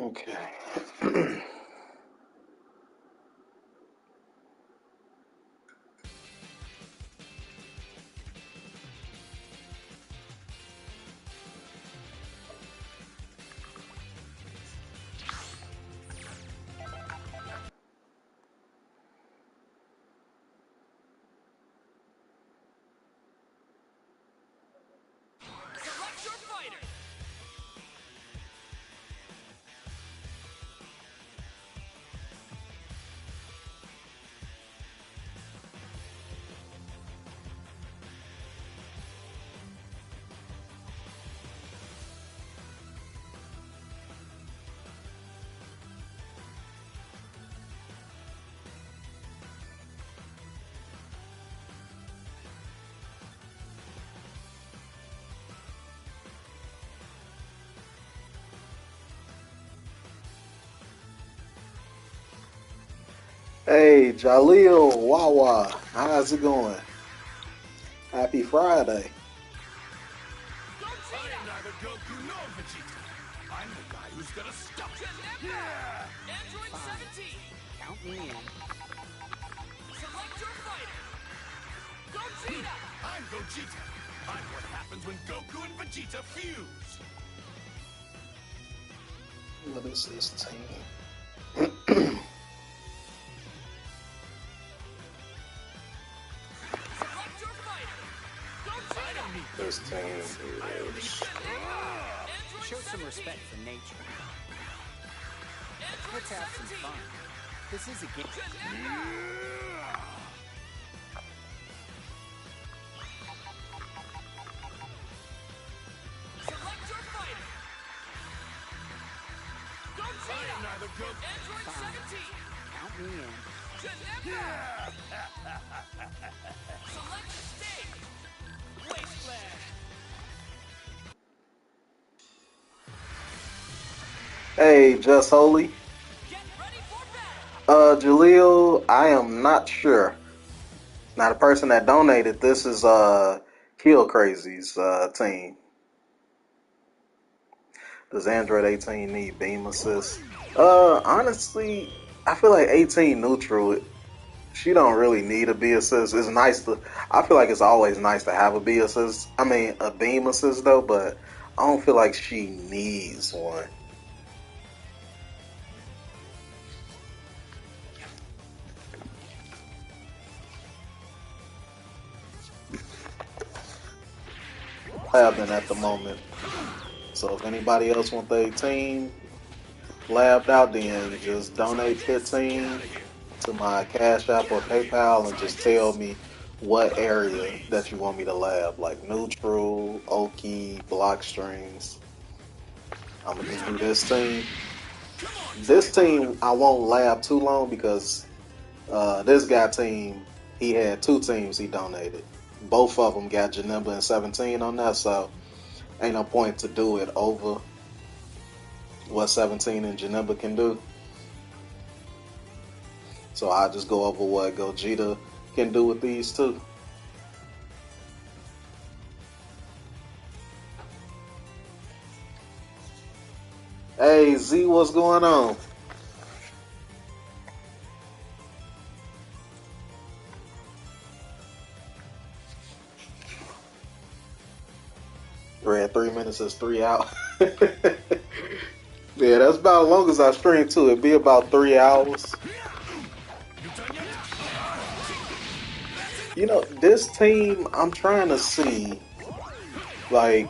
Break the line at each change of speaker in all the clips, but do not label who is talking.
Okay.
Select your fighter.
Hey, Jaleel Wawa, how's it going? Happy Friday.
I am neither Goku nor Vegeta. I'm the guy who's gonna stop it. Yeah! Android 17.
Count me in.
Select your fighter. Gogeta. I'm Gogeta. I'm what happens when Goku and Vegeta fuse.
What is this team?
Select your fighter. Gogeta. I don't need
This team is
Show some respect for nature.
Android
Let's have some
17.
fun. This is a game.
Select your fighter. Gogeta. I am neither Goku. Android 17.
Count me in.
Select stage. Wasteland.
Hey, Just Holy.
Get ready for battle.
Jaleel, I am not sure. Now the person that donated this is Kill Crazy's team. Does Android 18 need beam assist? Honestly, I feel like 18 neutral. She don't really need a B assist. It's nice to. I feel like it's always nice to have a B assist. I mean, a beam assist though, but I don't feel like she needs one. Labbing at the moment. So if anybody else want their team labbed out, then just donate 15 to my Cash App or PayPal and just tell me what area that you want me to lab, like neutral, Oki, block strings. I'm gonna just do this team. This team I won't lab too long because this guy team, he had two teams he donated. Both of them got Janemba and 17 on that, so ain't no point to do it over what 17 and Janemba can do. So I'll just go over what Gogeta can do with these two. Hey Z, what's going on? Red 3 minutes is 3 out. Yeah, that's about as long as I stream too. It'd be about 3 hours. You know, this team, I'm trying to see, like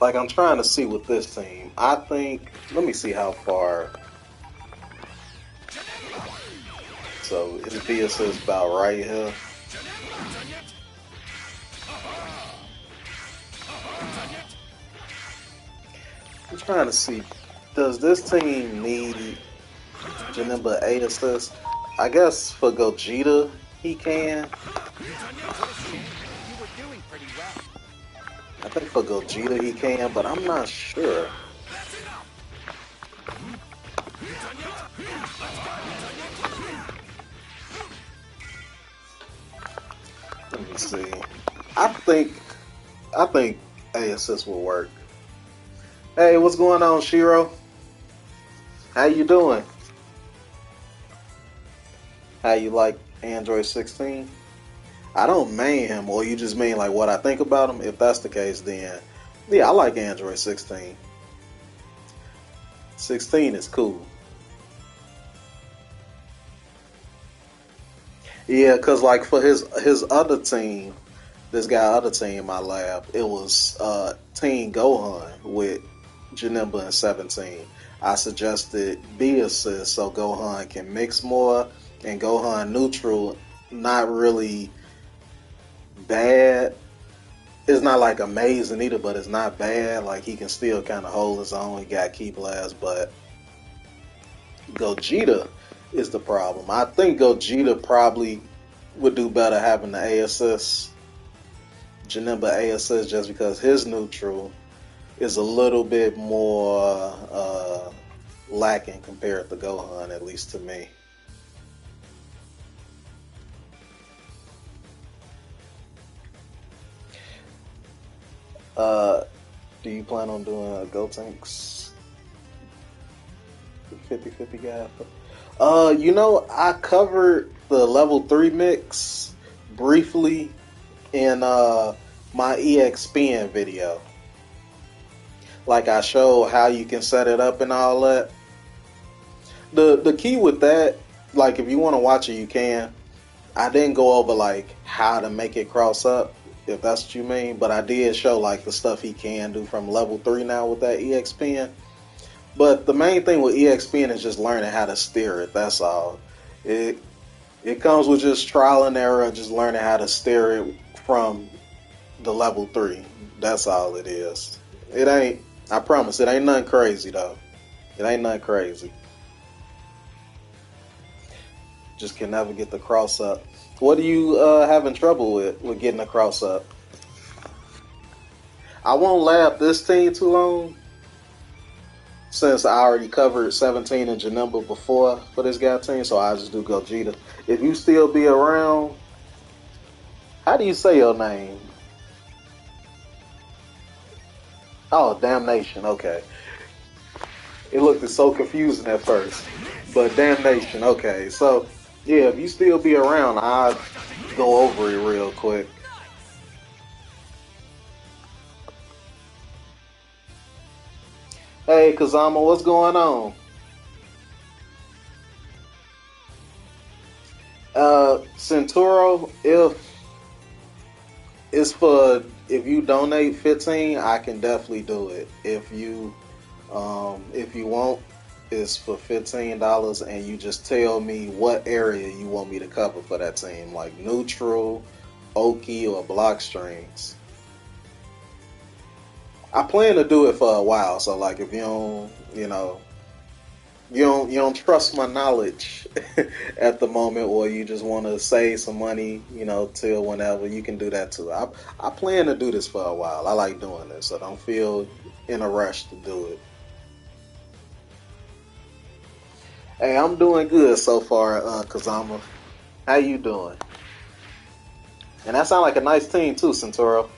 I'm trying to see with this team. I think, let me see how far. So his BS is about right here. I'm trying to see, does this team need Janemba 8 assists? I guess for Gogeta, he can.
You were doing pretty well.
I think for Gogeta he can, but I'm not sure. Let me see. I think A assist will work. Hey, what's going on, Shiro? How you doing? How you like Android 16? I don't main him, or you just mean like what I think about him? If that's the case, then yeah, I like Android 16. 16 is cool. Yeah, cause like for his other team, this guy other team in my lab, it was Team Gohan with Janemba and 17. I suggested B assist so Gohan can mix more, and Gohan neutral, not really bad. It's not like amazing either, but it's not bad. Like he can still kind of hold his own. He got key blast, but Gogeta is the problem. I think Gogeta probably would do better having the ASS, Janemba ASS, just because his neutral is a little bit more lacking compared to Gohan, at least to me. Uh, do you plan on doing a Gotenks 50-50 guy? I covered the level 3 mix briefly in my EXPN video. Like I showed how you can set it up and all that. The key with that, like if you want to watch it, you can. I didn't go over like how to make it cross up, if that's what you mean, but I did show like the stuff he can do from level 3 now with that EXPN. But the main thing with EXPN is just learning how to steer it. That's all. It it comes with just trial and error, just learning how to steer it from the level 3. That's all it is. It ain't. I promise. It ain't nothing crazy though. It ain't nothing crazy. Just can never get the cross up. What are you having trouble with getting the cross up? I won't lab this team too long since I already covered 17 and Janemba before for this guy team, so I just do Gogeta. If you still be around, how do you say your name? Oh, Damnation. Okay. It looked so confusing at first, but Damnation. Okay, so yeah, if you still be around, I'll go over it real quick. Hey, Kazama, what's going on? Centuro, if you donate 15, I can definitely do it. If you want, it's for $15, and you just tell me what area you want me to cover for that team, like neutral, Oki, or block strings. I plan to do it for a while, so like if you don't, you don't trust my knowledge at the moment, or you just want to save some money, till whenever, you can do that too. I plan to do this for a while. I like doing this, so don't feel in a rush to do it. Hey, I'm doing good so far, Kazama. How you doing? And that sounds like a nice team too, Centuro.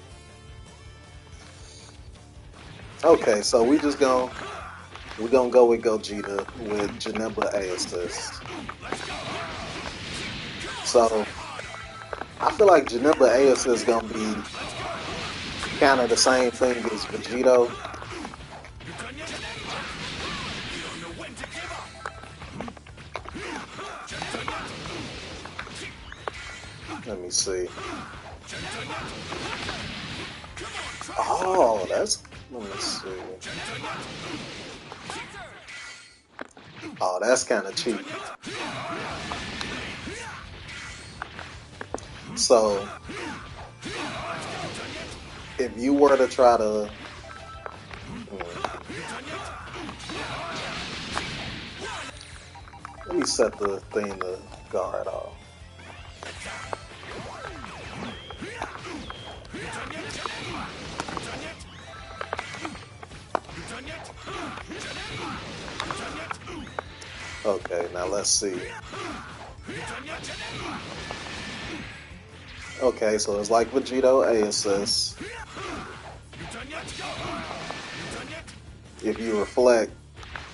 Okay, so we gonna go with Gogeta with Janemba Aestus. So I feel like Janemba Aestus is gonna be kind of the same thing as Vegito. Let me see. Oh, let me see. Oh, that's kind of cheap. So, if you were to try to, let me set the thing to guard off. Okay, now let's see. Okay, so it's like Vegito ASS. If you reflect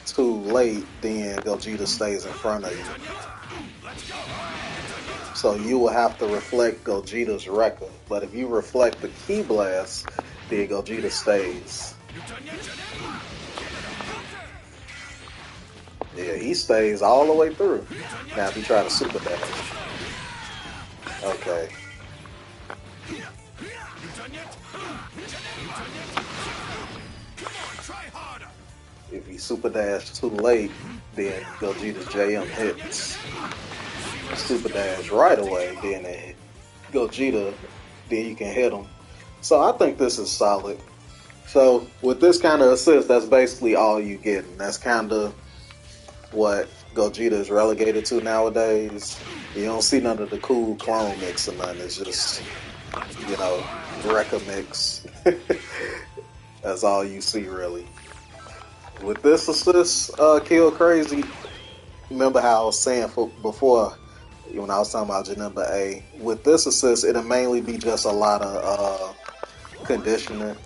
too late, then Gogeta stays in front of you. So you will have to reflect Gogeta's record. But if you reflect the Ki Blast, then Gogeta stays. Yeah, he stays all the way through. Now if you try to super dash. Okay. If you super dash too late, then Gogeta's JM hits. Super dash right away, then it Gogeta, then you can hit him. So I think this is solid. So with this kind of assist, that's basically all you get, and that's kind of what Gogeta is relegated to nowadays. You don't see none of the cool clone mix or nothing. It's just, you know, Rekka mix. That's all you see, really. With this assist, Kill Crazy, remember how I was saying before, when I was talking about Janemba A, with this assist, it'll mainly be just a lot of conditioning.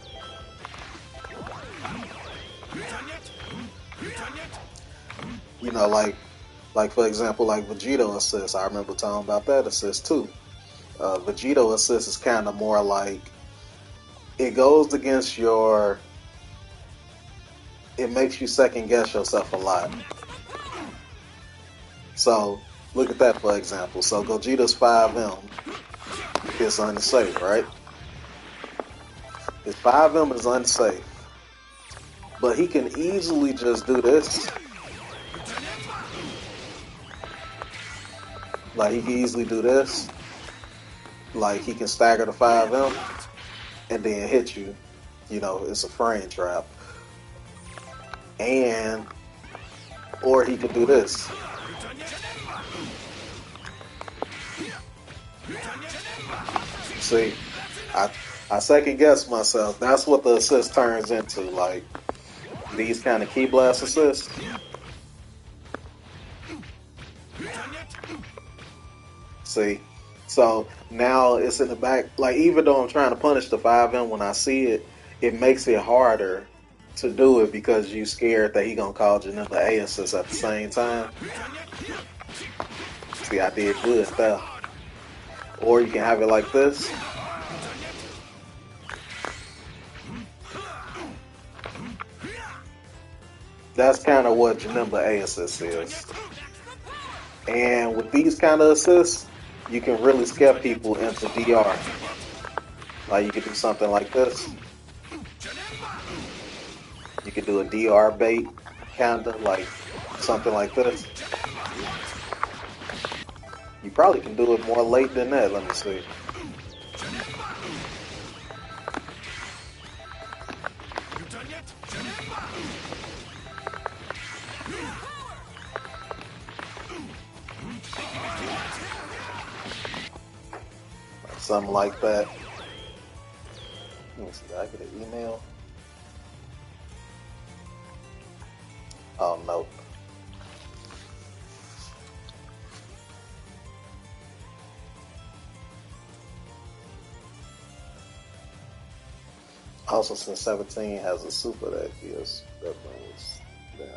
You know, like for example, like Vegito assist. I remember talking about that assist too. Vegito assist is kind of more like it goes against your. It makes you second guess yourself a lot. So look at that for example. So Gogeta's 5M is unsafe, right? His 5M is unsafe, but he can easily just do this. Like he can easily do this. Like he can stagger the 5M and then hit you. You know, it's a frame trap. And or he could do this. See, I second guess myself. That's what the assist turns into. Like these kind of Ki Blast assists. See, so now it's in the back. Like even though I'm trying to punish the 5M when I see it, it makes it harder to do it because you scared that he gonna call Janemba A assist at the same time. See, I did good there. Or you can have it like this. That's kind of what Janemba A assist is. And with these kind of assists, you can really scare people into DR. Like you could do something like this. You could do a DR bait, kinda like something like this. You probably can do it more late than that. Let me see. Something like that. Let me see. Did I get an email? Oh, nope. Also, since 17 has a super that brings down.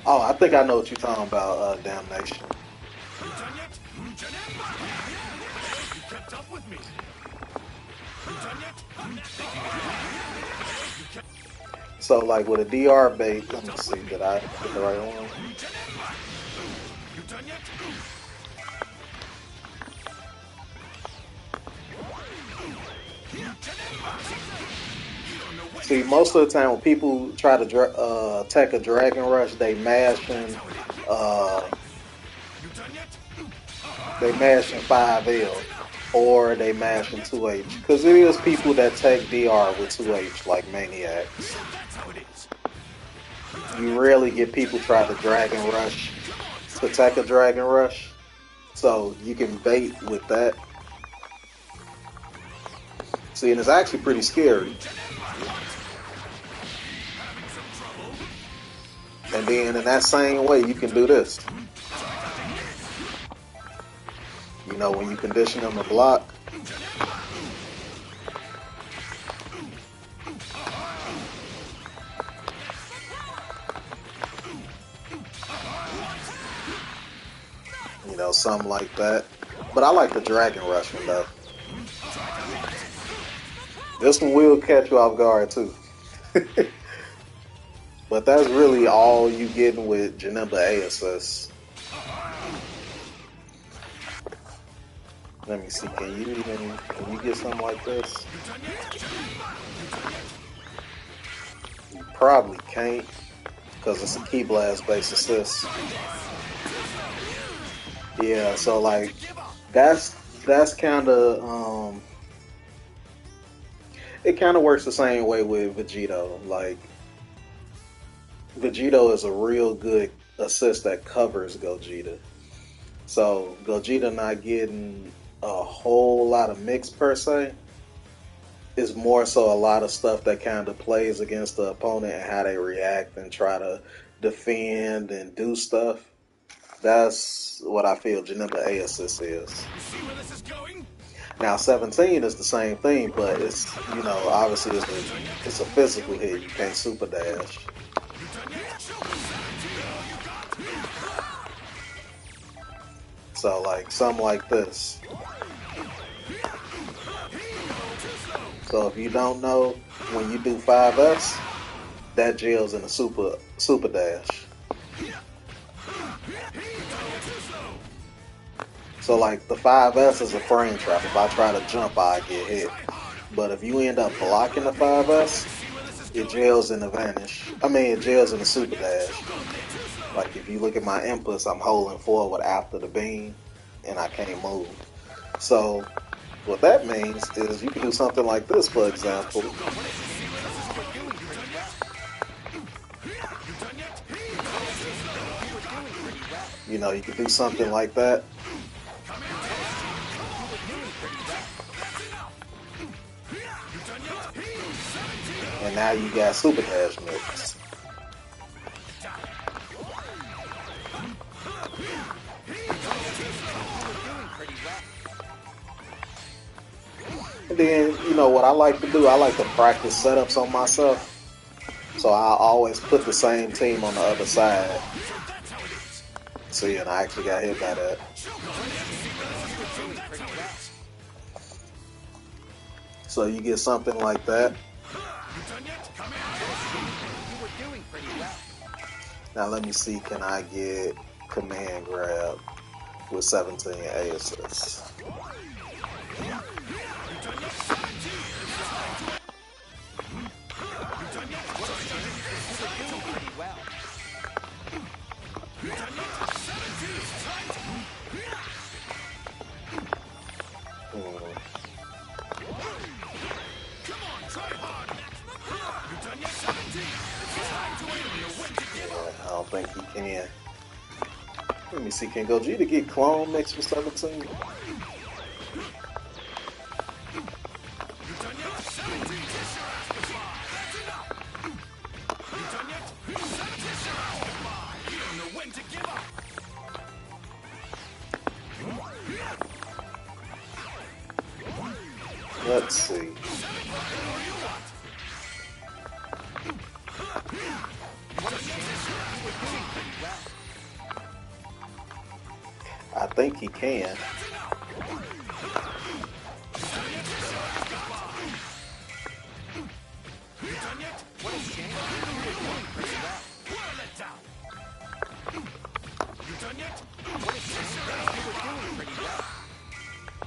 Oh, I think I know what you're talking about, Damnation. So, like with a DR bait, let me see, did I get the right one? See, most of the time when people try to attack a Dragon Rush, they mashing 5L or they mashing 2H. Because it is people that take DR with 2H like maniacs. You rarely get people try to Dragon Rush to attack a Dragon Rush. So you can bait with that. See, and it's actually pretty scary. And then in that same way, you can do this. You know, when you condition them to block, know, something like that. But I like the Dragon Rush one though. This one will catch you off guard too. But that's really all you getting with Janemba A assist. Let me see. Can you get something like this? You probably can't because it's a Key Blast based assist. Yeah, so like that's kind of it kind of works the same way with Vegito. Like Vegito is a real good assist that covers Gogeta. So Gogeta not getting a whole lot of mix per se. It's more so a lot of stuff that kind of plays against the opponent and how they react and try to defend and do stuff. That's what I feel Janemba A assist is. Now 17 is the same thing, but it's, you know, obviously it's a physical hit. You can't super dash. So like something like this. So if you don't know, when you do 5S, that jails in a super dash. So like the 5S is a frame trap. If I try to jump, I get hit. But if you end up blocking the 5S, it jails in the vanish. I mean, it jails in the super dash. Like if you look at my inputs, I'm holding forward after the beam, and I can't move. So what that means is you can do something like this, for example. You know, you can do something like that. And now you got super dash mix. And then, you know, what I like to do, I like to practice setups on myself. So I always put the same team on the other side. See, and I actually got hit by that. So you get something like that. Now let me see, can I get command grab with 17A assists? I don't think he can. Let me see, can Gogeta get clone mixed with 17? Let's see. I think he can.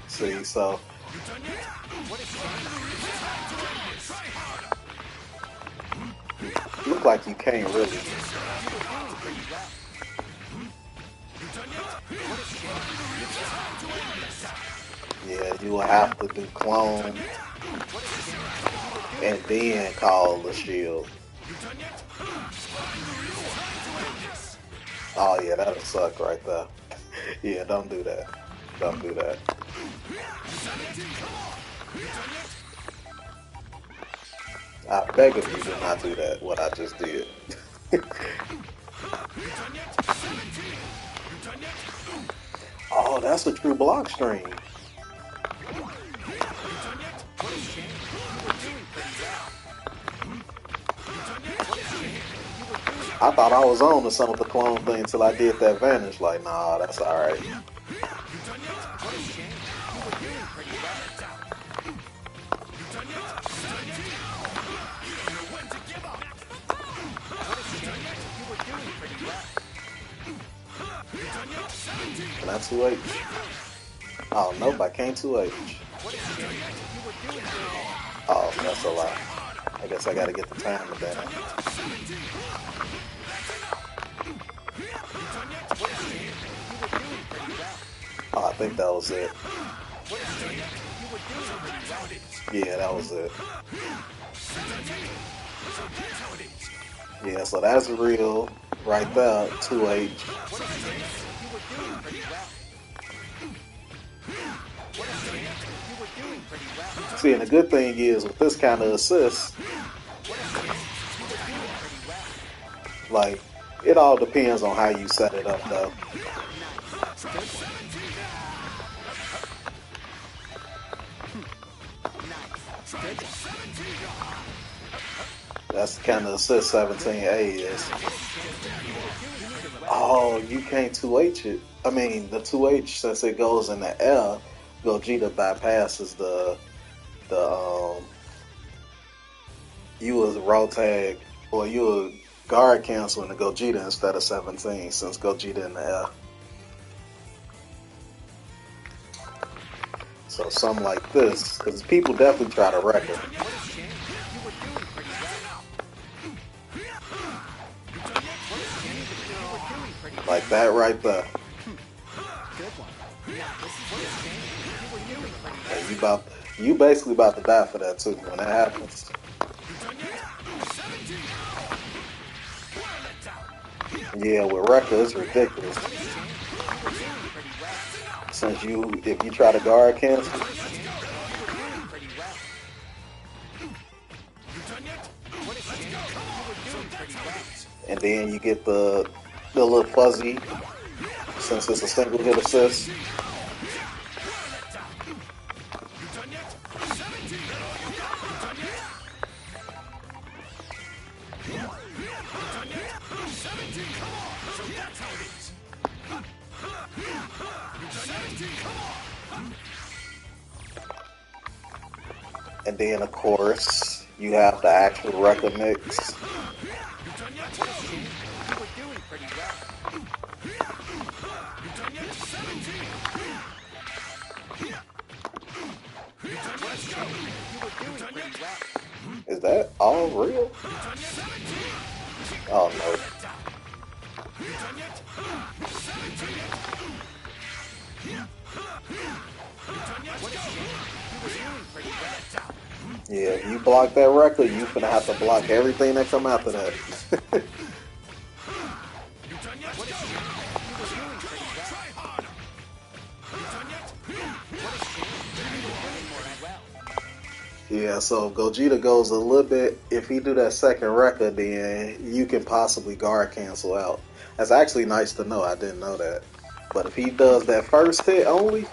See, so look like you can't really. Yeah, you will have to do clone and then call the shield. Oh yeah, that'll suck right there. Yeah, don't do that. Don't do that. I beg of you, do not do that, what I just did. Oh, that's a true block stream. I thought I was on to some of the clone thing until I did that vanish. Like, nah, that's alright.
What a shame. You were doing pretty well. What a shame. You were doing pretty well.
Can I 2H? Oh, nope, I can't 2H.
What a shame. You were doing pretty well.
Oh, that's a lie. I guess I gotta get the timer down.
What a shame. You were doing pretty well.
Oh, I think that was it.
What a shame. You were doing pretty well.
Yeah, that was it. Yeah, so that's real right there, 2H.
What a shame. You were doing pretty well. What a shame. You were doing pretty well.
See, and the good thing is with this kind of assist,
What a shame. You were doing pretty well.
like, it all depends on how you set it up, though.
Nice. Good one. Nice. Good one.
That's the kind of assist 17A is. Oh, you can't 2H it. I mean, the 2H, since it goes in the air, Gogeta bypasses you was raw tag, or you would guard cancel in the Gogeta instead of 17, since Gogeta in the air. So something like this, because people definitely try to wreck it.
What a shame. You were doing pretty well. What a shame. You were doing pretty well.
Like that right there.
Good one. Nice. What a shame. You were doing pretty well.
And you basically about to die for that too when that happens. Yeah, with Rekka, it's ridiculous.
What a shame. You were doing pretty well.
Since if you try to guard cancel,
What a shame. You were doing pretty well. What a shame. You were doing pretty well.
and then you get the little fuzzy, since it's a single hit assist. And then, of course, you have the actual record mix.
What a shame. You were doing pretty well. What a shame. You were doing pretty well.
Is that all real? Oh no.
What a shame. You were doing pretty well.
Yeah, if you block that record, you finna have to block everything that come after that.
What a shame. You were doing pretty well. What a shame. You were doing pretty well.
Yeah, so Gogeta goes a little bit, if he do that second record, then you can possibly guard cancel out. That's actually nice to know, I didn't know that. But if he does that first hit only,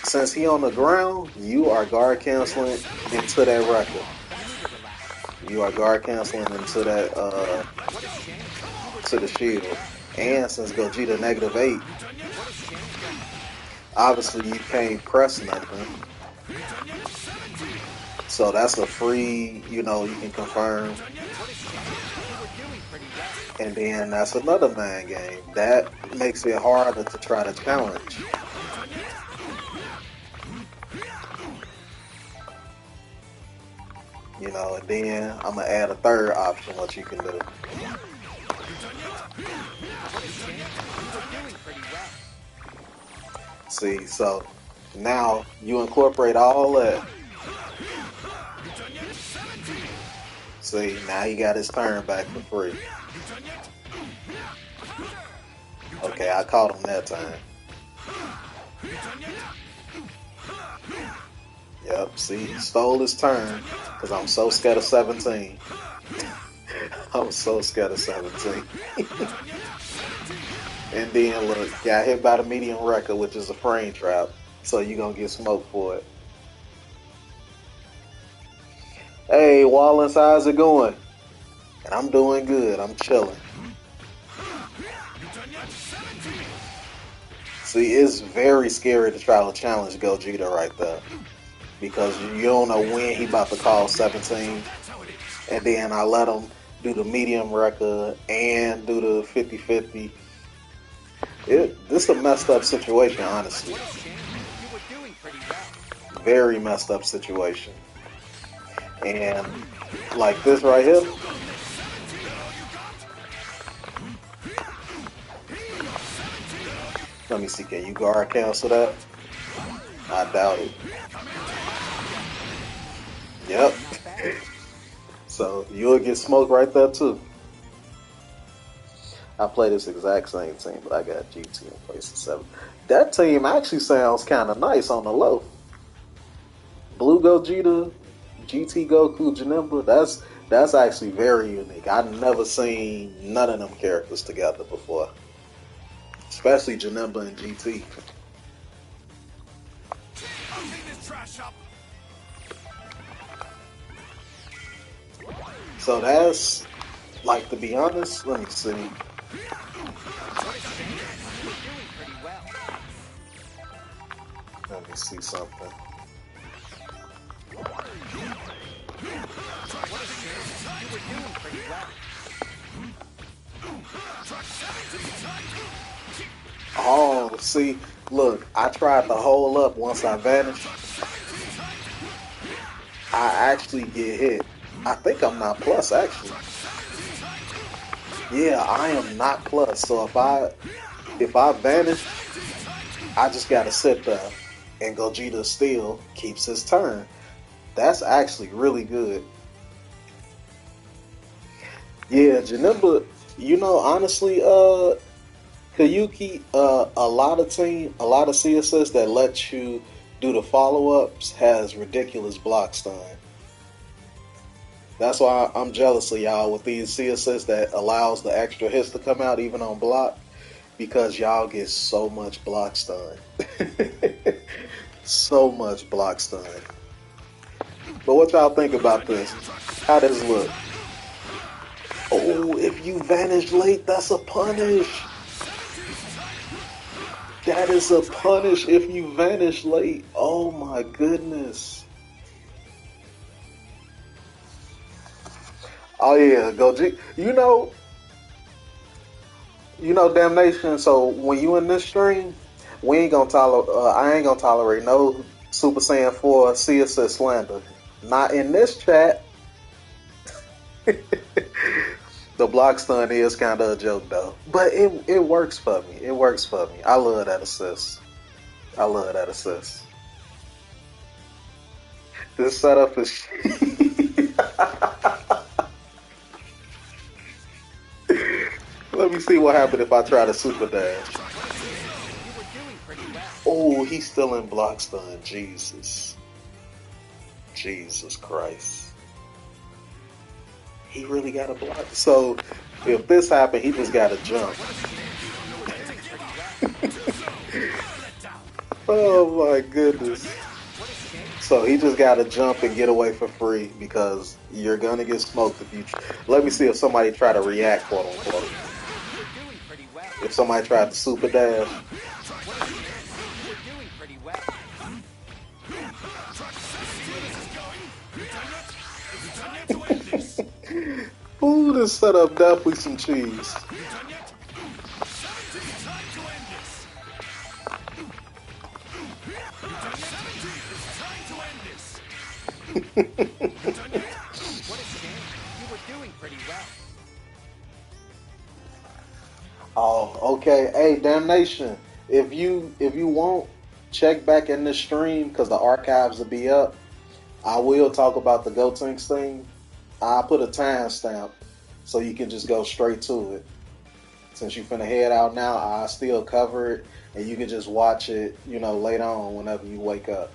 since he on the ground, you are guard canceling into that record. You are guard canceling into that, to the shield. And since Gogeta -8, obviously you can't press nothing. So that's a free, you can confirm. And then that's another mind game. That makes it harder to try to challenge. And then I'm going to add a third option, what you can do. See, so now you incorporate all that. See, now he got his turn back for free. Okay, I caught him that time. Yep, see, he stole his turn because I'm so scared of 17. I'm so scared of 17. And then, look, got hit by the medium record, which is a frame trap. So you're going to get smoked for it. Hey, Wallace, how's it going? And I'm doing good. I'm chilling. See, it's very scary to try to challenge Gogeta right there because you don't know when he about to call 17, and then I let him do the medium record and do the 50-50. This is a messed up situation, honestly.
What a shame. You were doing pretty well.
Very messed up situation. And like this right here, let me see, can you guard cancel that? I doubt it. Yep.
Not bad.
So you'll get smoked right there too. I play this exact same team, but I got GT in place of 7. That team actually sounds kind of nice on the low. Blue Gogeta, GT Goku, Janemba. That's actually very unique. I've never seen none of them characters together before, especially Janemba and GT.
I'll clean this trash up.
So that's like, to be honest, let me see.
What a shame. You were doing pretty well.
Let me see something.
What a shame. You were doing pretty well.
Oh, see, look, I tried to hold up once I vanished. I actually get hit. I think I'm not plus, actually. Yeah, I am not plus. So if I vanish, I just gotta sit there, and Gogeta still keeps his turn. That's actually really good. Yeah, Janemba, honestly, Kayuki, a lot of CSS that let you do the follow-ups has ridiculous block stun. That's why I'm jealous of y'all with these CSS that allows the extra hits to come out even on block, because y'all get so much block stun. So much block stun. But what y'all think about this? How does it look? Oh, if you vanish late, that's a punish. That is a punish if you vanish late. Oh my goodness. Oh yeah, Goji. Damnation. So when you in this stream, we ain't gonna tolerate. I ain't gonna tolerate no Super Saiyan 4 CSS slander. Not in this chat. The block stun is kind of a joke though, but it works for me. It works for me. I love that assist. I love that assist. This setup is. Let me see what happened if I try to super dash.
You were doing pretty well.
Oh, he's still in block stun. Jesus. Jesus Christ. He really got a block. So if this happened, he just got to jump. Oh my goodness. So he just got to jump and get away for free, because you're going to get smoked if you... Let me see if somebody try to react, quote unquote. If somebody tried to super dash. Ooh, this setup definitely some cheese. Oh, okay. Hey, Damnation. If you want, check back in this stream, because the archives will be up. I will talk about the Gotenks thing. I put a timestamp so you can just go straight to it. Since you finna head out now, I still cover it, and you can just watch it, later on whenever you wake up.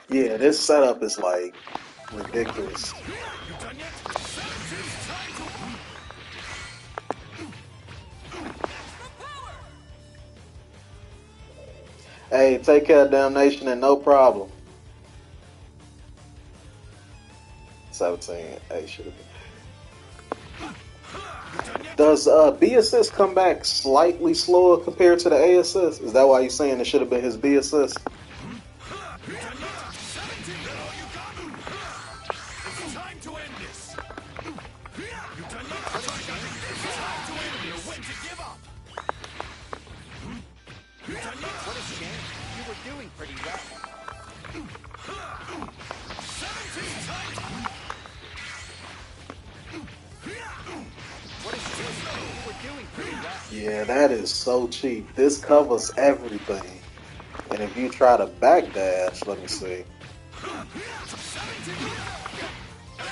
Yeah, this setup is like ridiculous. Hey, take care, Damnation, and no problem. 17. Hey, should have been. Does B assist come back slightly slower compared to the A assist? Is that why you're saying it should have been his B assist?
It's time to end this. You've done nothing.
What a shame.
It's time to end this. When to give up. You've done nothing.
What a shame. You were doing pretty well.
17 times.
What a shame. You were doing pretty well.
Yeah, that is so cheap. This covers everything. And if you try to backdash, let me see.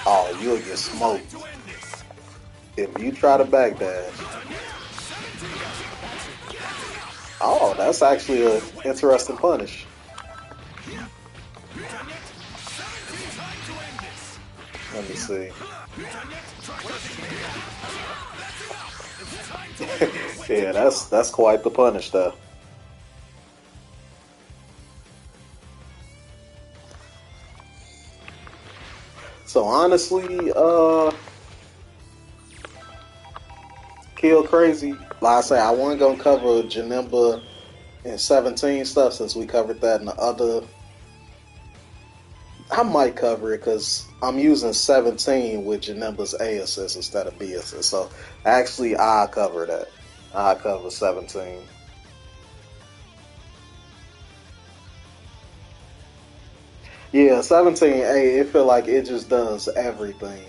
Oh, you'll get smoked.
To end this.
If you try to backdash. Oh, that's actually an interesting punish. Let me see. Yeah, that's quite the punish though. So honestly, Kill Crazy, like I say, I wasn't gonna cover Janemba and 17 stuff since we covered that in the other. I might cover it because I'm using 17 with Janemba's A assist instead of B assist. So actually, I'll cover that. I'll cover 17. Yeah, 17A, it feel like it just does everything.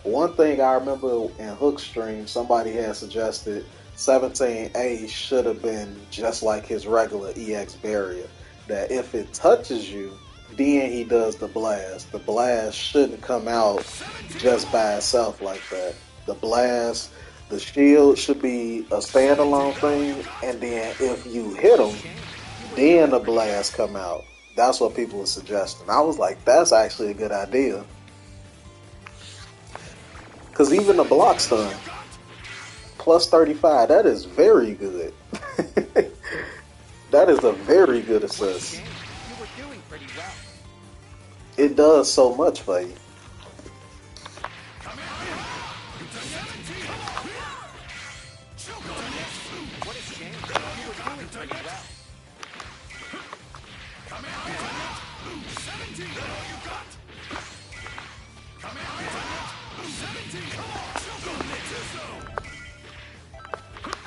One thing I remember in Hookstream, somebody had suggested 17A should have been just like his regular EX barrier. That if it touches you, then he does the blast. The blast shouldn't come out just by itself like that. The blast, the shield should be a standalone thing, and then if you hit him, then the blast come out. That's what people were suggesting. I was like, that's actually a good idea. Because even the block stun, plus 35, that is very good. That is a very good assist.
You were doing pretty well.
It does so much for you.
What a shame. You were doing pretty well.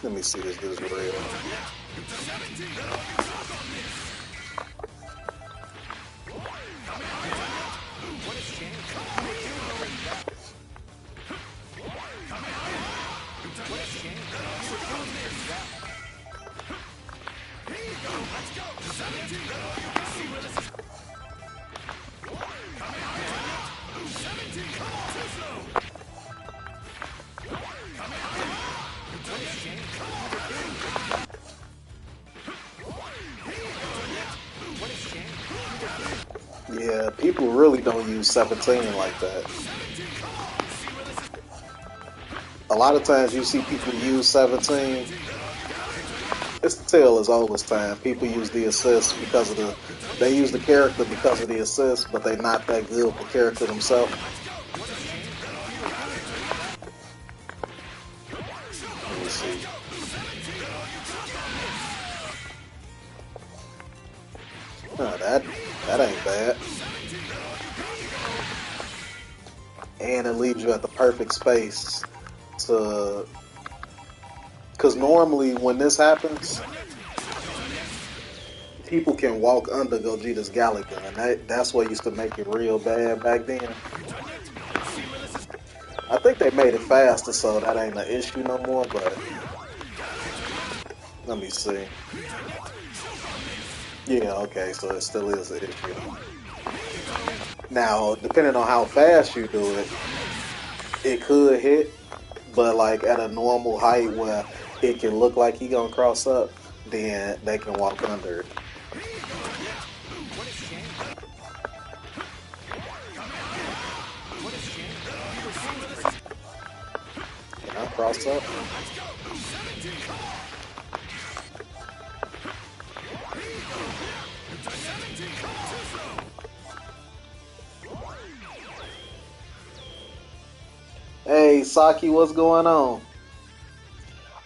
Let me see this dude's real.
What a shame. You were doing pretty well. What a shame. You were doing pretty well.
Let's go. 17. See where this is. 17. Come on. Too slow.
What a shame. You were doing pretty well. What a shame. You were doing.
Yeah, people really don't use 17 like that. A lot of times you see people use 17. It's the tale as old as time. People use the assist because of they use the character because of the assist, but they're not that good with the character themselves. Let me see. Oh, that ain't bad. And it leaves you at the perfect space to. Because normally when this happens, people can walk under Gogeta's Galaga, and that's what used to make it real bad back then. I think they made it faster, so that ain't an issue no more, but let me see. Yeah, okay, so it still is an issue. Now, depending on how fast you do it, it could hit, but like at a normal height where it can look like he gonna cross up, then they can walk under it.
What a shame. What a shame. You were doing pretty well.
Can I cross up? Hey, Saki, what's going on?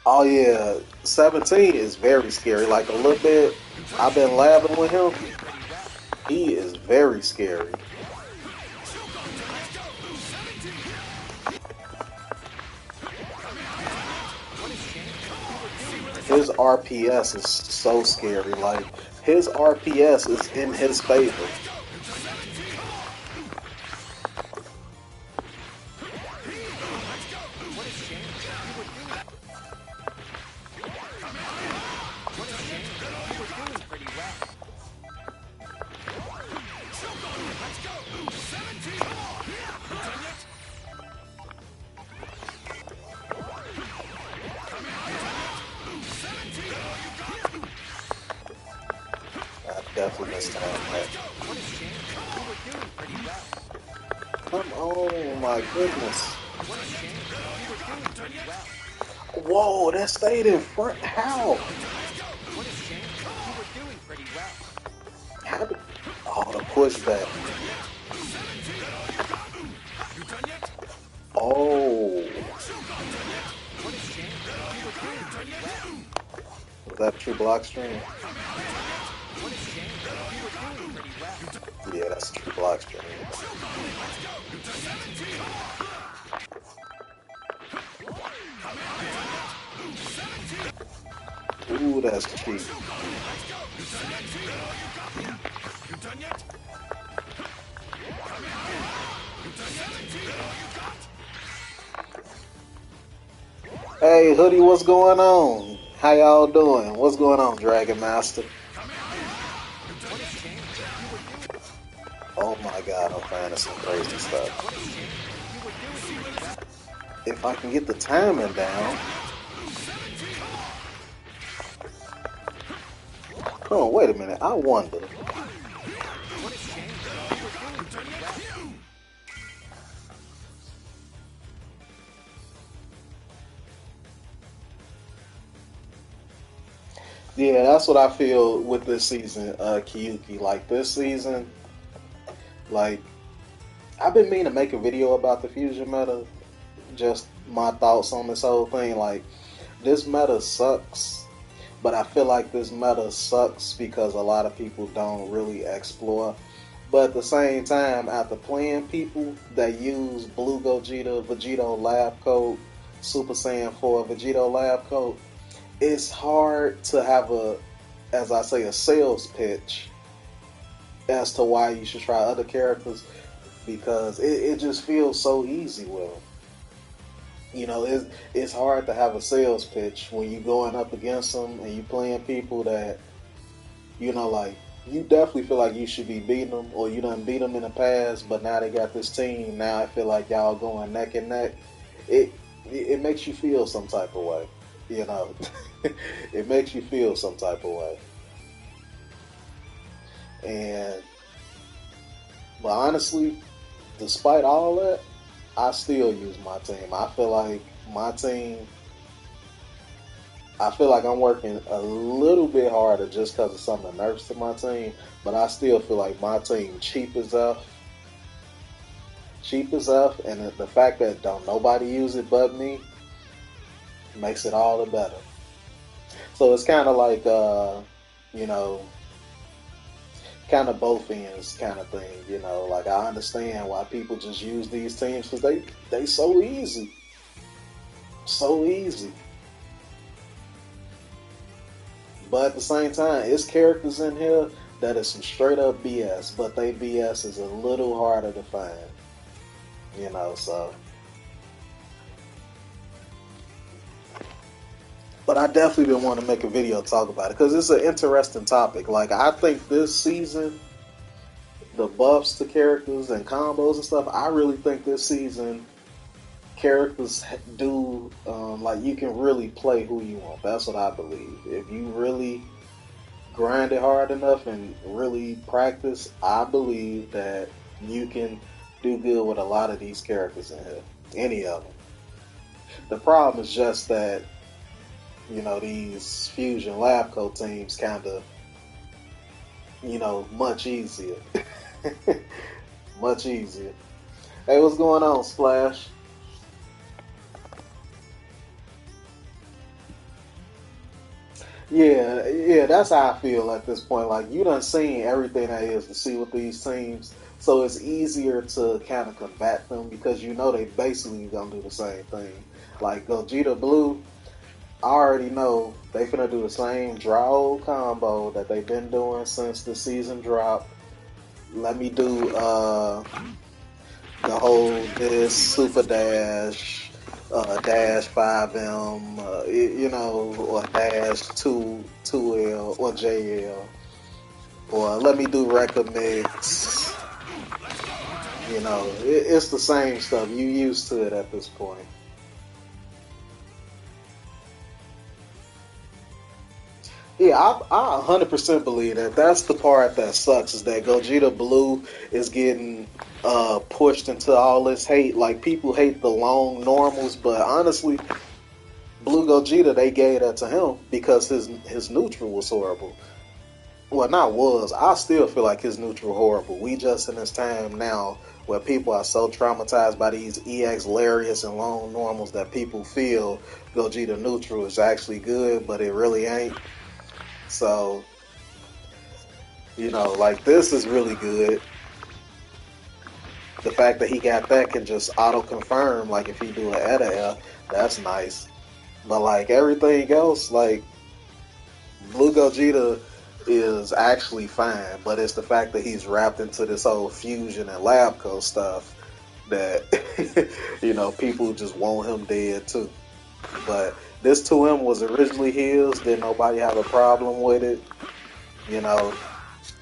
Oh yeah, 17 is very scary. Like a little bit, I've been laughing with him.
Pretty well.
He is very scary.
What has changed? You were doing pretty
His
well.
RPS is so scary. Like his RPS is in his favor.
What has changed? You were doing. What has changed? You were doing pretty well.
I definitely missed time on that.
What has changed? You were doing pretty well.
Come on, my goodness.
What has changed? You were doing pretty well.
Whoa, that stayed in front. How?
What has changed? You were doing pretty well.
How did... Oh, the pushback. Oh,
What has changed? You were doing pretty well.
was that a true block stream?
What has changed? You were doing pretty well.
Yeah, that's a true block stream. Ooh, that's cheap. Hey, Hoodie, what's going on? How y'all doing? What's going on, Dragon Master?
What has changed? You were doing.
Oh my god, I'm finding some crazy stuff.
What has changed? You were doing pretty well.
If I can get the timing down. Oh, wait a minute. I wonder.
What has changed? You were doing pretty well.
Yeah, that's what I feel with this season, Kiyuki. Like this season, like I've been meaning to make a video about the fusion meta. Just my thoughts on this whole thing. Like this meta sucks, but I feel like this meta sucks because a lot of people don't really explore. But at the same time, after playing people that use Blue Gogeta, Vegito Lab Coat, Super Saiyan 4 Vegito Lab Coat, it's hard to have a, as I say, a sales pitch as to why you should try other characters because it just feels so easy with them. You know, it's hard to have a sales pitch when you're going up against them and you playing people that, you know, like, you definitely feel like you should be beating them or you done beat them in the past, but now they got this team. Now I feel like y'all going neck and neck. It makes you feel some type of way, you know. It makes you feel some type of way. And, but honestly, despite all that, I still use my team. I feel like my team, I feel like I'm working a little bit harder just because of some of the nerfs to my team, but I still feel like my team cheap as F, and the fact that don't nobody use it but me makes it all the better. So it's kind of like, you know, kind of both ends kind of thing. You know, like I understand why people just use these teams because they so easy. But at the same time, it's characters in here that is some straight up BS, but they BS is a little harder to find. You know, so. But I definitely been wanting to make a video talk about it because it's an interesting topic. Like I think this season, the buffs to characters and combos and stuff, I really think this season characters do like you can really play who you want. That's what I believe. If you really grind it hard enough and really practice, I believe that you can do good with a lot of these characters in here. Any of them. The problem is just that, you know, these Fusion Labco teams kind of, you know, much easier. Much easier. Hey, what's going on, Splash? Yeah, that's how I feel at this point. Like you done seen everything that is to see with these teams, so it's easier to kind of combat them because you know they basically gonna do the same thing. Like Gogeta Blue, I already know they finna do the same draw combo that they've been doing since the season dropped. Let me do the whole this super dash, dash 5M, you know, or dash 2L or JL, or let me do record mix. You know, it's the same stuff. You used to it at this point. Yeah, I 100% believe that. That's the part that sucks is that Gogeta Blue is getting pushed into all this hate. Like people hate the long normals, but honestly, Blue Gogeta they gave that to him because his neutral was horrible. Well, not was. I still feel like his neutral horrible. We just in this time now where people are so traumatized by these EX Larius and long normals that people feel Gogeta neutral is actually good, but it really ain't. So, you know, like this is really good. The fact that he got that can just auto confirm, like if he do an Eta, that's nice. But like everything else, like Blue Gogeta is actually fine, but it's the fact that he's wrapped into this whole fusion and Labco stuff that you know people just want him dead too. But this 2M was originally his. Did nobody have a problem with it? You know,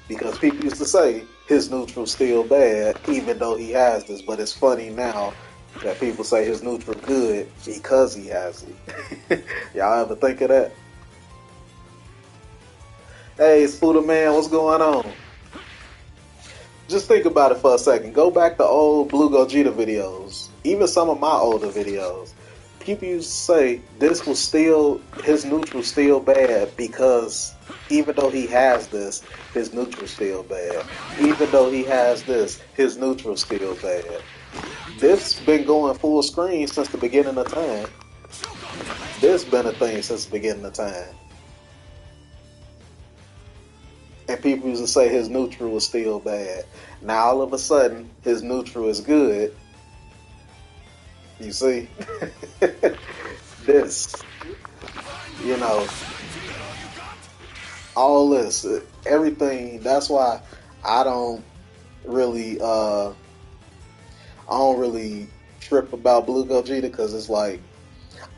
because people used to say his neutral's still bad, even though he has this. But it's funny now that people say his neutral good because he has it. Y'all ever think of that? Hey, Spooder Man, what's going on? Just think about it for a second. Go back to old Blue Gogeta videos, even some of my older videos. People used to say this was still his neutral still bad because even though he has this, his neutral still bad. Even though he has this, his neutral still bad. This been going full screen since the beginning of time. This been a thing since the beginning of time. And people used to say his neutral was still bad. Now all of a sudden, his neutral is good. You see, this, you know, all this, everything. That's why I don't really, I don't really trip about Blue Gogeta because it's like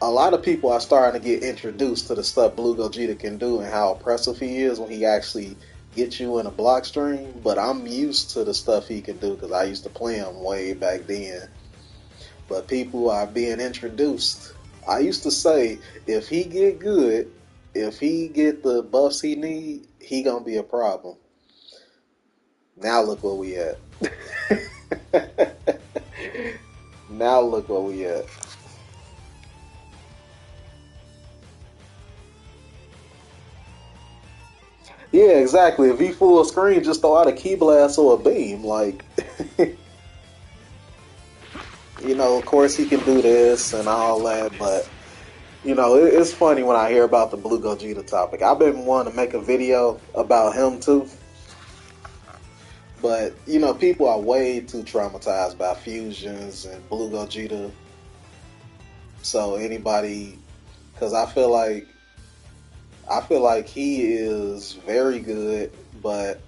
a lot of people are starting to get introduced to the stuff Blue Gogeta can do and how oppressive he is when he actually gets you in a block stream. But I'm used to the stuff he can do because I used to play him way back then. But people are being introduced. I used to say if he get good, if he get the buffs he need, he gonna be a problem. Now look where we at. Now look where we at. Yeah, exactly. If he full screen, just throw out a key blast or a beam. Like, you know, of course he can do this and all that, but you know, it's funny when I hear about the Blue Gogeta topic. I've been wanting to make a video about him too, but you know, people are way too traumatized by fusions and Blue Gogeta. So anybody, because I feel like he is very good, but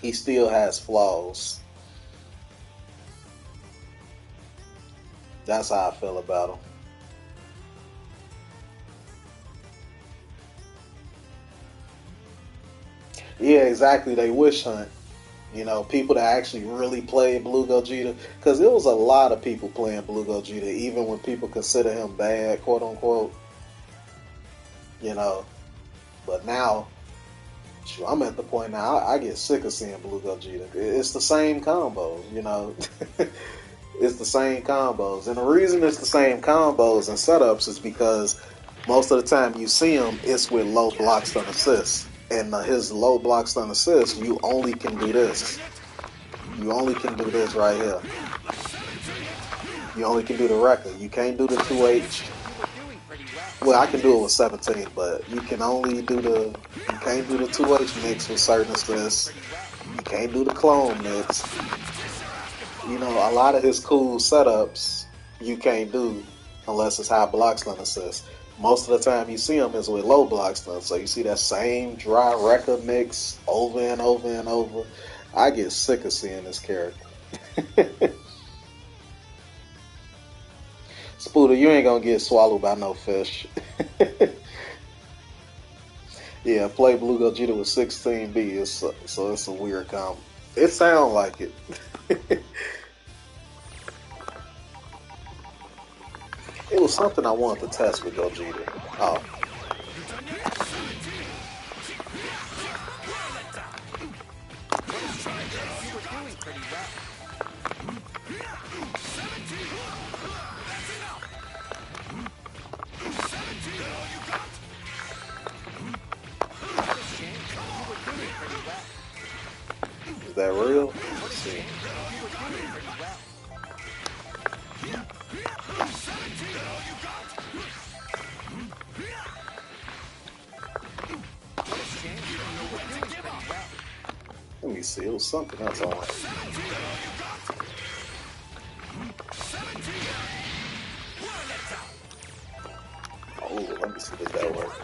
he still has flaws. That's how I feel about him. Yeah, exactly. They wish hunt. You know, people that actually really played Blue Gogeta, because there was a lot of people playing Blue Gogeta, even when people consider him bad, quote unquote. You know, but now, shoot, I'm at the point now. I get sick of seeing Blue Gogeta. It's the same combos. You know, it's the same combos, and the reason it's the same combos and setups is because most of the time you see him, it's with low block stun assists. And his low block stun assist, you only can do this. You only can do this right here. You only can do the record. You can't do the 2H.
You were doing pretty well.
Well, I can do it with 17, but you can only do you can't do the 2H mix with certain assists. You can't do the clone mix. You know, a lot of his cool setups you can't do unless it's high block stun assist. Most of the time you see him is with low block stun, so you see that same dry record mix over and over and over. I get sick of seeing this character. Spooter, you ain't gonna get swallowed by no fish. Yeah, play Blue Gogeta with 16B, so it's a weird combo. It sounds like it. It was something I wanted to test with Gogeta. Oh. Is that real? Let's see. Let me see. It was something else I wanted. Oh, let me see if that works.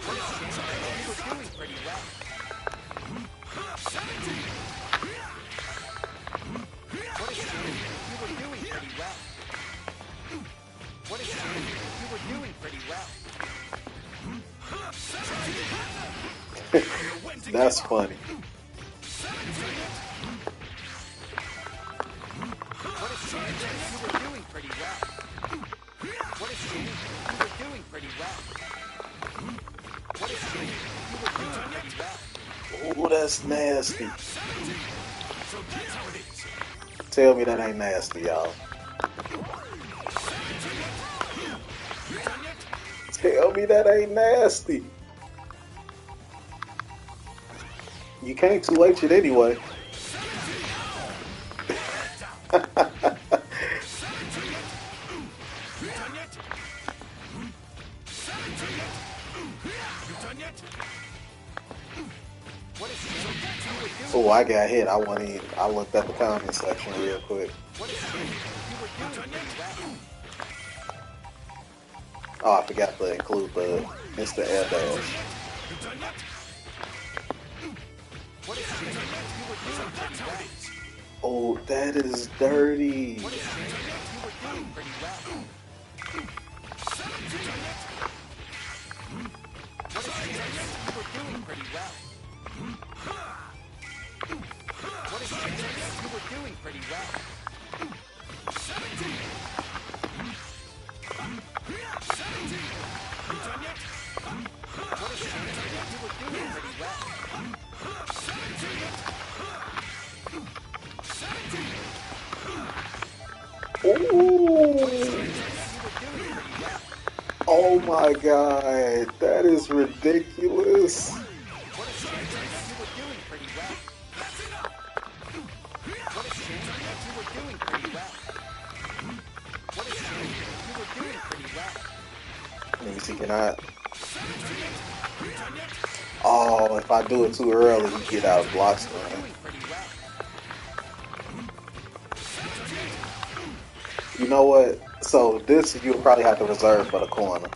That's funny. Oh, that's nasty. Tell me that ain't nasty, y'all. Tell me that ain't nasty. You can't 2H it anyway. Oh, I got hit. I looked at the comment section real quick. Oh, I forgot to include the Mr. Air Dash. Oh, that is dirty. Ooh. Oh my god, that is ridiculous. Let me see, can I? Oh, if I do it too early, you get out of block stun. You know what? So this you'll probably have to reserve for the corner.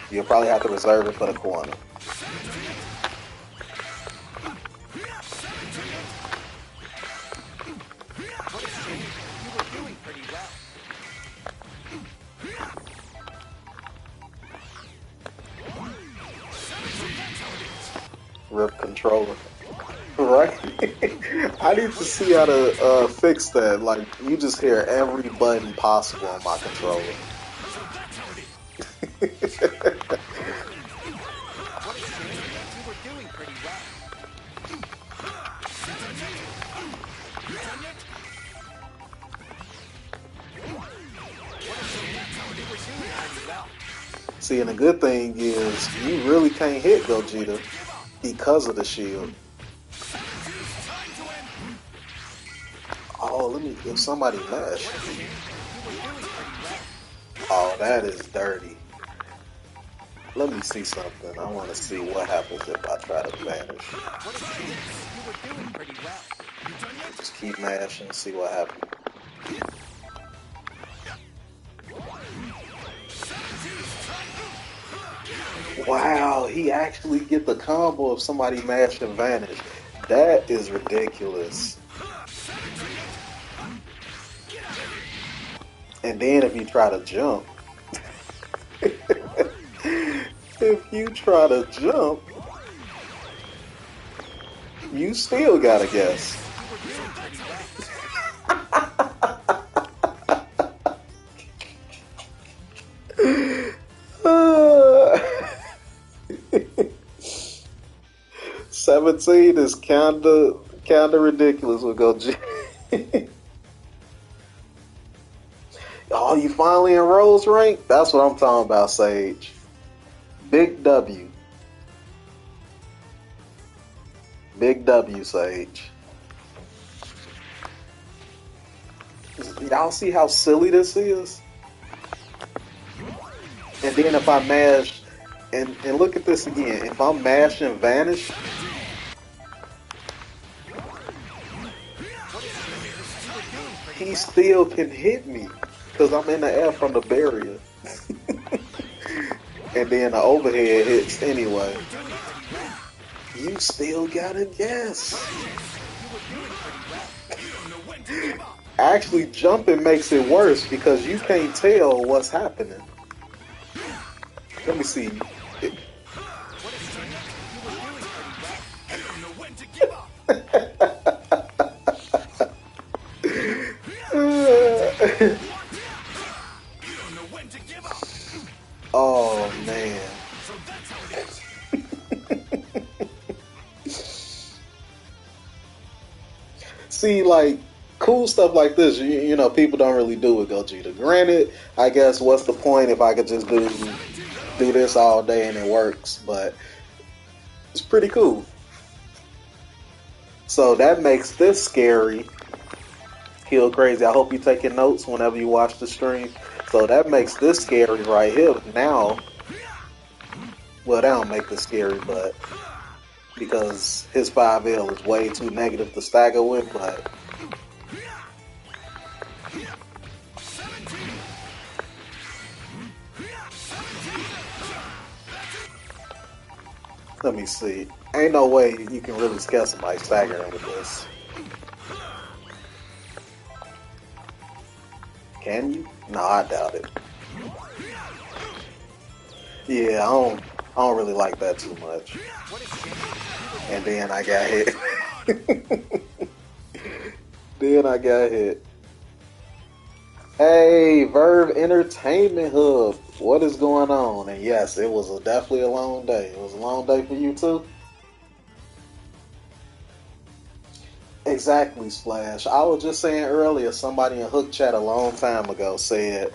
You'll probably have to reserve it for the corner. Rip controller. Right? I need to see how to fix that. Like, you just hear every button possible on my controller. See, and the good thing is, you really can't hit Gogeta because of the shield. Oh, if somebody mesh. Oh, that is dirty. Let me see something. I want to see what happens if I try to vanish.
What a shame. You were doing pretty well.
You done yet?
Just keep mashing, see what happens.
17's time.
Wow, he actually get the combo of somebody mash and vanish. That is ridiculous. And then if you try to jump, if you try to jump, you still gotta guess. Uh, 17 is kinda ridiculous with Goji. Oh, you finally in Rose rank? That's what I'm talking about, Sage. Big W. Big W, Sage. Y'all see how silly this is? And then if I mash, and look at this again, if I'm mash and vanish, he still can hit me because I'm in the air from the barrier. And then the overhead hits anyway. You still gotta guess. Actually, jumping makes it worse because you can't tell what's happening. Let me see. Oh man. See, like, cool stuff like this, you know, people don't really do with Gogeta. Granted, I guess what's the point if I could just do this all day and it works, but it's pretty cool. So that makes this scary. Kill Crazy. I hope you're taking notes whenever you watch the stream. So that makes this scary right here. Now, well, that don't make this scary, but because his 5L is way too negative to stagger with, but let me see. Ain't no way you can really scare somebody staggering with this. Can you? No, I doubt it. Yeah, I don't really like that too much. And then I got hit. Then I got hit. Hey, Verve Entertainment Hub. What is going on? And yes, it was definitely a long day. It was a long day for you too? Exactly, Splash. I was just saying earlier, somebody in Hook Chat a long time ago said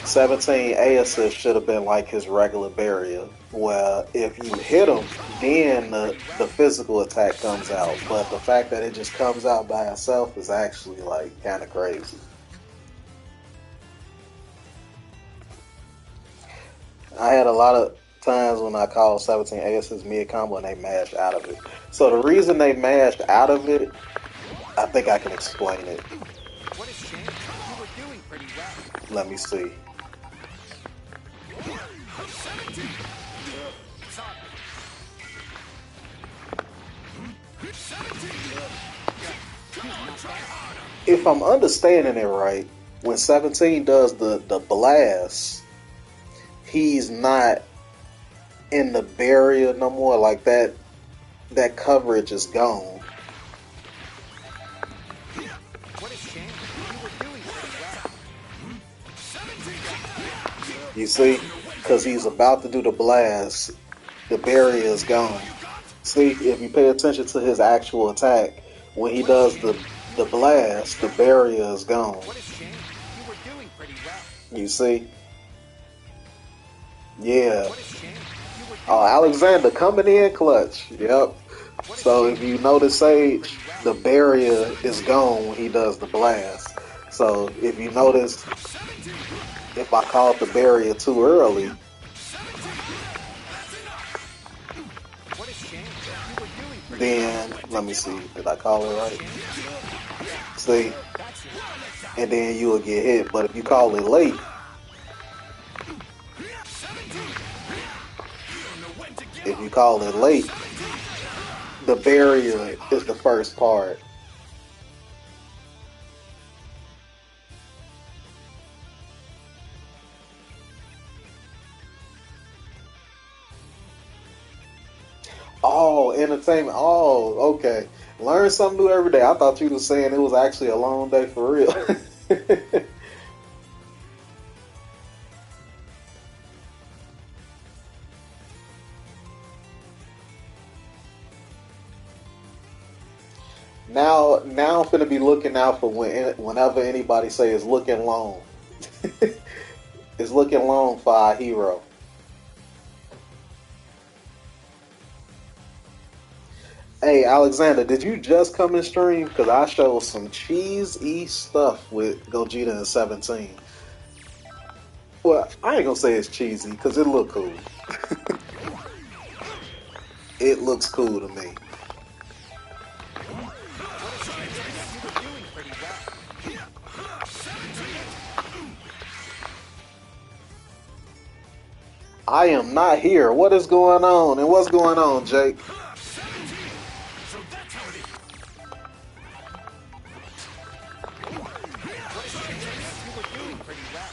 17 A assist should have been like his regular barrier. Well, if you hit him, then the physical attack comes out. But the fact that it just comes out by itself is actually like kind of crazy. I had a lot of times when I called 17 A assist mid combo and they mashed out of it. So the reason they mashed out of it, I think I can explain it.
What a shame. You were doing pretty well.
Let me see. If I'm understanding it right, when 17 does the blast, he's not in the barrier no more. Like that coverage is gone.
What a shame. You were doing pretty well.
You see? Because he's about to do the blast, the barrier is gone. See, if you pay attention to his actual attack, when he does the blast, the barrier is gone.
What a shame. You were doing pretty well.
You see? Yeah.
What a shame. You were
Oh, Alexander coming in clutch. Yep. So if you notice, Sage, the barrier is gone when he does the blast. So if you notice, if I called the barrier too early,
What a shame. You were doing pretty
then let me see, did I call it right?
well.
See,
That's it.
and then you will get hit. But if you call it late, if you call it late, the barrier is the first part. Oh, entertainment. Oh, okay. Learn something new every day. I thought you were saying it was actually a long day for real. now I'm finna be looking out for whenever anybody say it's looking long. It's looking long for our hero. Hey, Alexander, did you just come in stream? Because I showed some cheesy stuff with Gogeta in 17. Well, I ain't gonna say it's cheesy because it look cool. It looks cool to me.
You were doing pretty well.
I am not here. What is going on? And what's going on, Jake?
So that's how it is.
You were doing pretty well.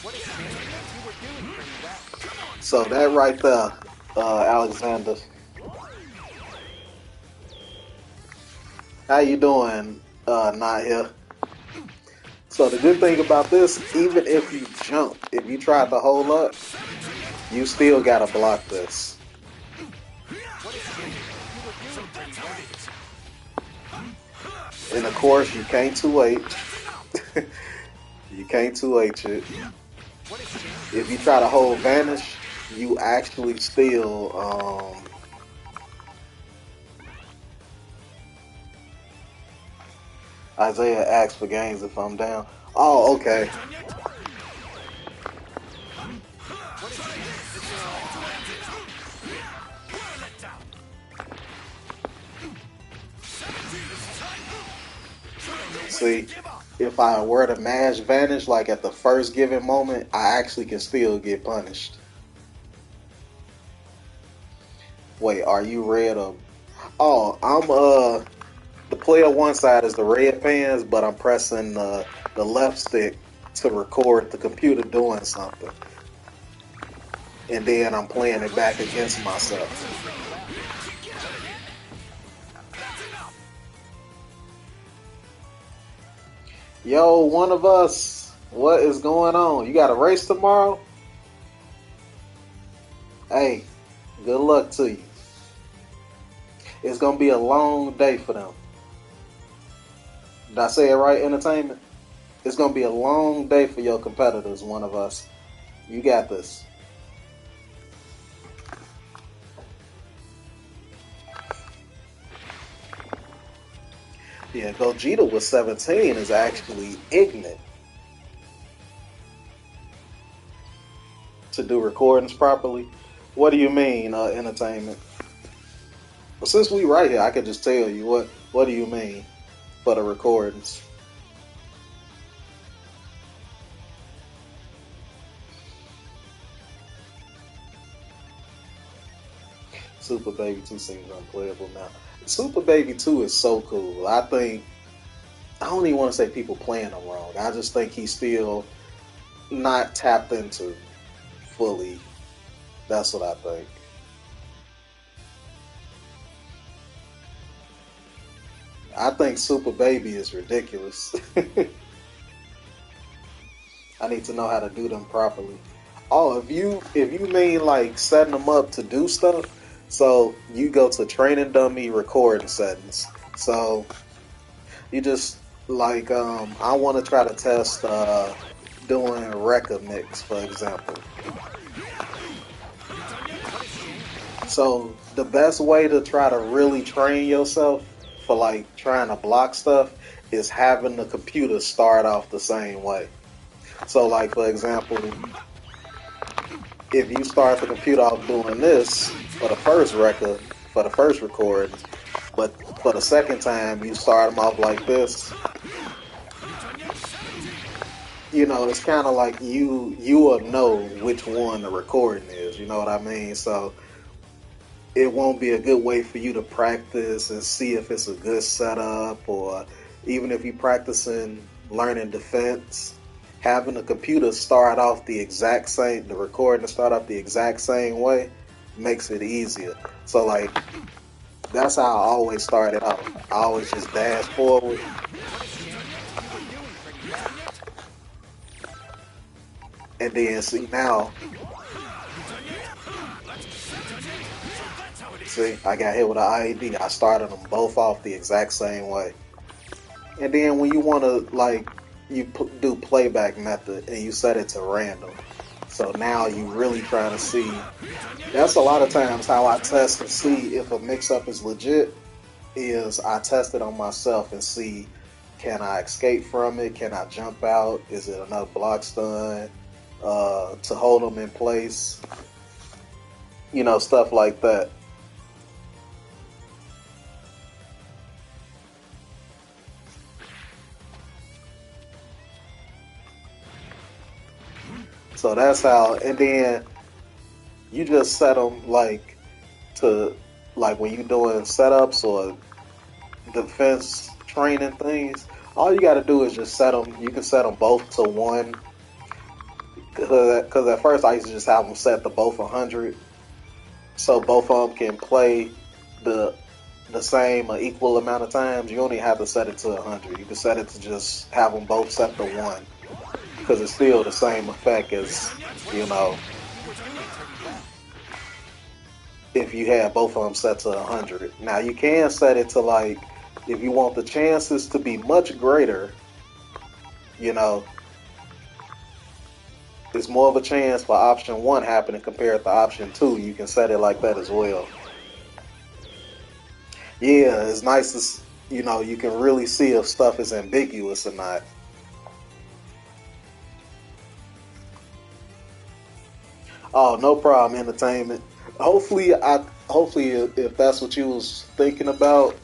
What a shame. You were doing pretty well.
So that right there, Alexander. How you doing? Not here. So the good thing about this, even if you jump, if you try to hold up, you still gotta block this.
What a shame. You were doing pretty well.
And of course, you can't 2H. You can't 2H it.
What a shame.
If you try to hold vanish, you actually still Isaiah asks for games if I'm down. Oh, okay. See, if I were to mash vanish like at the first given moment, I actually can still get punished. Wait, are you red or? Oh, I'm the player one side is the red pants, but I'm pressing the left stick to record the computer doing something, and then I'm playing it back against myself. Yo, one of us, what is going on? You got a race tomorrow? Hey, good luck to you. It's gonna be a long day for them. Did I say it right? Entertainment. It's gonna be a long day for your competitors. One of us. You got this. Yeah, Gogeta with 17 is actually ignorant to do recordings properly. What do you mean, entertainment? Well, since we right here, I could just tell you what do you mean for the recordings? Super Baby 2 seems unplayable now. Super Baby 2 is so cool. I don't even want to say people playing him wrong. I just think he's still not tapped into fully. That's what I think. I think Super Baby is ridiculous. I need to know how to do them properly. Oh, if you mean like setting them up to do stuff, so you go to training dummy recording settings. So you just like I want to try to test doing record mix, for example. So the best way to try to really train yourself for like trying to block stuff is having the computer start off the same way. So, like for example, if you start the computer off doing this for the first record, for the first recording, but for the second time you start them off like this, you know, it's kind of like you will know which one the recording is. You know what I mean? So it won't be a good way for you to practice and see if it's a good setup, or even if you're practicing learning defense, having the computer start off the exact same, the recording to start off the exact same way makes it easier. So like that's how I always started out. I always just dash forward,
What a shame. You were doing pretty well.
and then see now, see I got hit with an IED. I started them both off the exact same way. And then when you want to like do playback method and you set it to random, so now you really trying to see. That's a lot of times how I test and see if a mix up is legit. Is I test it on myself and see, can I escape from it? Can I jump out? Is it enough block stun to hold them in place? You know, stuff like that. So that's how. And then you just set them like to like when you're doing setups or defense training things. All you got to do is just set them. You can set them both to one. Because at first I used to just have them set to both 100, so both of them can play the same or equal amount of times. You only have to set it to 100. You can set it to just have them both set to one, because it's still the same effect as,
What a
you know,
shame. You were doing pretty well.
if you had both of them set to 100. Now you can set it to like, if you want the chances to be much greater, you know, there's more of a chance for option one happening compared to option two. You can set it like that as well. Yeah, it's nice to, you know, you can really see if stuff is ambiguous or not. Oh, no problem, entertainment. Hopefully if that's what you was thinking about.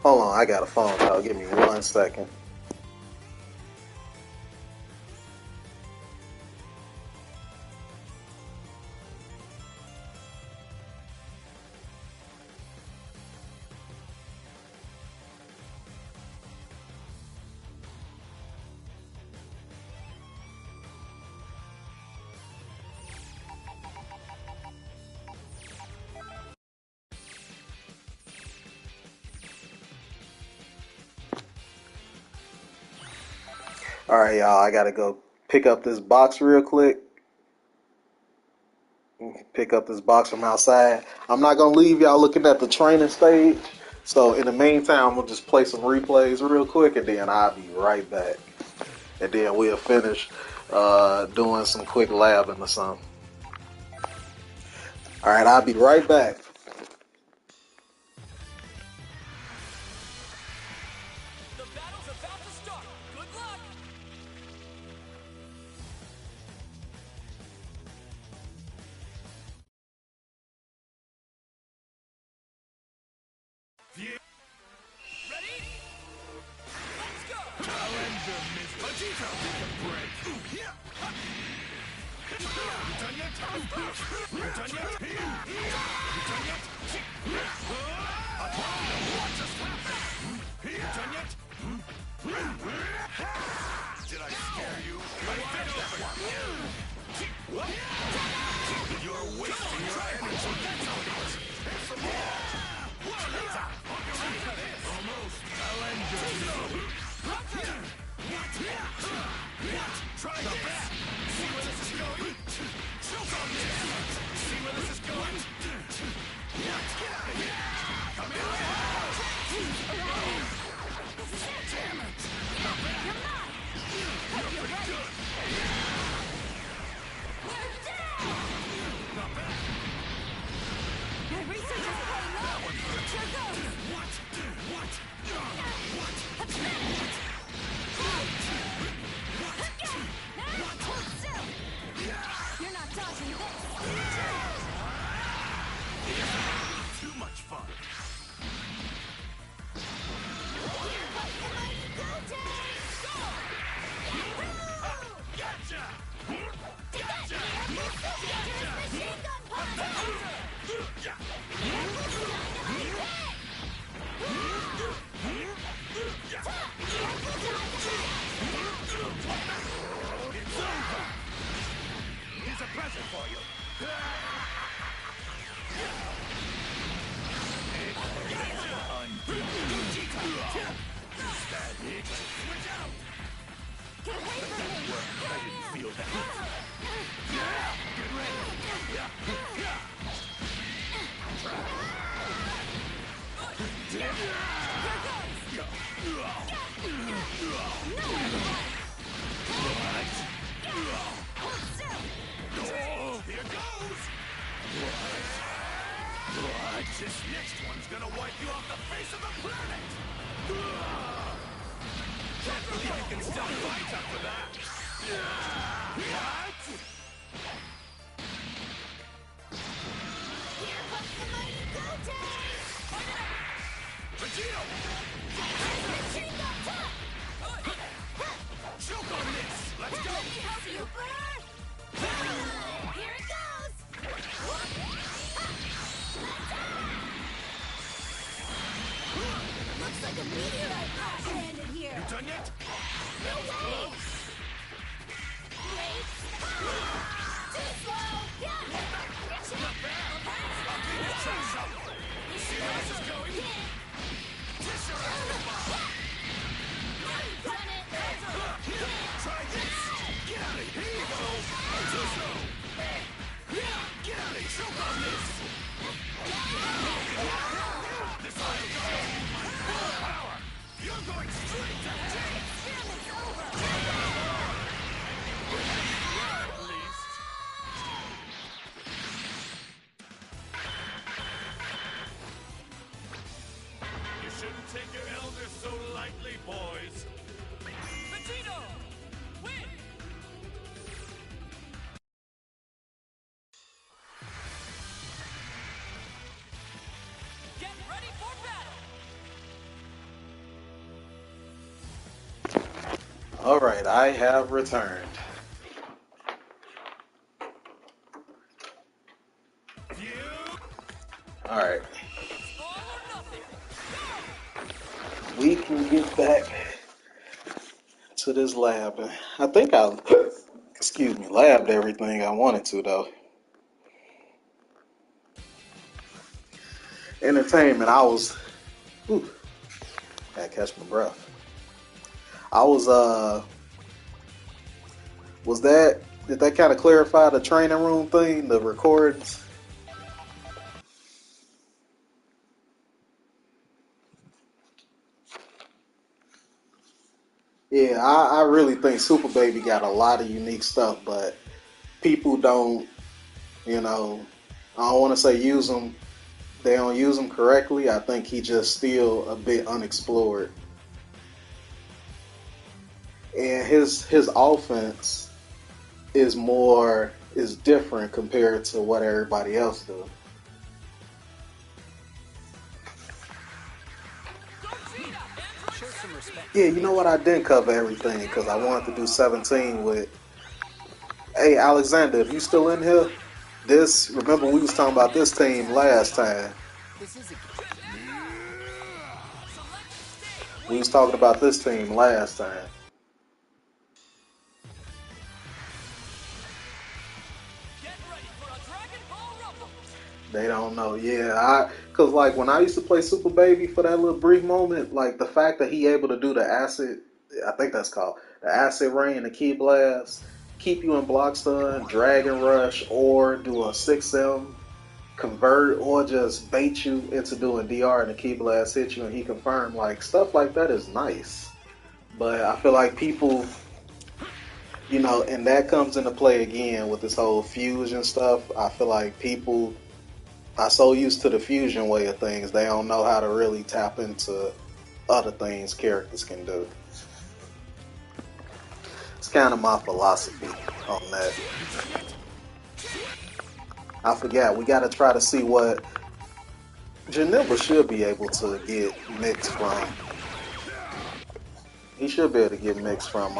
Hold on, I got a phone call. Give me 1 second. All right, y'all. I gotta go pick up this box real quick. Pick up this box from outside. I'm not gonna leave y'all looking at the training stage. So in the meantime, we'll just play some replays real quick, and then I'll be right back. And then we'll finish doing some quick labbing or something. All right, I'll be right back.
The battle's about to start. Good luck. Ready? Let's go. Challenger, Miss Vegeta. Take a break. You done yet? You done yet? You done yet? What just happened? You done yet? Did I scare you? I bet that one. You're wasting your energy. Here's some more. Almost. Challenger. Try the best. See where this is going? Choke on this. See where this is going? Here's a present for you. Switch out!
Get away from me!
I didn't feel that. Get Here goes! This next one's gonna wipe you off the face of the planet! Can't believe you can still fight after that! What?
Here comes the mighty Goten!
Vegito!
Machine gun top!
Choke on this! Let's go!
Let me help you, Burr! Here it goes! Looks like a meteorite crash landed here!
You done yet?
No way! Wait! Too slow! Yeah!
Not bad! I'll clean your trash up! See where this is going? Kiss your ass goodbye!
Done it!
Try this! Get out of here! Here you go! Too slow! Get out of here! Choke on this! This ought to go! Full power! You're going straight to hell!
Experiment's over!
At least. You shouldn't take your elders so lightly, boys.
Vegito! Win! Get ready for battle!
Alright, I have returned. Alright.
All or nothing!
We can get back to this lab. I think I, excuse me, labbed everything I wanted to, though. Entertainment, I was, gotta catch my breath. Did that kind of clarify the training room thing, the records? Yeah, I really think Super Baby got a lot of unique stuff, but people don't, I don't want to say use them, they don't use them correctly. I think he just still a bit unexplored. And his offense is different compared to what everybody else do.
Show some respect.
Yeah, you know what? I didn't cover everything because I wanted to do 17 with. Hey, Alexander, if you still in here, remember we was talking about this team last time.
This is a
We was talking about this team last time.
Get ready for a Dragon Ball Rumble!
They don't know. Yeah, cause like when I used to play Super Baby for that little brief moment, like the fact that he able to do the acid, I think that's called the acid rain and the key blast, keep you in block stun, dragon rush, or do a 6M, convert, or just bait you into doing DR and the key blast hit you and he confirmed, like stuff like that is nice. But I feel like people, and that comes into play again with this whole fusion stuff. I feel like people are so used to the fusion way of things, they don't know how to really tap into other things characters can do. It's kind of my philosophy on that. I forgot, we got to try to see what Janemba should be able to get mixed from. He should be able to get mixed from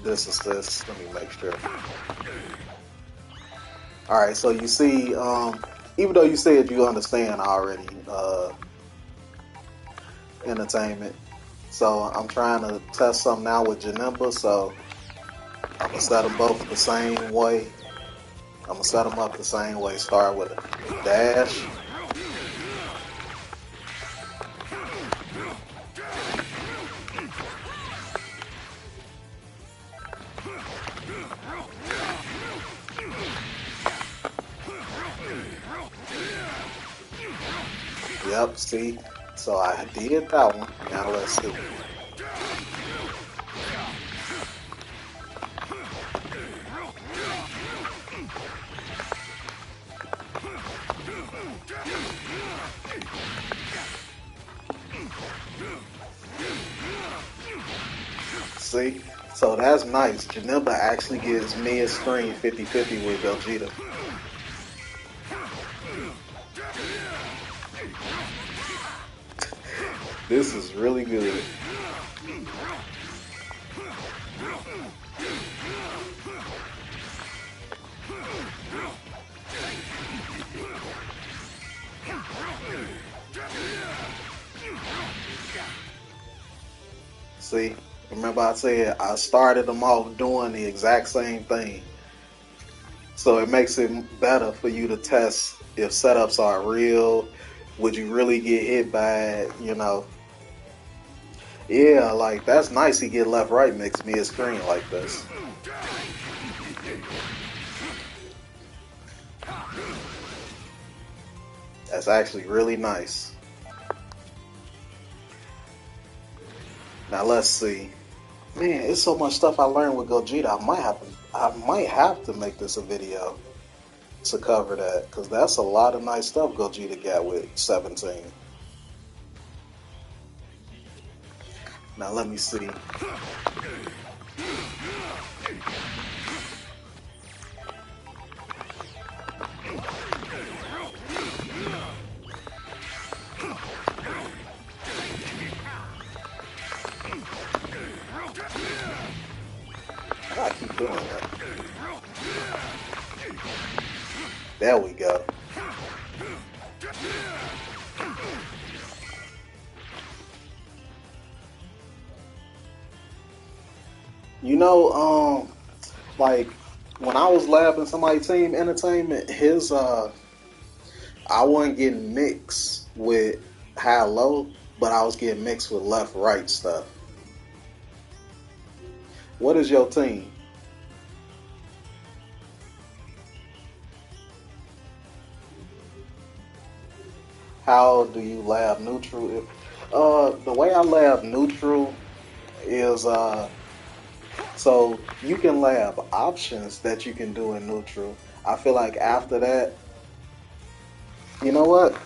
this assist. Let me make sure. All right, so you see, even though you said you understand already, entertainment. So I'm trying to test something out with Janemba. So I'm gonna set them both the same way. I'm gonna set them up the same way. Start with a dash. Yep, see? So I did that one. Now let's see. See? So that's nice. Janemba actually gives mid-screen 50-50 with Gogeta. This is really good. See? Remember I said I started them off doing the exact same thing. So it makes it better for you to test if setups are real. Would you really get hit by it? You know? Yeah, like that's nice. He get left right mix mid screen like this. That's actually really nice. Now let's see. Man, it's so much stuff I learned with Gogeta. I might have to make this a video to cover that because that's a lot of nice stuff Gogeta got with 17. Now let me see. I keep doing that. There we go. You know, like when I was labbing somebody's team entertainment, I wasn't getting mixed with high low, but I was getting mixed with left right stuff. What is your team? How do you lab neutral? The way I lab neutral is so you can lab options that you can do in neutral. I feel like after that, you know what?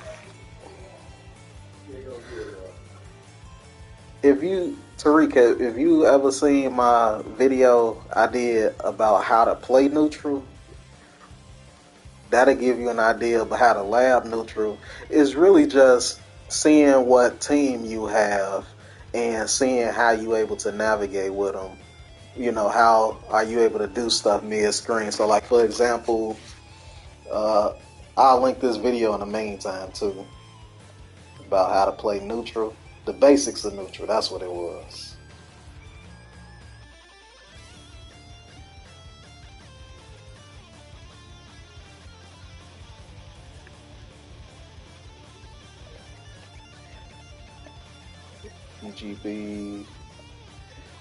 If you Tarika, if you ever seen my video I did about how to play neutral, that'll give you an idea of how to lab neutral. It's really just seeing what team you have and seeing how you able to navigate with them. You know, how are you able to do stuff mid-screen? So, like for example, uh, I'll link this video in the meantime too about how to play neutral. The basics of neutral. That's what it was. GB.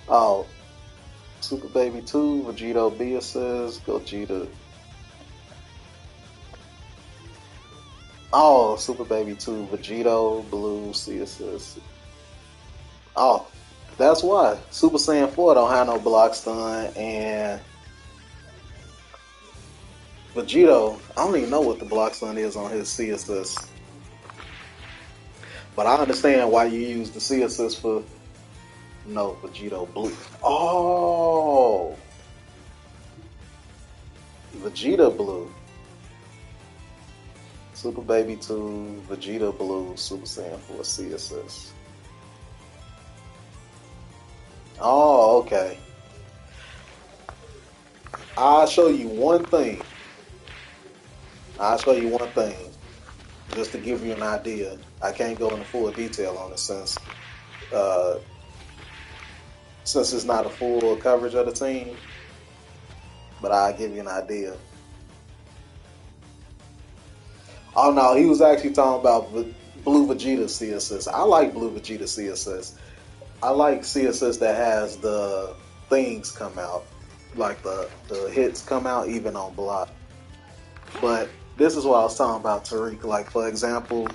Oh, Super Baby 2, Vegito B assist, Gogeta. Oh, Super Baby 2, Vegito, Blue, C assist. Oh, that's why. Super Saiyan 4 don't have no block stun, and Vegito, I don't even know what the block stun is on his C assist. But I understand why you use the C assist for Vegito Blue. Oh, Vegeta Blue. Super Baby 2, Vegeta Blue, Super Saiyan 4 C assist. Oh, okay. I'll show you one thing. I'll show you one thing. Just to give you an idea. I can't go into full detail on it uh, since it's not a full coverage of the team. But I'll give you an idea. Oh no, he was actually talking about Blue Vegeta C assist. I like Blue Vegeta C assist. I like C assist that has the things come out, like the hits come out even on block. But this is what I was talking about, Tariq. Like for example,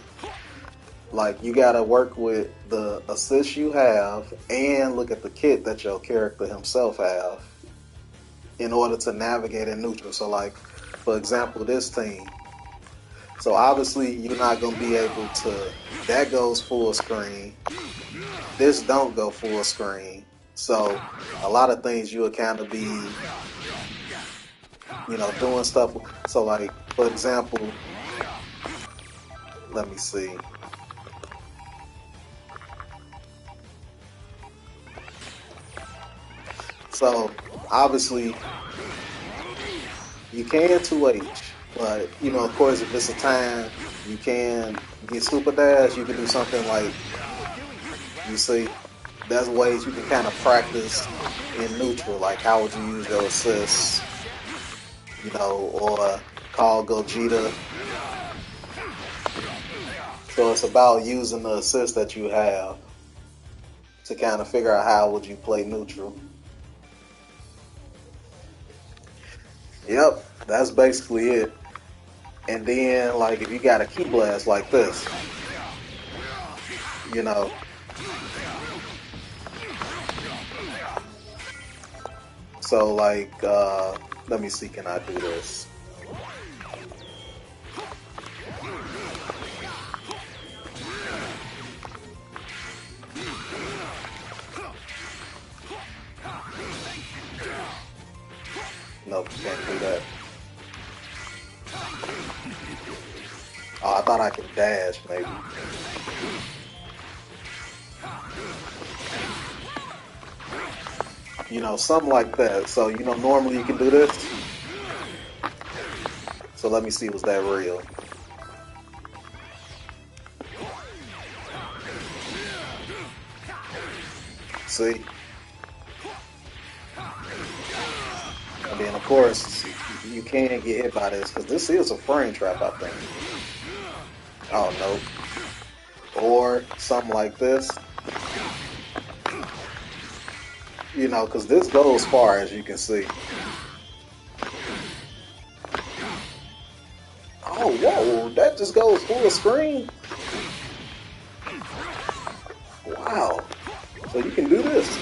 like you gotta work with the assists you have and look at the kit that your character himself have in order to navigate in neutral. So like for example, this team. So obviously you're not gonna be able to. That goes full screen. This don't go full screen. So a lot of things you would kind of be, doing stuff. So like for example, let me see. So obviously you can 2H, but of course if it's a time you can get super dash, you can do something like you see. There's ways you can kind of practice in neutral, like how would you use your assists, or call Gogeta. So it's about using the assists that you have to kind of figure out how would you play neutral. Yep, that's basically it. And then, like, if you got a key blast like this, you know, so like, let me see, can I do this? Nope, can't do that. Oh, I thought I could dash, maybe. Something like that. So, normally you can do this. So let me see, was that real? See? And then, of course, you can get hit by this, because this is a frame trap, I think. Oh, no. Or something like this. Because this goes far, as you can see. Oh, whoa, that just goes full screen? Wow. So you can do this.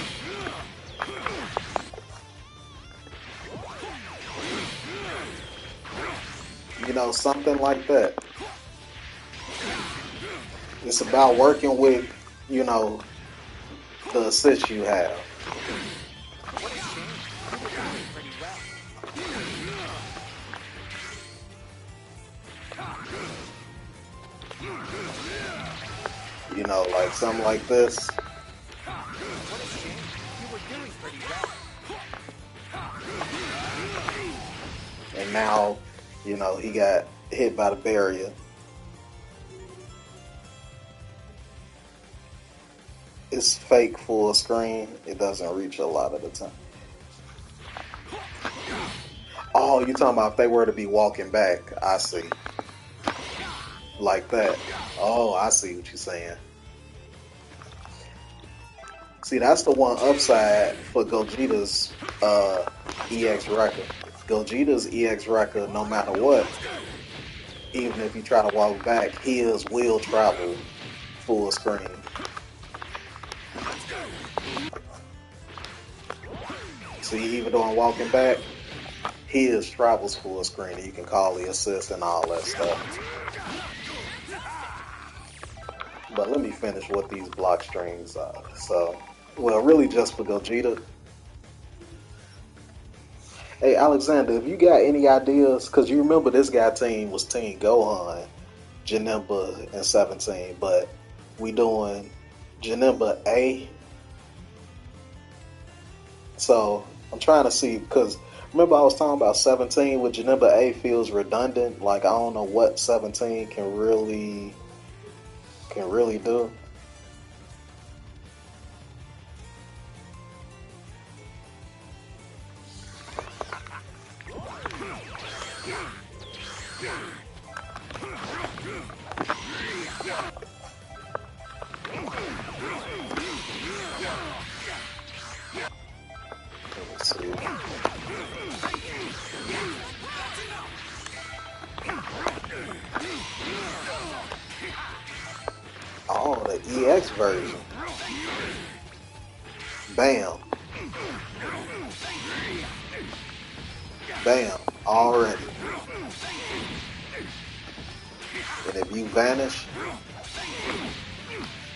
Something like that. It's about working with, the assist you have.
What a shame. You were doing pretty well.
Like something like this.
What a shame. You were doing pretty well.
And now, he got hit by the barrier. It's fake full screen. It doesn't reach a lot of the time. Oh, you're talking about if they were to be walking back. I see. Like that. Oh, I see what you're saying. See, that's the one upside for Gogeta's EX record. Gogeta's EX record, no matter what, even if you try to walk back, his will travel full screen. See, even though I'm walking back, his travels full screen. You can call the assist and all that stuff. But let me finish what these block strings are. So, well, really just for Gogeta. Hey Alexander, if you got any ideas, because you remember this guy team was Team Gohan, Janemba, and 17, but we doing Janemba A. So I'm trying to see because remember I was talking about 17 with Janemba A feels redundant. Like I don't know what 17 can really do. Let me see. Oh, the EX version. Bam. Bam. Already. And if you vanish.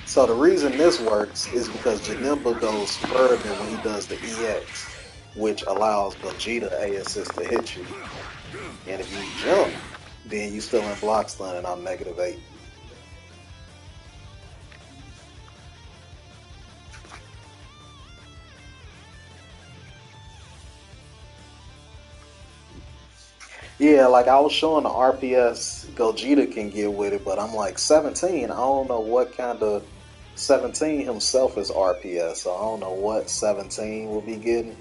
So the reason this works is because Janemba goes further when he does the EX, which allows Gogeta A assist to hit you. And if you jump, then you still in block stun and I'm -8. Yeah, like I was showing the RPS Gogeta can get with it, but I'm like 17. I don't know what kind of 17 himself is RPS, so I don't know what 17 will be getting.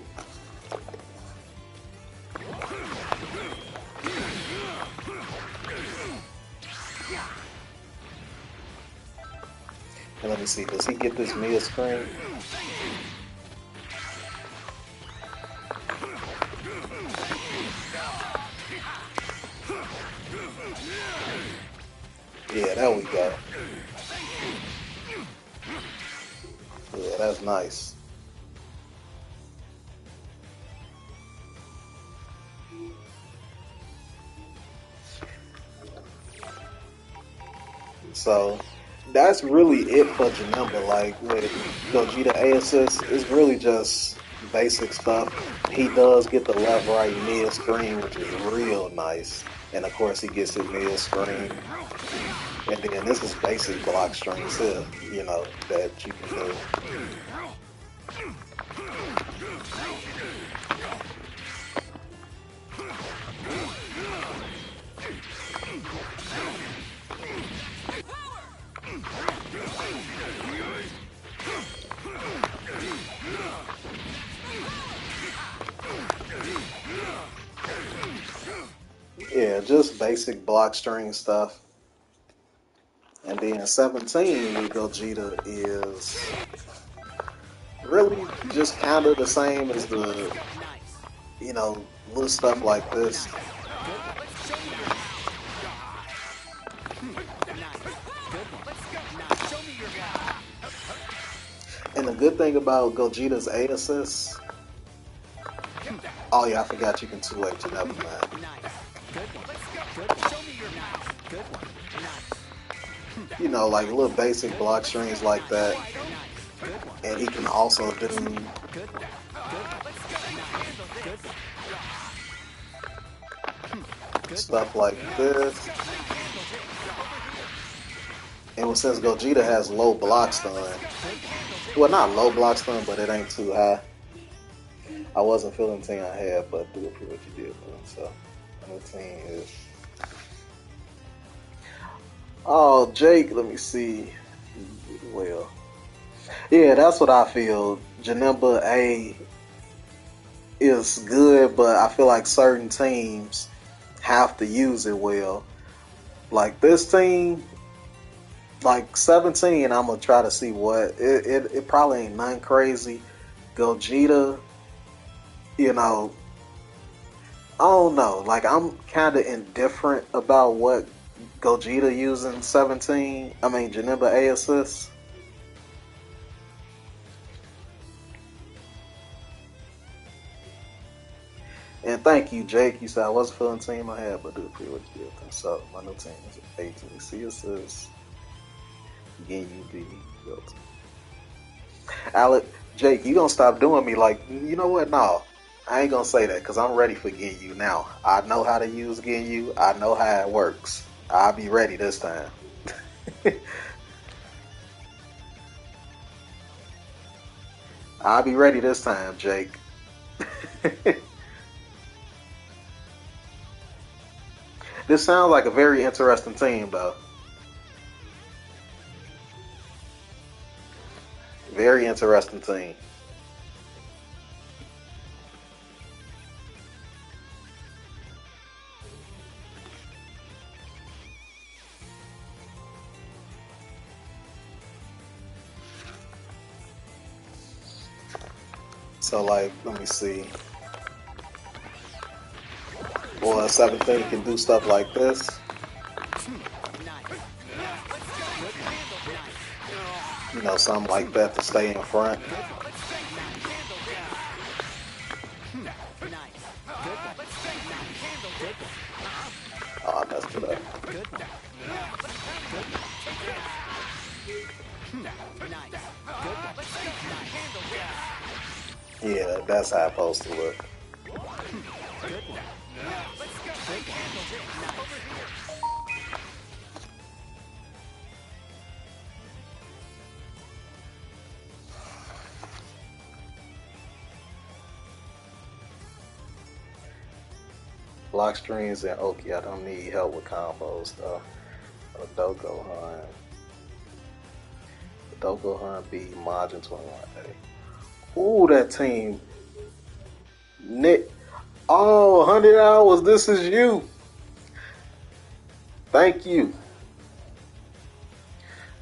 And let me see, does he get this mid screen? Yeah, there we go. Yeah, that's nice. So that's really it for Janemba. Like with Gogeta A assist, it's really just basic stuff. He does get the left right mid screen, which is real nice. And of course he gets it mid screen. And then this is basic block strings here, that you can do. Yeah, just basic block string stuff. And then 17 with Gogeta is really just kind of the same as the, little stuff like this. And the good thing about Gogeta's A assists, oh yeah, I forgot you can 2H, never mind. Like little basic block strings like that. And he can also do stuff like this. And since Gogeta has low block stun, well, not low block stun, but it ain't too high. I wasn't feeling the team I had, but do it for what you did, man. So, the team is. Oh, Jake, let me see. Well, yeah, that's what I feel. Janemba A is good, but I feel like certain teams have to use it well. Like this team, like 17, I'm gonna try to see what it probably ain't nothing crazy. Gogeta, I don't know. Like I'm kind of indifferent about what Gogeta using 17. I mean Janemba A assists. And thank you, Jake. You said I wasn't feeling the team I had, but do appreciate what you did. So my new team is 18 C assists. Again, you be built. Alec, Jake, you gonna stop doing me like, you know what? No. I ain't gonna say that because I'm ready for Ginyu now. I know how to use Ginyu. I know how it works. I'll be ready this time. I'll be ready this time, Jake. This sounds like a very interesting team, though. Very interesting team. So, like, let me see. Boy, 17 can do stuff like this. You know, something like that to stay in front. Oh, I messed it up. Yeah, that's how it's supposed to look. Block streams and Oki. I don't need help with combos though. Dogohan. Dogohan B Majin 21A. Ooh, that team. Nick. Oh, 100 hours. This is you. Thank you.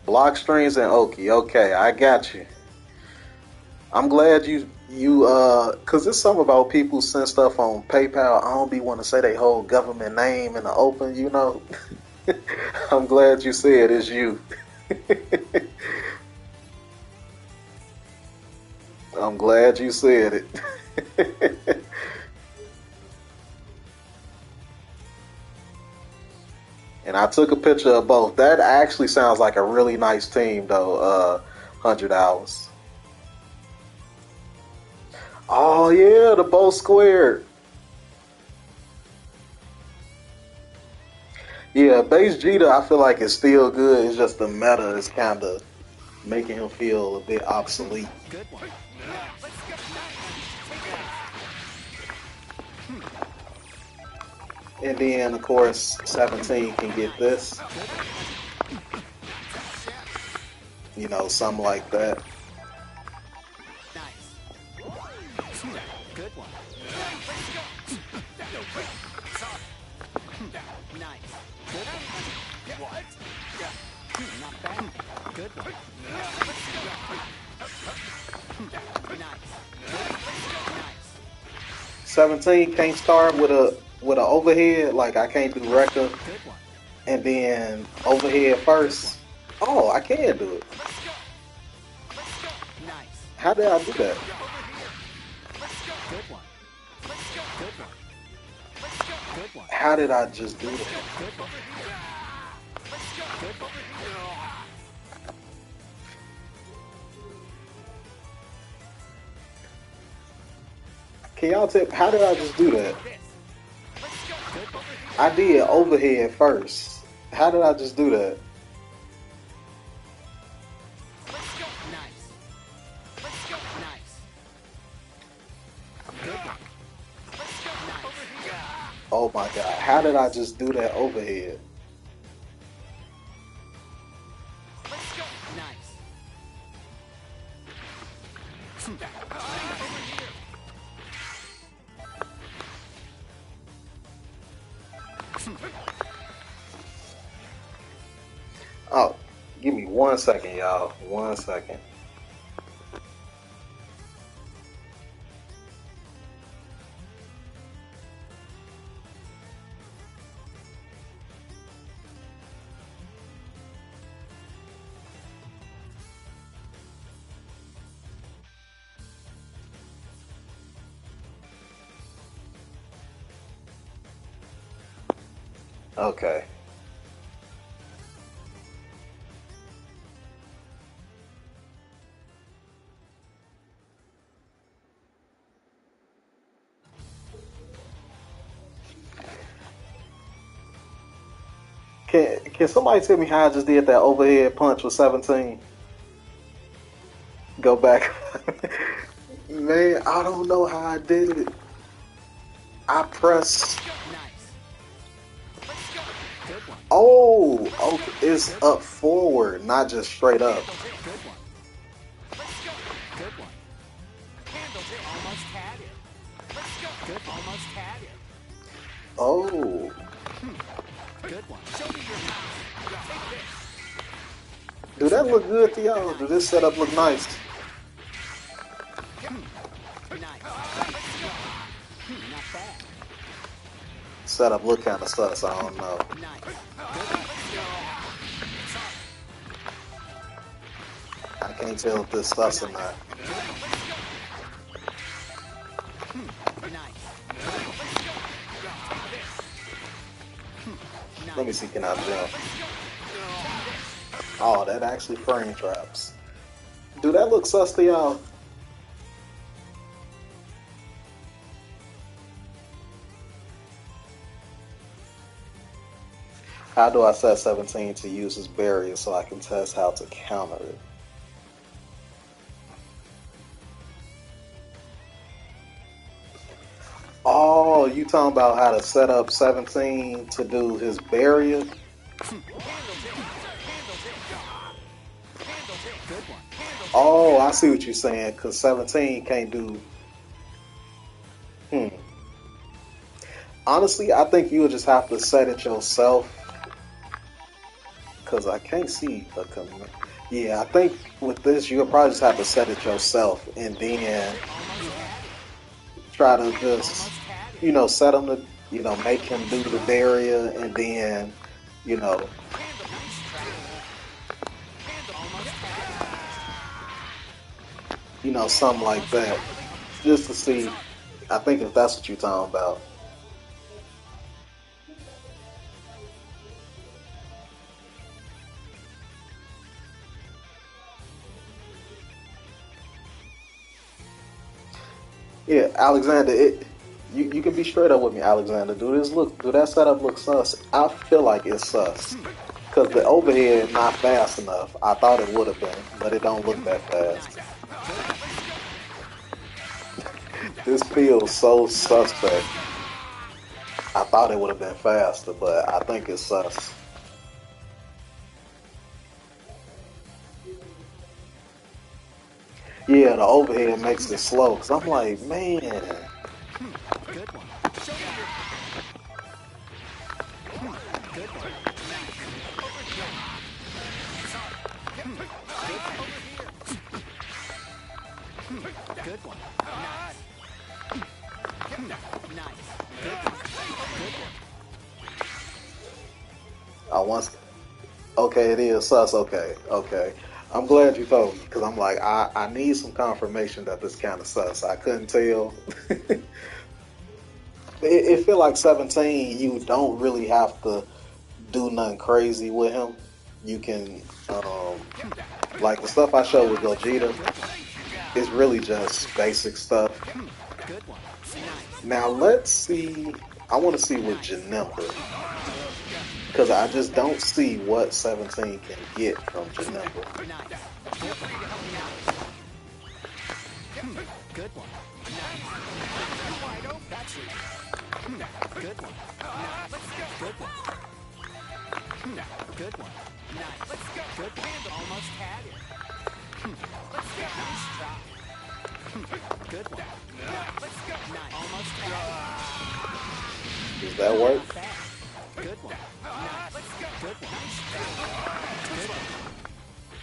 Block strings and Oki. Okay, I got you. I'm glad you cause it's something about people send stuff on PayPal. I don't be want to say they whole government name in the open, you know. I'm glad you said it's you. I'm glad you said it. And I took a picture of both. That actually sounds like a really nice team, though. 100 hours. Oh yeah, the bow squared. Yeah, base Jeter, I feel like it's still good. It's just the meta is kind of making him feel a bit obsolete.
Good one.
And then, of course, 17 can get this. You know, something like that.
Good one. Nice. Good. What? Not bad. Good one. Nice.
17 can't start with an overhead. Like I can't do Rekka
Good one.
and then overhead first. Oh, I can do it.
Nice.
How did I do that?
Good one. Good one. Good one.
How did I just do that?
Good one. Good one.
Can y'all tell? How did I just do that? I did overhead first. How did I just do that?
Nice. Nice. Good one.
Oh my god! How did I just do that overhead?
Nice.
Oh, give me 1 second, y'all. 1 second. Okay. Can somebody tell me how I just did that overhead punch with 17? Go back. Man, I don't know how I did it. I pressed.
Nice. Good one.
Oh, okay. It's up forward, not just straight up.
Good one. Good one. Almost had it. Good. Almost had it.
Oh,
Good one. Show me your power. Take this.
do that look good to y'all? Do this setup look nice?
Nice. Not bad.
Setup look kind of sus. I don't know.
Nice.
I can't tell if this sus or not.
Nice.
Let me see, can I jump? Oh, that actually frame traps. Do that look sus to y'all? How do I set 17 to use his barrier so I can test how to counter it? Oh, you talking about how to set up 17 to do his barrier? Oh, I see what you're saying, because 17 can't do... Honestly, I think you'll just have to set it yourself, because I can't see a command. Yeah, I think with this, you'll probably just have to set it yourself, and then try to just, set him to, make him do the barrier, and then, you know, something like that, just to see. I think if that's what you're talking about. Yeah, Alexander, you can be straight up with me, Alexander. Do that setup look sus? I feel like it's sus. Because the overhead not fast enough. I thought it would have been, but it don't look that fast. This feels so suspect. I thought it would have been faster, but I think it's sus. Yeah, the overhead makes it slow. Because I'm like, man.
Good one. Show me your good one. Good one. Nice. Nice. Good one. Good one.
I once. Okay, it is sus. Okay. I'm glad you told me because I'm like, I need some confirmation that this kind of sus. I couldn't tell. It feel like 17. You don't really have to do nothing crazy with him. You can, like the stuff I showed with Gogeta, it's really just basic stuff.
Good one.
Now let's see. I want to see with Janemba because I just don't see what 17 can get from Janemba.
Good one. Wide open. That's it. Good one. Let's go. Good one. Good one. Nice. Let's go. Good one. Almost had it. Let's go. Nice try. Good one. Let's go. Nice. Almost had it.
Does that work?
Good one. Nice. Let's go. Good one. Nice try.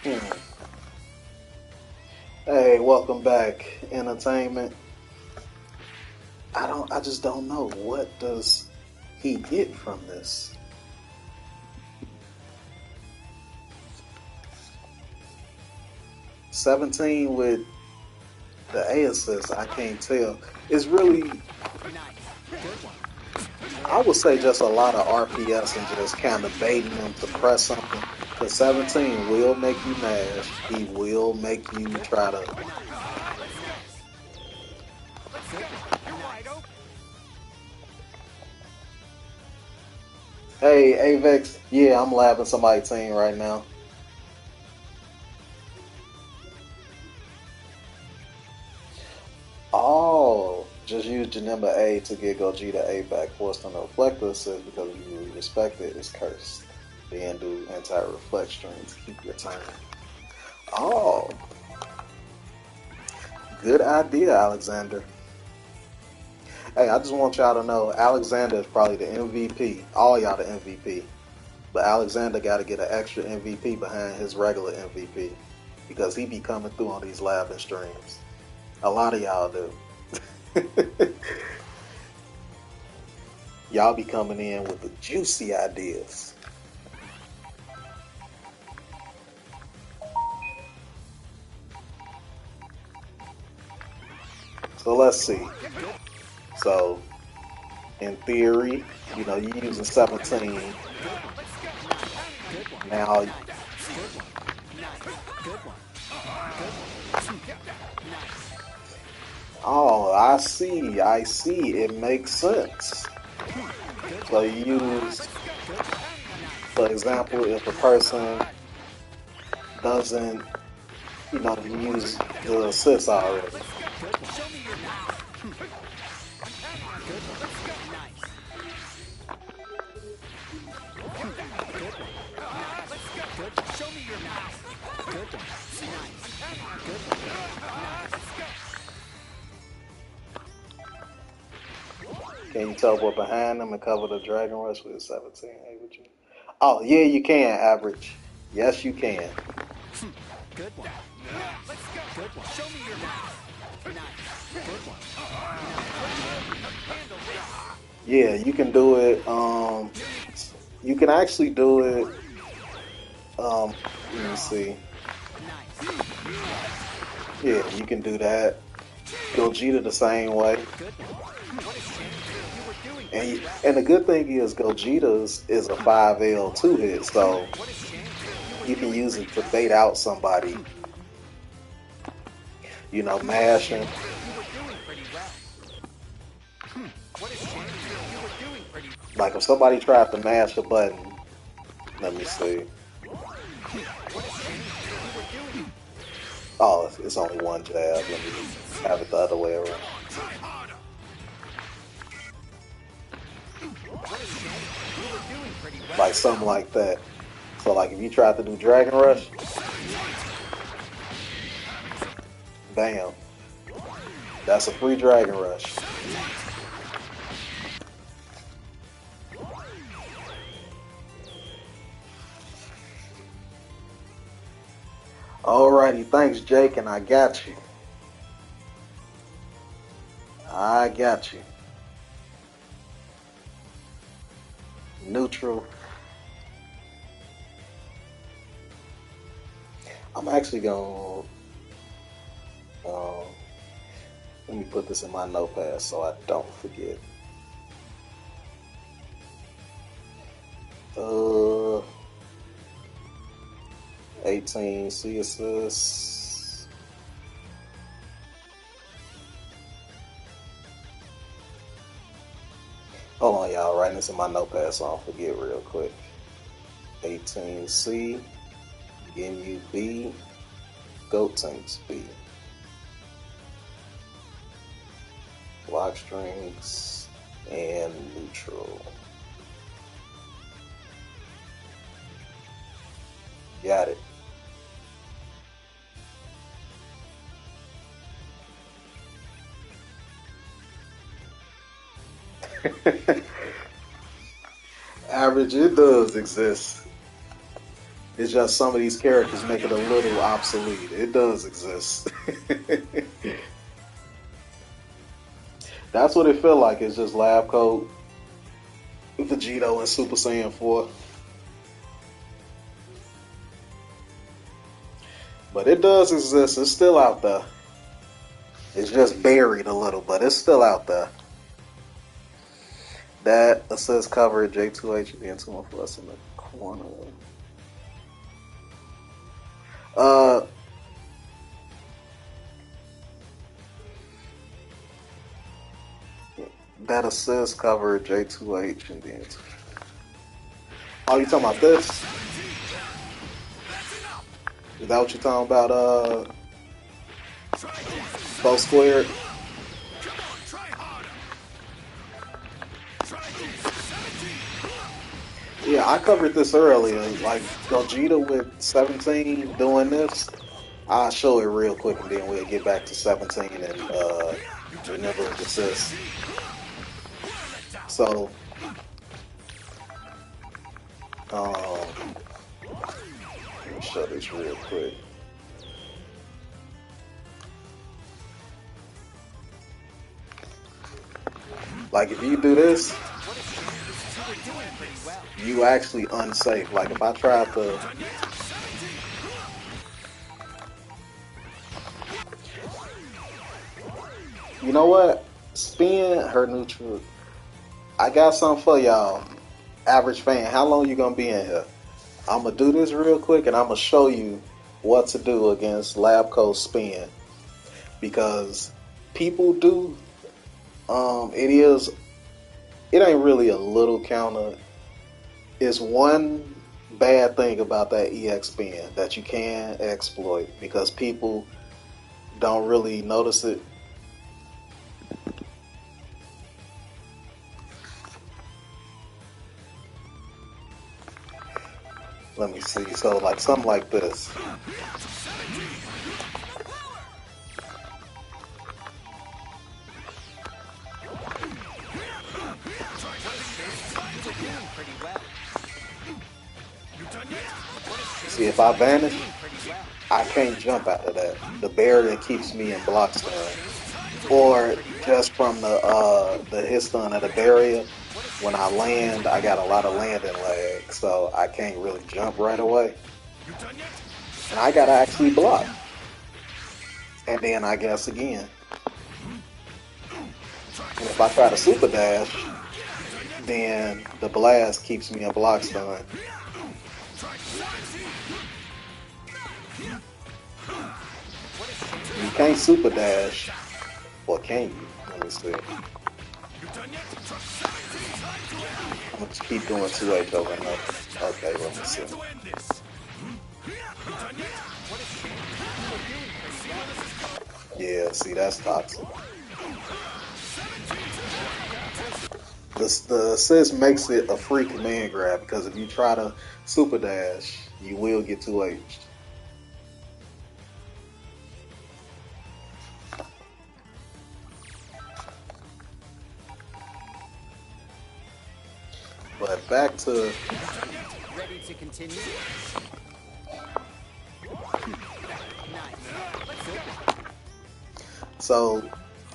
Good one.
Hey, welcome back, entertainment. I just don't know, what does he get from this? $17 with the A assist, I can't tell. It's really, I would say just a lot of RPS and just kind of baiting them to press something. Because 17 will make you mash. He will make you try to. Hey, Avex. Yeah, I'm labbing somebody's team right now. Oh, just use Janemba A to get Gogeta A back. Forced on the reflector says because you respect it, it's cursed. Then do anti-reflect strings. Keep your turn. Oh, good idea, Alexander. Hey, I just want y'all to know Alexander is probably the MVP. All y'all the MVP. But Alexander got to get an extra MVP behind his regular MVP because he be coming through on these lab and streams. A lot of y'all do. Y'all be coming in with the juicy ideas. So let's see. So in theory, you know, you're using 17. Now, oh, I see. I see. It makes sense. So you use, for example, if a person doesn't, you know, use the assist already. Can you teleport behind them and cover the Dragon Rush with 17? Hey, would you? Oh, yeah, you can, Average. Yes, you can.
Good one. Let's go. Good one. Show me your knife. Nice. Good one. Handle this.
Yeah, you can do it. You can actually do it. Let me see.
Nice.
Yeah, you can do that. Gogeta the same way.
Good one. What is changed? You were doing
And
pretty well.
and the good thing is Gogeta's is a 5L 2 hit, so
What is changed?
you can use it to bait out somebody. You know, mashing.
You were doing pretty well. What is changed? You were doing pretty well.
Like if somebody tried to mash a button, let me see.
What is changed? You were doing.
Oh, it's only one jab. Let me have it the other way around.
What is changed? You were doing pretty well.
Like something like that. So like if you tried to do Dragon Rush, bam. That's a free Dragon Rush. Alrighty, thanks Jake, and I got you. I got you. Neutral. I'm actually gonna let me put this in my notepad so I don't forget. 18 C assists. Hold on, y'all. Writing this in my notepad so I don't forget real quick. 18 C, Ginyu B, Goat Tanks B. Block strings and neutral. Got it. Average, it does exist. It's just some of these characters make it a little obsolete. It does exist. That's what it feel like. It's just lab coat, Vegito, and Super Saiyan 4. But it does exist. It's still out there. It's just buried a little, but it's still out there. That assist cover J2H and then 2 for us in the corner. Uh, that assist cover J2H and then Oh, you talking about this? Is that what you talking about? Both squared. Yeah, I covered this earlier. Like Gogeta with 17 doing this. I'll show it real quick and then we'll get back to 17 and Janeva's assist. So, let me show this real quick. Like if you do this, you actually unsafe. Like if I tried to, you know what? Spin her neutral. I got something for y'all, average fan. How long you gonna be in here? I'm gonna do this real quick, and I'm gonna show you what to do against Labco Spin because people do. It is. It ain't really a little counter. It's one bad thing about that EX spin that you can exploit because people don't really notice it. Let me see. So like something like this. See, if I vanish, I can't jump out of that. The barrier keeps me in block stun. Or just from the hit stun of the barrier, when I land, I got a lot of landing lag, so I can't really jump right away. And I gotta actually block. And then I guess again. And if I try to super dash, then the blast keeps me in block stun. You can't super dash, or can you? Let me see. I'm gonna just keep doing 2H over and over. Okay, let me see. Yeah, see, that's toxic. The assist makes it a free command grab because if you try to super dash, you will get 2H. But back to
Ready to continue?
so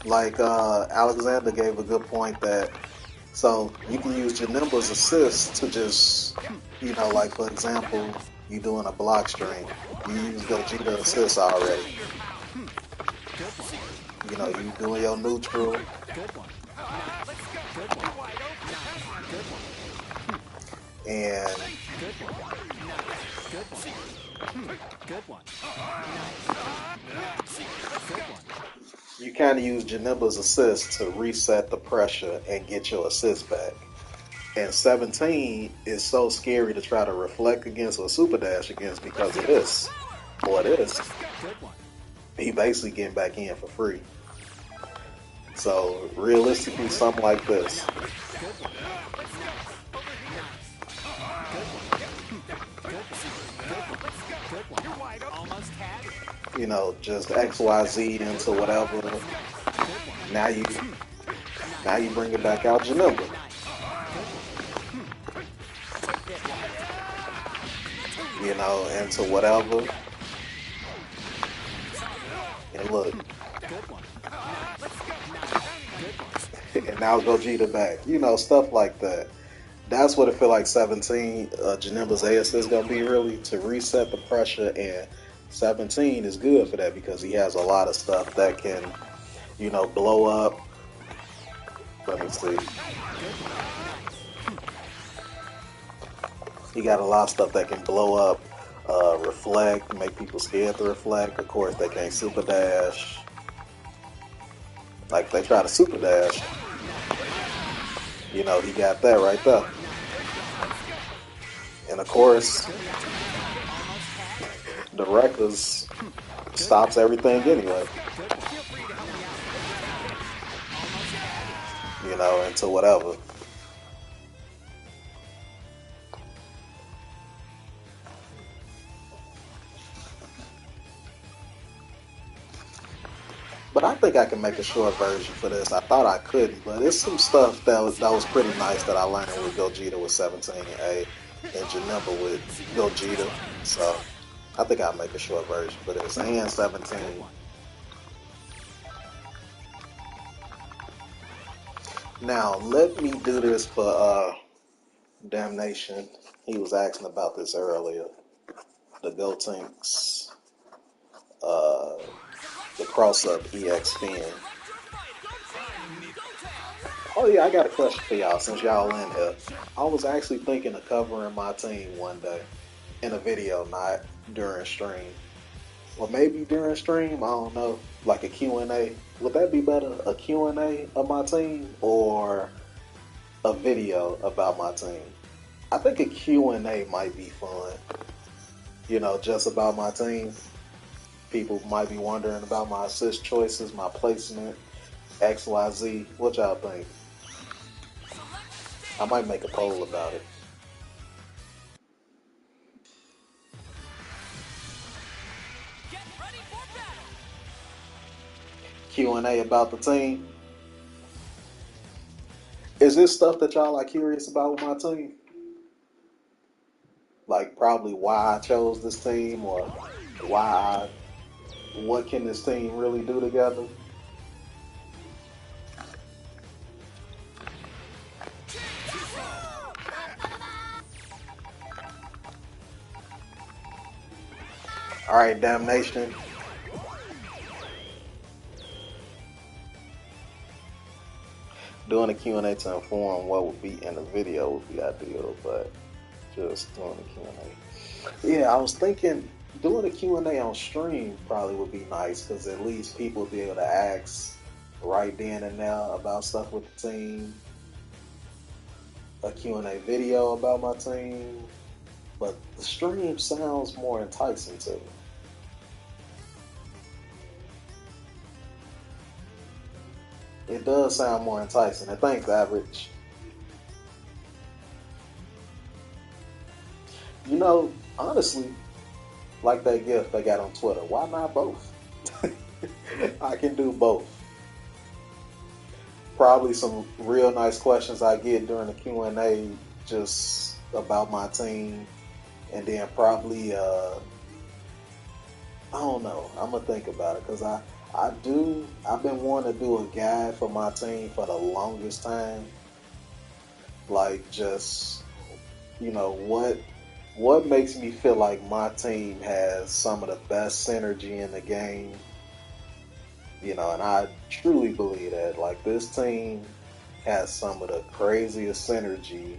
like Alexander gave a good point that so you can use Janemba's assist to just like for example, you doing a block string, you use Gogeta assist already. You doing your neutral. And you kind of use Janemba's assist to reset the pressure and get your assist back. And 17 is so scary to try to reflect against or super dash against because of this or this. He basically getting back in for free. So realistically, something like this. Just XYZ into whatever. Now you bring it back out Janemba. Into whatever. And look. And now Gogeta back. Stuff like that. That's what it feel like 17 Janemba's AS is going to be really to reset the pressure, and 17 is good for that because he has a lot of stuff that can blow up. Let me see. He got a lot of stuff that can blow up, reflect, make people scared to reflect. Of course, they can't super dash. Like, they try to super dash. He got that right there. And of course, the Reckless stops everything anyway. You know, into whatever. But I think I can make a short version for this. I thought I couldn't, but it's some stuff that was pretty nice that I learned with Gogeta with 17A and Janemba with Gogeta. So I think I'll make a short version for this. And 17. Now let me do this for Damnation. He was asking about this earlier. The Gotenks, the cross-up EX spin. Oh yeah, I got a question for y'all since y'all in here. I was actually thinking of covering my team one day in a video, not during stream. Or maybe during stream, I don't know, like a Q&A. Would that be better, a Q&A of my team or a video about my team? I think a Q&A might be fun. You know, just about my team. People might be wondering about my assist choices, my placement, XYZ. What y'all think? I might make a poll about it. Q&A about the team. Is this stuff that y'all are curious about with my team? Like probably why I chose this team or what can this team really do together? All right, Damnation. Doing a Q&A to inform what would be in the video would be ideal, but just doing a Q&A. Yeah, I was thinking doing a Q&A on stream probably would be nice because at least people would be able to ask right then and there about stuff with the team. A Q&A video about my team, but the stream sounds more enticing to me. It does sound more enticing. And thanks, Average. You know, honestly, like that gift I got on Twitter, why not both? I can do both. Probably some real nice questions I get during the Q&A just about my team. And then probably, I don't know. I'm going to think about it because I've been wanting to do a guide for my team for the longest time. Like just, you know, what makes me feel like my team has some of the best synergy in the game. You know, and I truly believe that. Like this team has some of the craziest synergy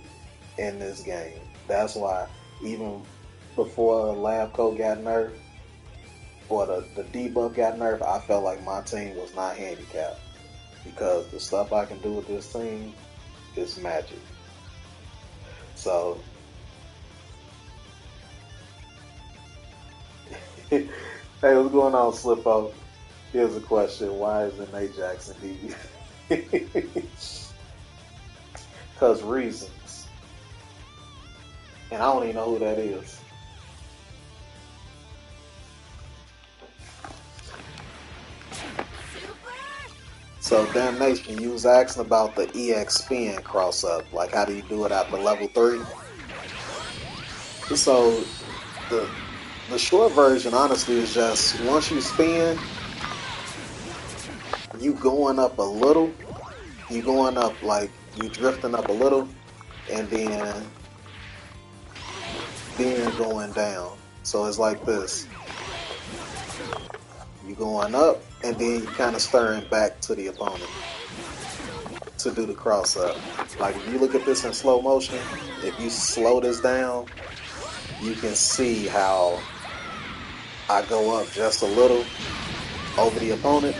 in this game. That's why even before Lab Coat got nerfed, or the debuff got nerfed, I felt like my team was not handicapped because the stuff I can do with this team is magic. So, hey, what's going on, Slippo? Here's a question: why isn't Nate Jackson DB? Because reasons, and I don't even know who that is. So Damnation, you was asking about the EX spin cross up. Like how do you do it at the level 3? So the short version honestly is just once you spin, you going up a little, you going up like you drifting up a little and then going down. So it's like this. You going up and then you kind of stirring back to the opponent to do the cross up. Like if you look at this in slow motion, if you slow this down, you can see how I go up just a little over the opponent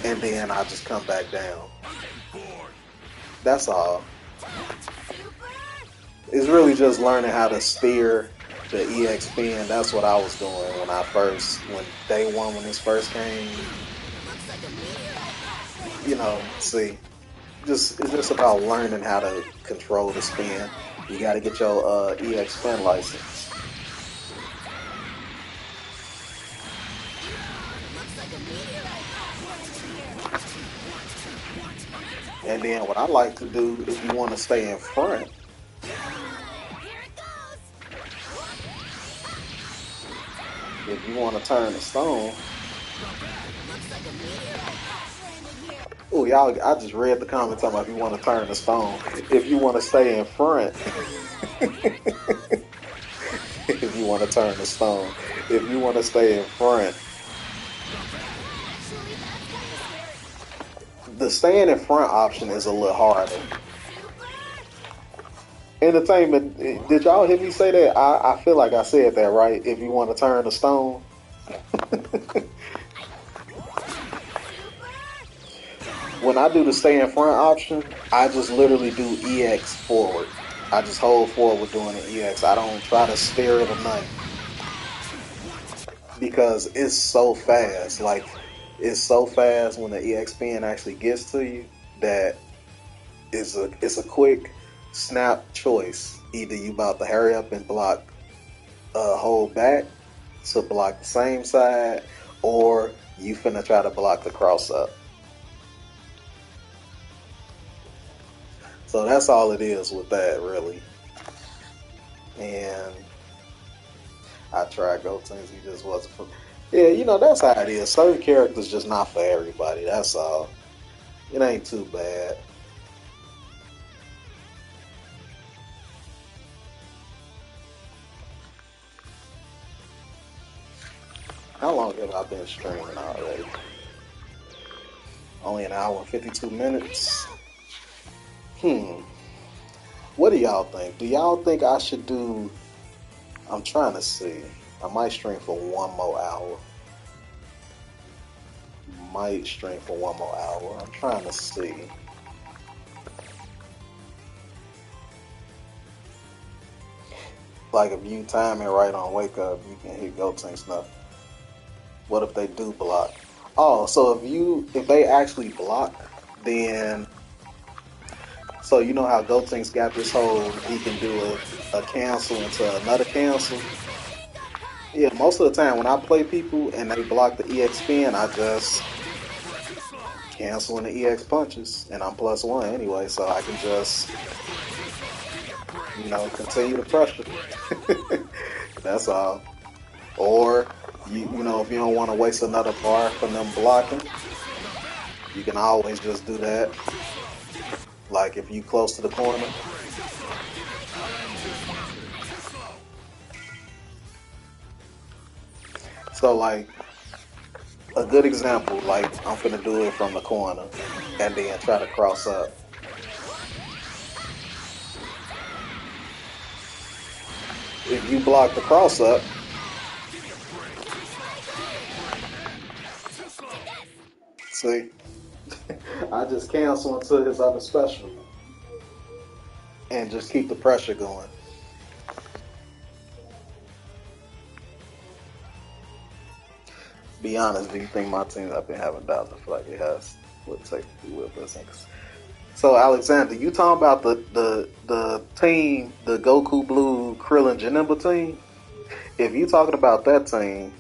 and then I just come back down. That's all. It's really just learning how to steer the EX spin. That's what I was doing when day one when this first came. You know, see, just it's just about learning how to control the spin. You got to get your EX spin license. And then what I like to do, if you want to stay in front, if you want to turn the stone. Oh, y'all! I just read the comment talking about if you want to turn the stone. If you want to stay in front, if you want to turn the stone, if you want to stay in front, the staying in front option is a little harder. Entertainment, did y'all hear me say that? I feel like I said that right. If you want to turn the stone. When I do the stay in front option, I just literally do EX forward. I just hold forward doing the EX. I don't try to steer it or nothing. Because it's so fast. Like, it's so fast when the EX spin actually gets to you that it's a quick snap choice. Either you about to hurry up and block hold back to block the same side, or you finna try to block the cross up. So that's all it is with that, really. And I tried Gotenks, he just wasn't for. Yeah, you know that's how it is. Certain characters just not for everybody. That's all. It ain't too bad. How long have I been streaming already? Only an hour and 52 minutes. What do y'all think? Do y'all think I should do? I'm trying to see. I might stream for one more hour. Might stream for one more hour. I'm trying to see. Like if you time it right on wake up, you can hit Gotenks stuff. What if they do block? Oh, so if they actually block, then so you know how Gotenks got this whole he can do a cancel into another cancel. Yeah, most of the time when I play people and they block the EX spin, I just canceling the EX punches, and I'm +1 anyway, so I can just, continue the pressure. That's all. Or, if you don't want to waste another bar from them blocking, you can always just do that. Like if you close to the corner. So like, a good example, like I'm finna do it from the corner and then try to cross up. If you block the cross up, see, I just cancel into his other special and just keep the pressure going. Be honest, do you think my team, I've been having doubts, I feel like it has what take to do with this. So Alexander, you talking about the team, the Goku Blue Krillin Janemba team? If you talking about that team,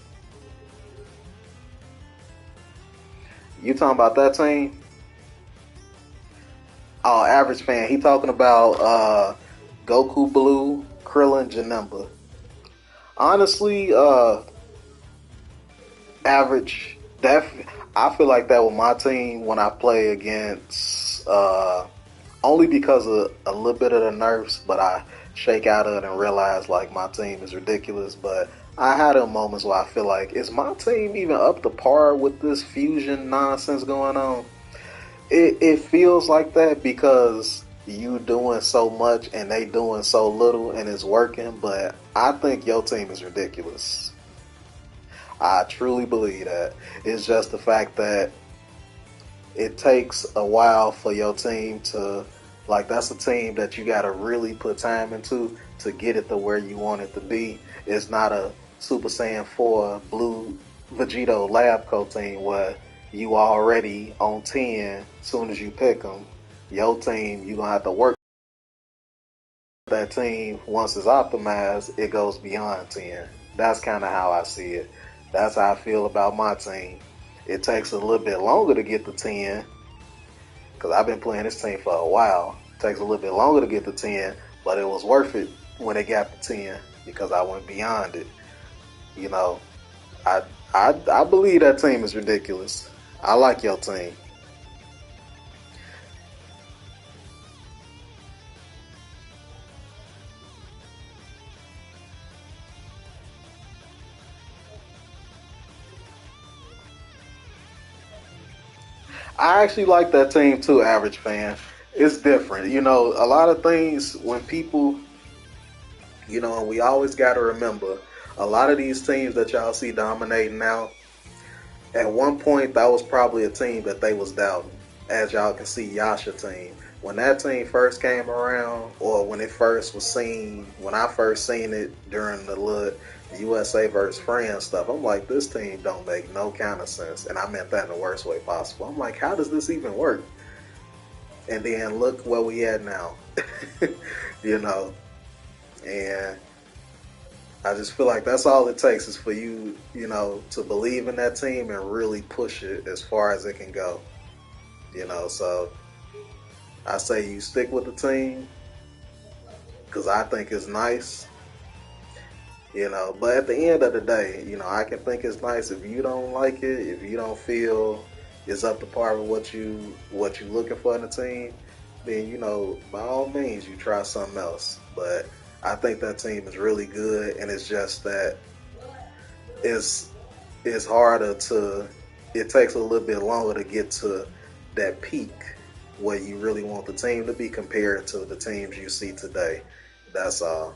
oh, average fan, he talking about Goku Blue Krillin Janemba. Honestly, average. That I feel like that with my team when I play against only because of a little bit of the nerfs, but I shake out of it and realize like my team is ridiculous. But I had them moments where I feel like, is my team even up to par with this fusion nonsense going on? It feels like that because you doing so much and they doing so little and it's working. But I think your team is ridiculous. I truly believe that. It's just the fact that it takes a while for your team to Like that's a team that you got to really put time into to get it to where you want it to be. It's not a Super Saiyan 4 Blue Vegito Lab Coat team where you already on 10 soon as you pick them. Your team, you're going to have to work that team. Once it's optimized, it goes beyond 10. That's kind of how I see it. That's how I feel about my team. It takes a little bit longer to get to 10 because I've been playing this team for a while. It takes a little bit longer to get to 10, but it was worth it when it got to 10 because I went beyond it. You know, I I believe that team is ridiculous. I like your team. I actually like that team too, average fan. It's different. You know, a lot of things when people, you know, and we always got to remember a lot of these teams that y'all see dominating now, at one point that was probably a team that they was doubting. As y'all can see, Yasha team. When that team first came around, or when it first was seen, when I first seen it during the USA versus France stuff, I'm like, this team don't make no kind of sense. And I meant that in the worst way possible. I'm like, how does this even work? And then look where we at now. You know, and I just feel like that's all it takes is for you, you know, to believe in that team and really push it as far as it can go. You know, so I say you stick with the team because I think it's nice. You know, but at the end of the day, you know, I can think it's nice. If you don't like it, if you don't feel it's up to par with what you looking for in a team, then you know, by all means, you try something else. But I think that team is really good, and it's just that it's it's harder to. It takes a little bit longer to get to that peak where you really want the team to be compared to the teams you see today. That's all.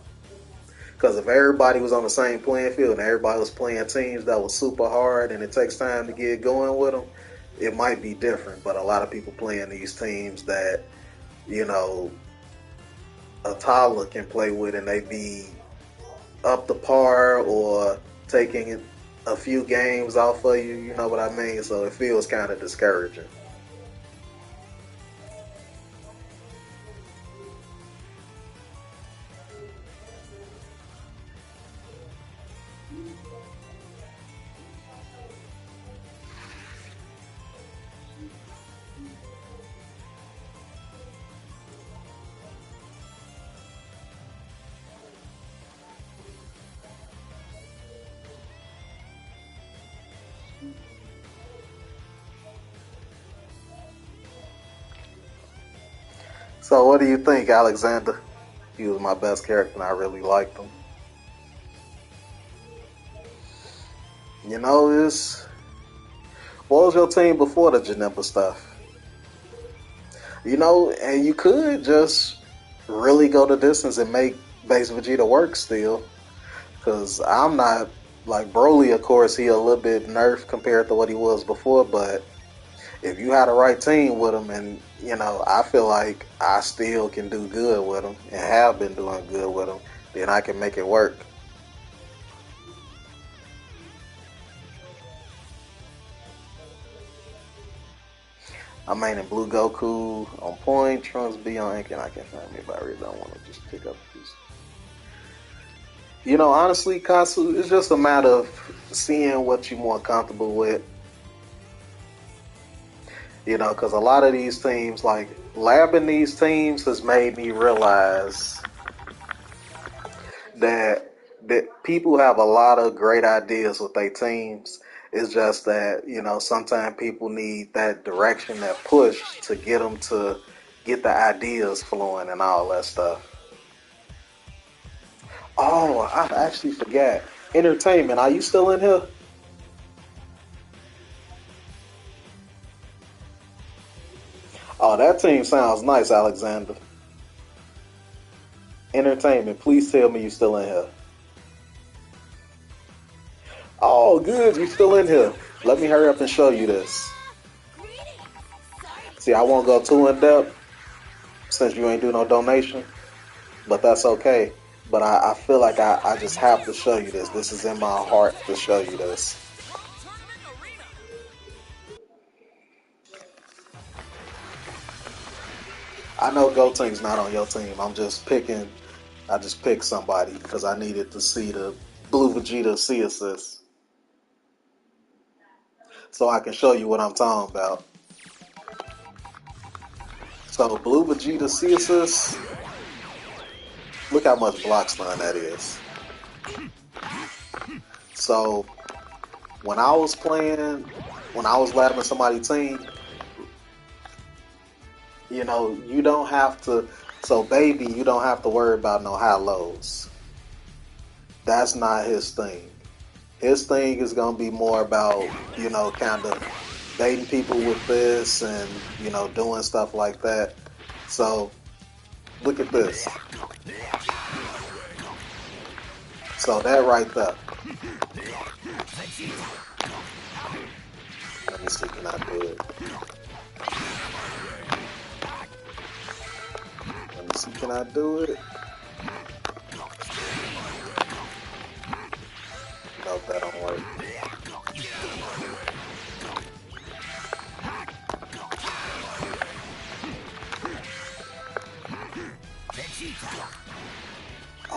Because if everybody was on the same playing field and everybody was playing teams that was super hard and it takes time to get going with them, it might be different. But a lot of people playing these teams that, you know, a toddler can play with and they be up to par or taking a few games off of you, you know what I mean? So it feels kind of discouraging. So what do you think, Alexander? He was my best character and I really liked him. You know, it's what was your team before the Janemba stuff? You know, and you could just really go the distance and make base Vegeta work still. Because I'm not like Broly, of course, he a little bit nerfed compared to what he was before. But if you had the right team with him, and you know, I feel like I still can do good with him and have been doing good with him, then I can make it work. I'm maining Blue Goku on point, Trunks B on ink, and I can find me, but I really don't want to just pick up these. You know, honestly, Kasu, it's just a matter of seeing what you're more comfortable with. You know, because a lot of these teams, like labbing these teams, has made me realize that people have a lot of great ideas with their teams. It's just that you know sometimes people need that direction, that push to get them to get the ideas flowing and all that stuff. Oh, I actually forgot. Entertainment, are you still in here? Oh, that team sounds nice, Alexander. Entertainment, please tell me you still in here. Oh, good, you still in here. Let me hurry up and show you this.
Greetings. Sorry to
See, I won't go too in depth. since you ain't do no donation, but that's okay. But I feel like I just have to show you this. This is in my heart to show you this.
Tournament Arena.
I know Gotenks not on your team. I'm just picking. I just picked somebody because I needed to see the Blue Vegeta C assist, so I can show you what I'm talking about. So Blue Vegeta C assist. Look how much block stun that is. So when I was playing, when I was labbing somebody's team, you know, you don't have to. So baby, you don't have to worry about no high lows. That's not his thing. His thing is gonna be more about, you know, kind of baiting people with this and, you know, doing stuff like that. So look at this. So that right there. Let me see, can I do it? Let me see, can I do it? No, that don't work.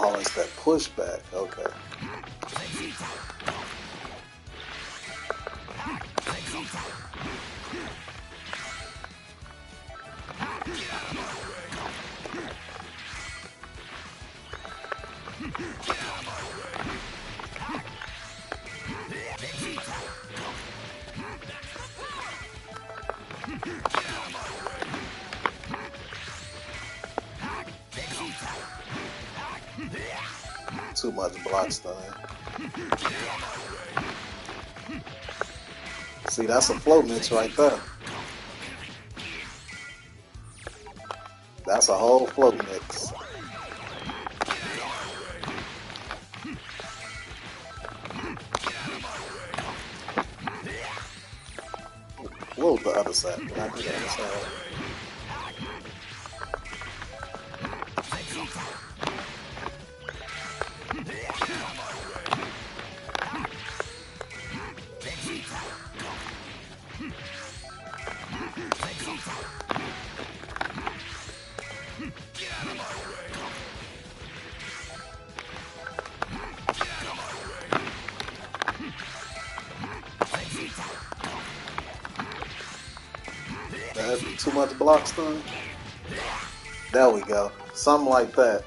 Oh, it's that pushback. Okay. Too much block stun. See, that's a flow mix right there. That's a whole flow mix. What was the other side? Can I do the other side? That's too much block stun? There we go. Something like that.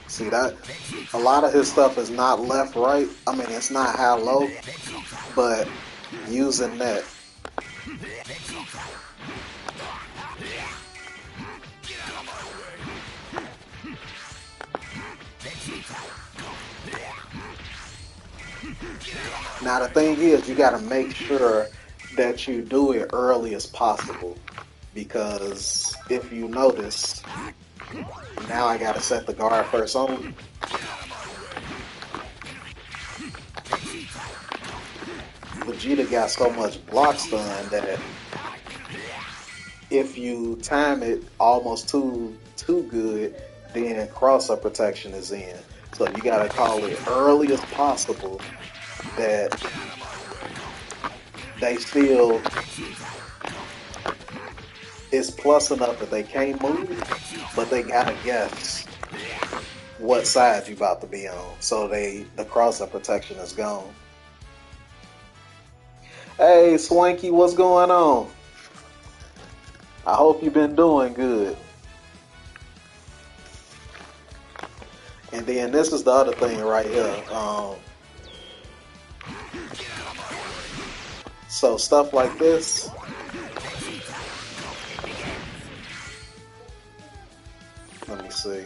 See that? A lot of his stuff is not left, right. I mean, it's not high, low, but using that. Now the thing is, you got to make sure that you do it early as possible, because if you notice, now I got to set the guard first on. Vegeta got so much block stun that if you time it almost too good, then cross-up protection is in. So you got to call it early as possible that they still is plus enough that they can't move, but they gotta guess what side you about to be on. So the cross-up protection is gone. Hey Swanky, what's going on? I hope you've been doing good. And then this is the other thing right here. So stuff like this. Let me see.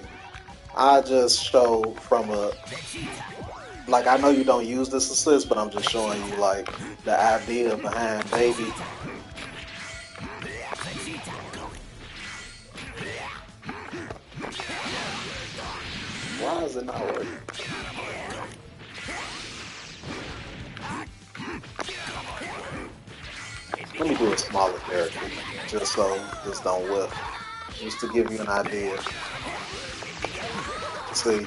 I just show from a, like, I know you don't use this assist, but I'm just showing you like the idea behind baby. Why is it not working? Let me do a smaller character, just so this don't whiff. Just to give you an idea. See,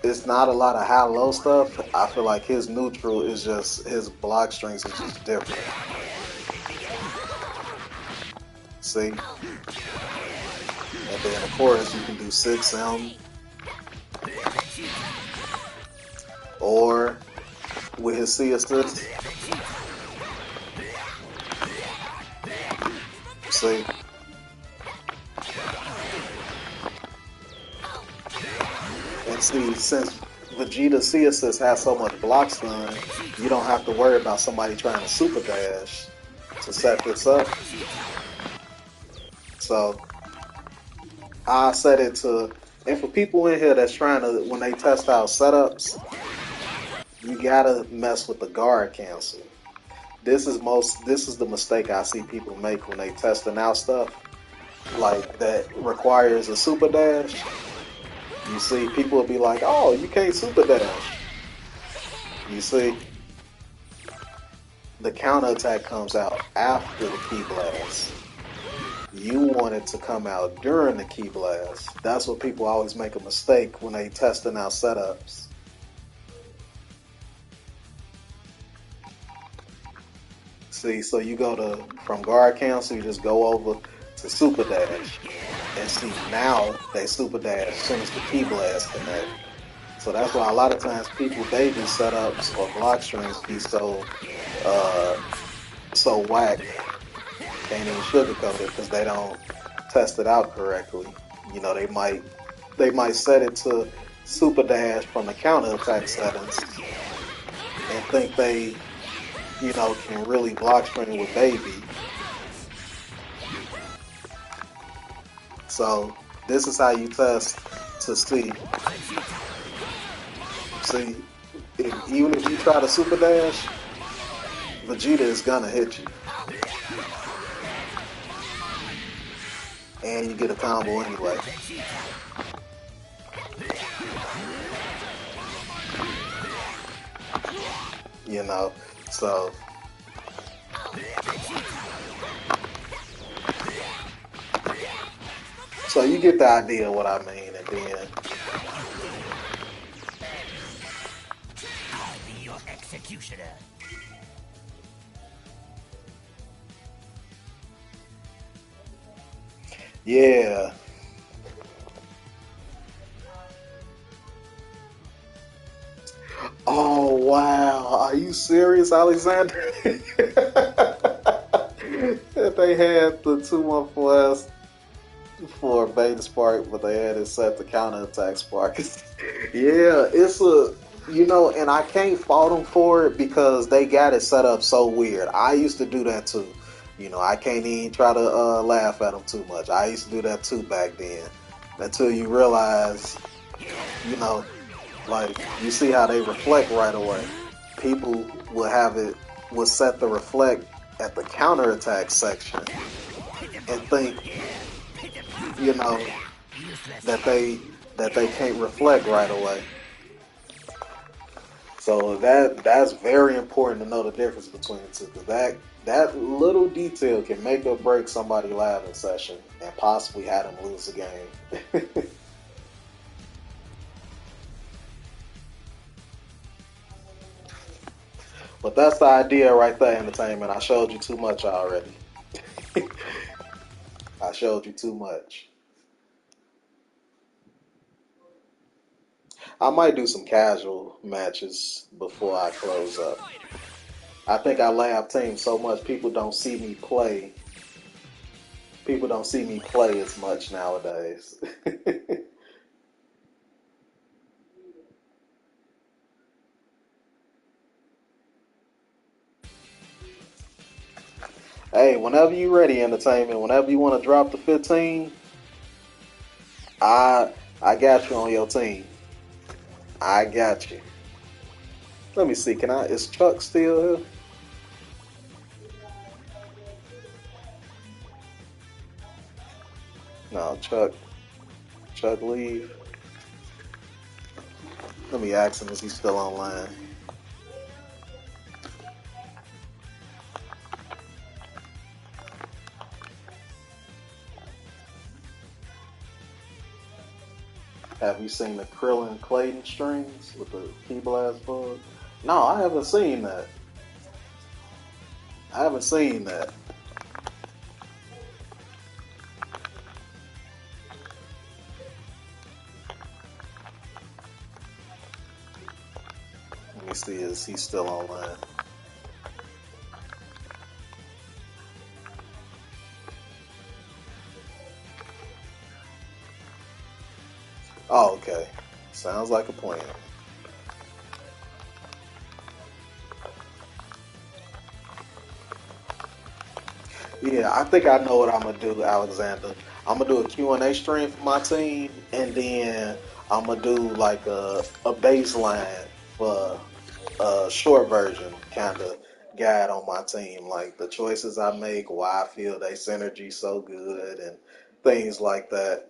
it's not a lot of high-low stuff. I feel like his neutral is just, his block strength is just different. See? And then, of course, you can do 6M, or with his C assist. See? And see, since Vegeta's C assist has so much block stun, you don't have to worry about somebody trying to super dash to set this up. So I set it to, and for people in here that's trying to, when they test out setups, you gotta mess with the guard cancel. This is the mistake I see people make when they testing out stuff like that requires a super dash. You see, people will be like, "Oh, you can't super dash." You see, the counterattack comes out after the key blast. You want it to come out during the key blast. That's what people always make a mistake when they testing out setups. See, so you go to, from guard cancel, you just go over to super dash. And see, now they super dash as soon as the key blast connect. So that's why a lot of times people baby setups or block strings be so so whack. Can't even sugarcoat it because they don't test it out correctly. You know, they might set it to super dash from the counter attack settings and think they, you know, can really block string with baby. So this is how you test to see. See, even if you try to super dash, Vegeta is gonna hit you. And you get a combo anyway. You know, so you get the idea of what I mean, and then
I'll be your executioner.
yeah. Oh wow, are you serious, Alexander? That they had the 2-1-4S for Beta Spark, but they had it set to counter attack Spark. Yeah, it's a, you know, and I can't fault them for it because they got it set up so weird. I used to do that too. You know, I can't even try to laugh at them too much. I used to do that too back then. Until you realize, you know, like you see how they reflect right away. People will have it, will set the reflect at the counterattack section and think, you know, that they can't reflect right away. So that's very important to know the difference between the two, because that little detail can make or break somebody live in session and possibly have them lose the game. But that's the idea right there, entertainment. I showed you too much already. I showed you too much. I might do some casual matches before I close up. I think I lab team so much people don't see me play. People don't see me play as much nowadays. Hey, whenever you ready, entertainment, whenever you want to drop the 15, I got you on your team. I got you. Let me see. Can I? Is Chuck still here? No, Chuck. Chuck leave. Let me ask him, is he still online? Have you seen the Krillin Clayton strings with the Key Blast bug? No, I haven't seen that. I haven't seen that. Let me see, is he still online? Oh, okay. Sounds like a plan. Yeah, I think I know what I'm gonna do, Alexander. I'm gonna do a Q&A stream for my team, and then I'm gonna do like a baseline for a short version kind of guide on my team, like the choices I make, why I feel they synergy so good, and things like that.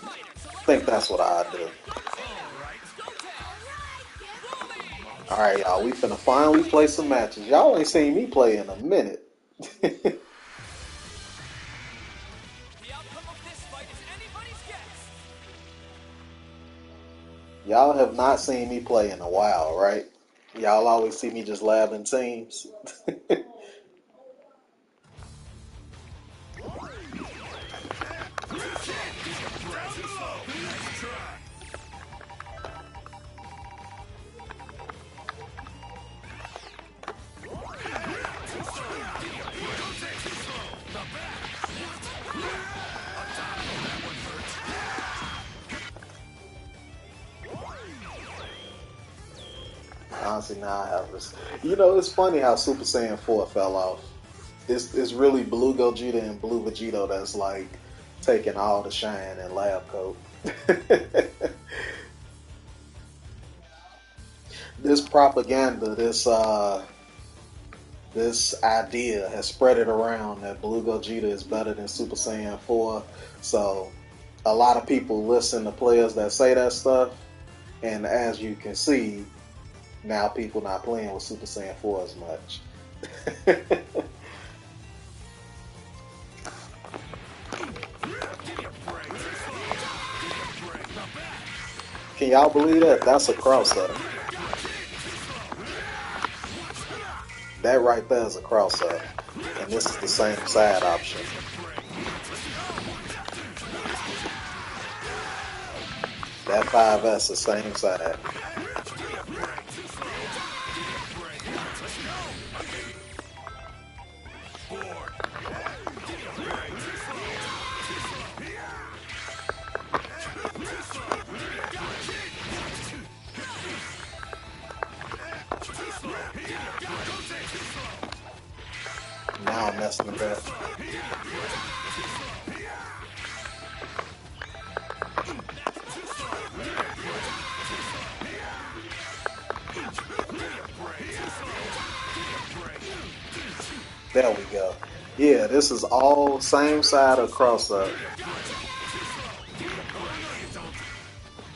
I think that's what I do. All right, y'all. We finna finally play some matches. Y'all ain't seen me play in a minute. Y'all have not seen me play in a while, right? Y'all always see me just labbing teams. Honestly, now I have this. You know, it's funny how Super Saiyan 4 fell off. It's really Blue Gogeta and Blue Vegito that's like taking all the shine in Lab Coat. This propaganda, this idea has spread it around that Blue Gogeta is better than Super Saiyan 4. So a lot of people listen to players that say that stuff, and as you can see, now people not playing with Super Saiyan 4 as much. Can y'all believe that? That's a cross up. That right there is a cross up. And this is the same side option. That 5S is same side. Now I'm messing with that. There we go. Yeah, this is all same side of cross up.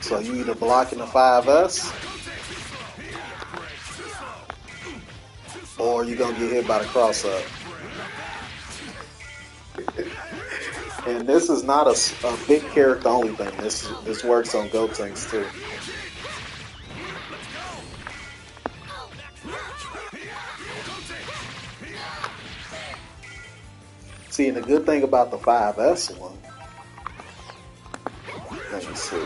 So you either blocking the 5S or you're gonna get hit by the cross up. And this is not a big character only thing. This works on Gotenks too. See, and the good thing about the 5S one, let me see.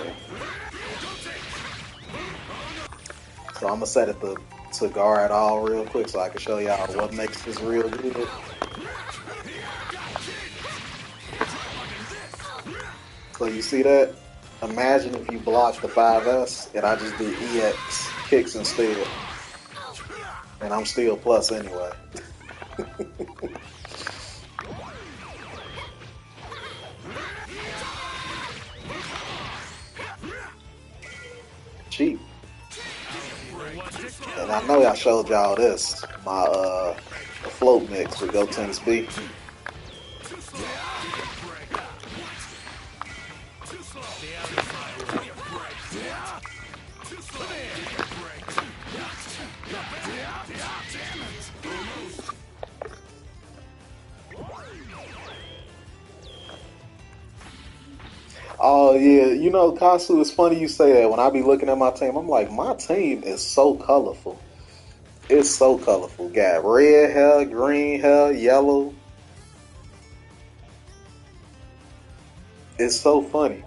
So I'm gonna set it to guard all real quick so I can show y'all what makes this real good. So you see that? Imagine if you block the 5S and I just do EX kicks instead. And I'm still plus anyway. Cheap. And I know I showed y'all this. My float mix with Gotenks B. Oh yeah, you know, Kasu, it's funny you say that. When I be looking at my team, I'm like, my team is so colorful. It's so colorful. Got red hair, green hair, yellow. It's so funny.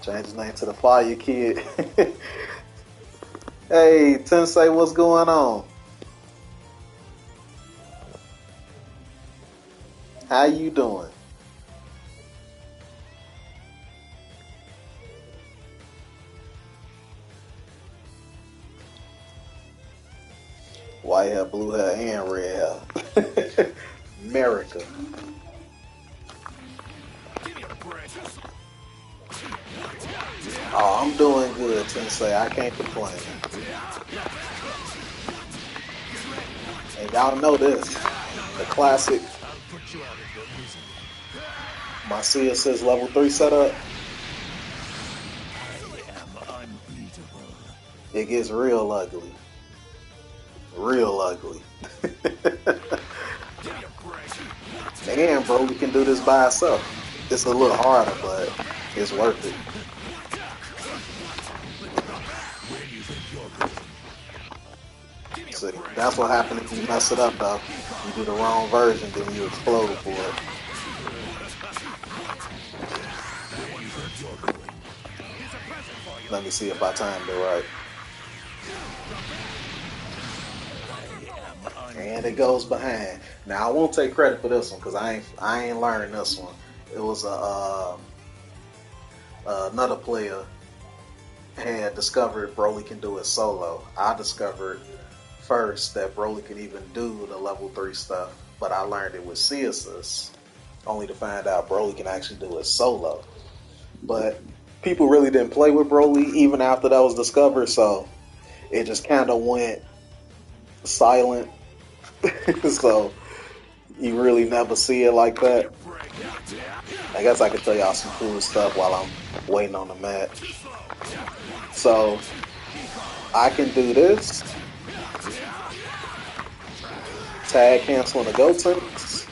Change his name to the Fire Kid. Hey, Tensei, what's going on? How you doing? White hair, blue hair, and red hair. America. Oh, I'm doing good, Tensei. I can't complain. And y'all know this. The classic. My CSS level 3 setup. It gets real ugly. Real ugly. And bro, we can do this by ourselves. It's a little harder, but it's worth it. See, that's what happens if you mess it up though. You do the wrong version, then you explode for it. Let me see if I timed it right. And it goes behind. Now I won't take credit for this one because I ain't learning this one. It was another player had discovered Broly can do it solo. I discovered first that Broly can even do the level 3 stuff, but I learned it with Ceasus, only to find out Broly can actually do it solo. But people really didn't play with Broly even after that was discovered, so it just kind of went silent. So you really never see it like that. I guess I could show y'all some cool stuff while I'm waiting on the match. So I can do this. Tag canceling the go tanks.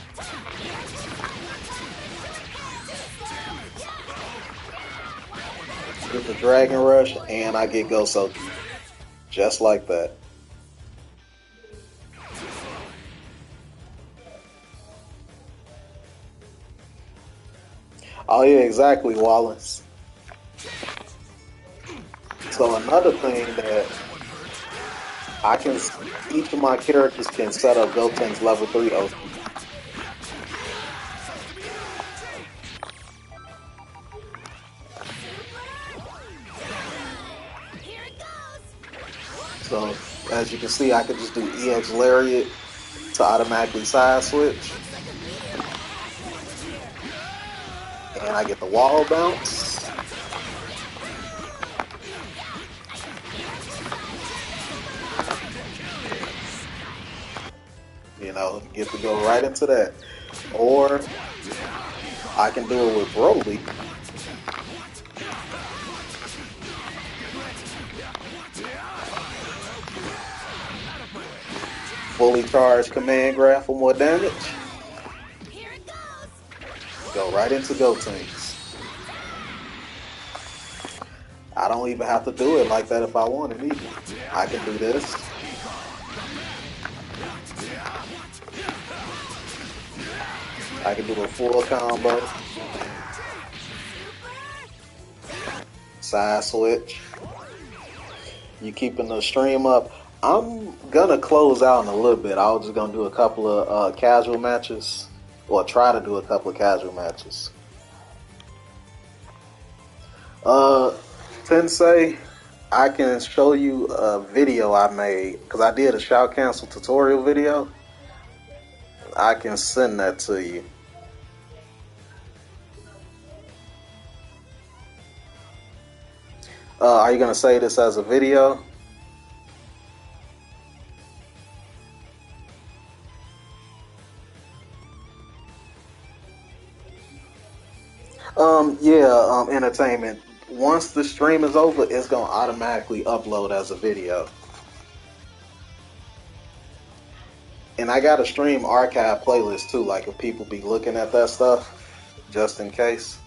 Get the Dragon Rush, and I get Go Soki. Just like that. Oh yeah, exactly, Wallace. So another thing that I can, each of my characters can set up Gotenks level 3 OP. So as you can see, I can just do EX Lariat to automatically side switch. And I get the wall bounce. You know, get to go right into that. Or I can do it with Broly. Fully charged command grab for more damage. Go right into Gotenks. I don't even have to do it like that if I wanted either. I can do this. I can do a full combo. Side switch. You keeping the stream up. I'm gonna close out in a little bit. I was just gonna do a couple of casual matches, or try to do a couple of casual matches. Tensei, I can show you a video I made because I did a shout cancel tutorial video. I can send that to you. Are you gonna say this as a video? entertainment. Once the stream is over, it's gonna automatically upload as a video. And I got a stream archive playlist too, like if people be looking at that stuff, just in case.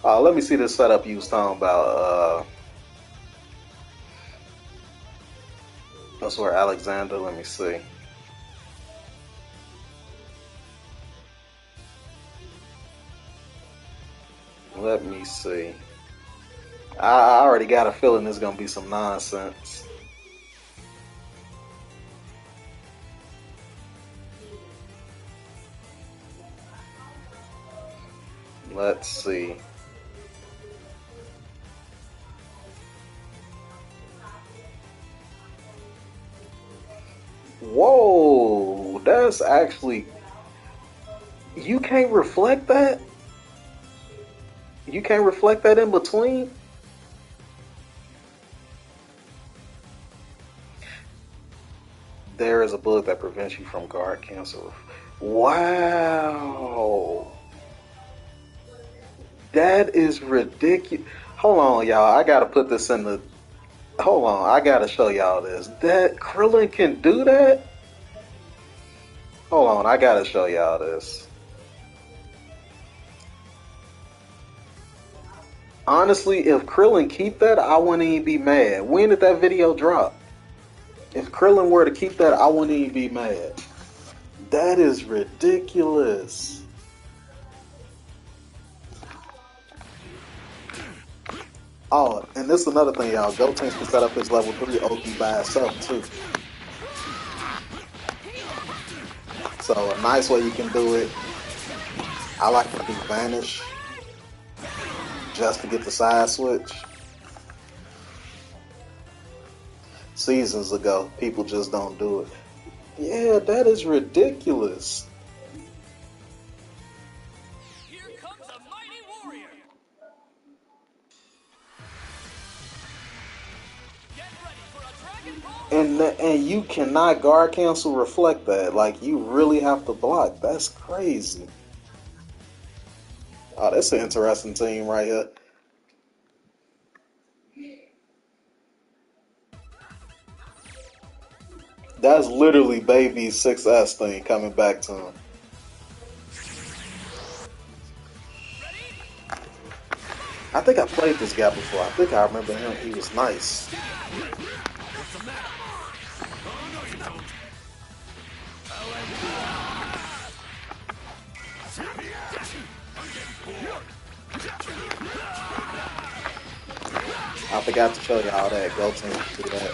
Let me see this setup you was talking about. That's where Alexander, let me see. Let me see. I already got a feeling there's gonna be some nonsense. Let's see. Whoa, that's actually... You can't reflect that? You can't reflect that in between? There is a bug that prevents you from guard cancel. Wow. That is ridiculous. Hold on, y'all. I gotta put this in the... Hold on. I gotta show y'all this. That Krillin can do that? Hold on. I gotta show y'all this. Honestly, if Krillin keep that, I wouldn't even be mad. When did that video drop? If Krillin were to keep that, I wouldn't even be mad. That is ridiculous. Oh, and this is another thing, y'all. Gotenks can set up his level 3 Oki by itself, too. So, a nice way you can do it. I like to do Vanish just to get the side switch. Seasons ago, people just don't do it. Yeah, that is ridiculous.
Here comes a mighty warrior. Get ready for a Dragon Ball.
And you cannot guard cancel reflect that. Like, you really have to block. That's crazy. Oh, that's an interesting team right here. That's literally Baby's 6S thing coming back to him. I think I played this guy before. I think I remember him. He was nice.
What's the matter? Oh, no, you don't.
I forgot to show y'all that. Gotenks do that.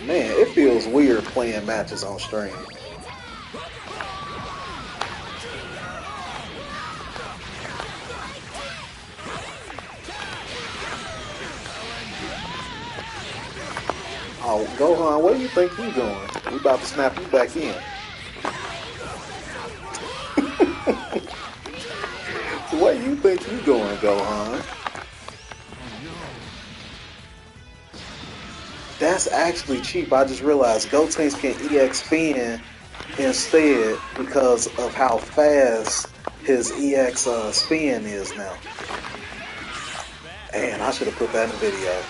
Man, it feels weird playing matches on stream. Oh, Gohan, where do you think you going? We about to snap you back in. Where do you think you going, Gohan? That's actually cheap. I just realized Gotenks can EX spin instead because of how fast his EX spin is now. Man, I should have put that in the video.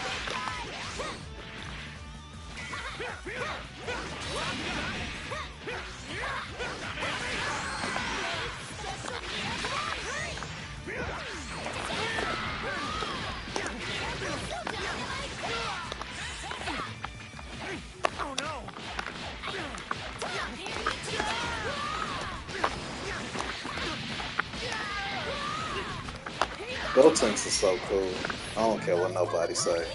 Gotenks is so cool. I don't care what nobody say.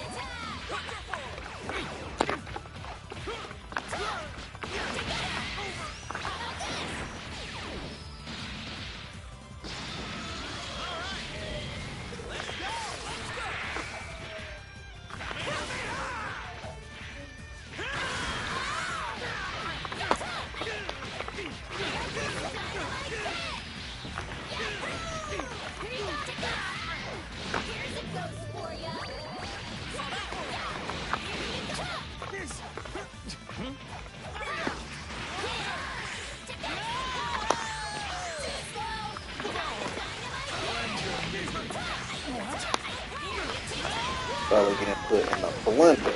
Probably getting put in the blender.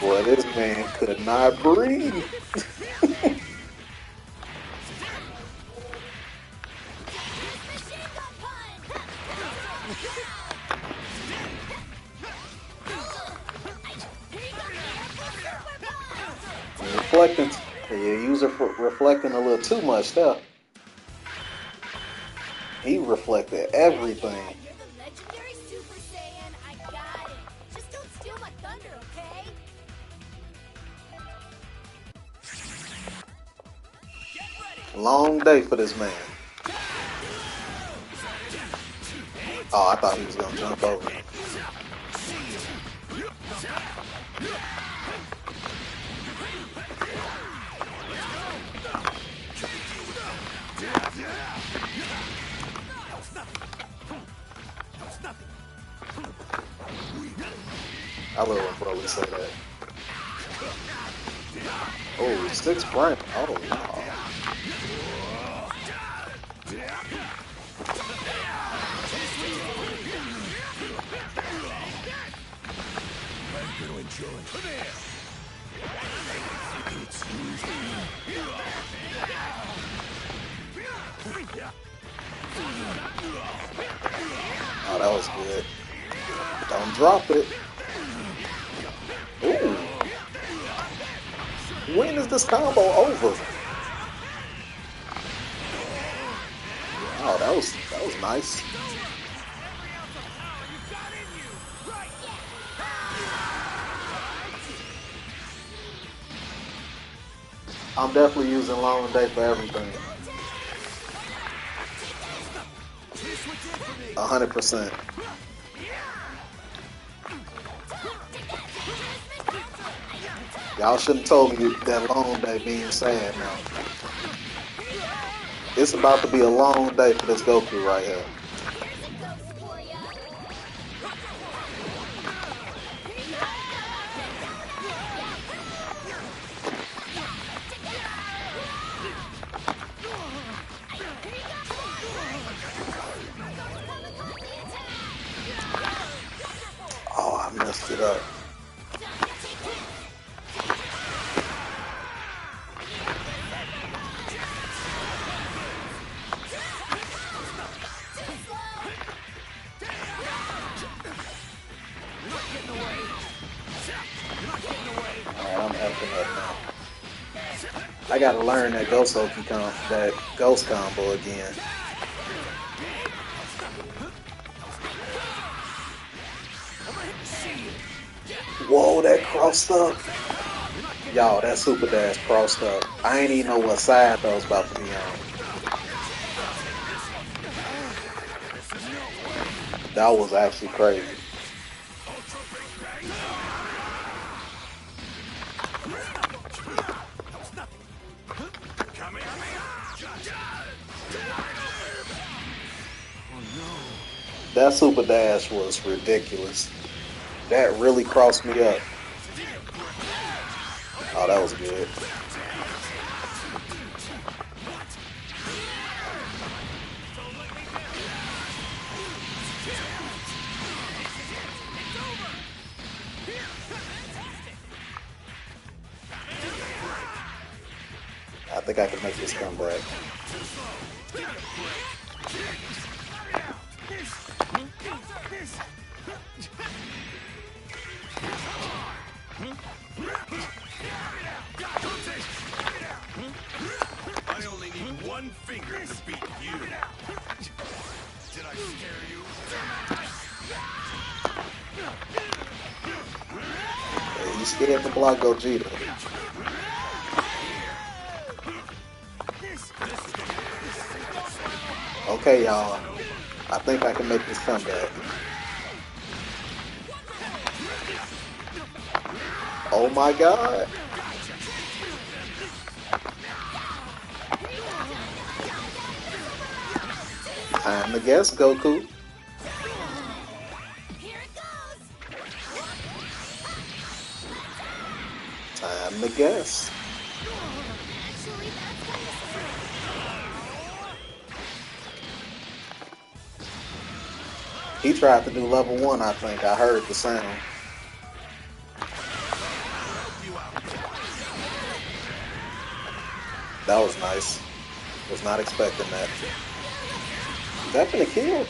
Boy, this man could not breathe. Reflecting, yeah, user reflecting a little too much there. He reflected everything.
You're the legendary Super Saiyan. I got it. Just don't steal my thunder, okay?
Long day for this man. Oh, I thought he was gonna jump over. I love when Broly say that. Oh, 6 frame. Oh, no. Oh, that was good. Don't drop it. Ooh. When is this combo over? Oh, that was nice. I'm definitely using Long Day for everything. 100%. Y'all shouldn't have told me that Long Day being sad now. It's about to be a long day for this Goku right here. Oh, I messed it up. I'm effing up now. I gotta learn that ghost combo again. Whoa, that crossed up. Y'all, that super dash crossed up. I ain't even know what side that was about to be on. That was actually crazy. That super dash was ridiculous. That really crossed me up. Oh, that was good. I think I can make this comeback.
I only need one finger to beat you. Did I scare you?
Yeah, you scared to block Gogeta. Okay, y'all. I think I can make this comeback. Oh my god. Time to guess, Goku.
Here it goes.
Time to guess.
Actually, that's kind of scary.
He tried to do level 1, I think. I heard the sound. That was nice. Was not expecting that. Definitely killed.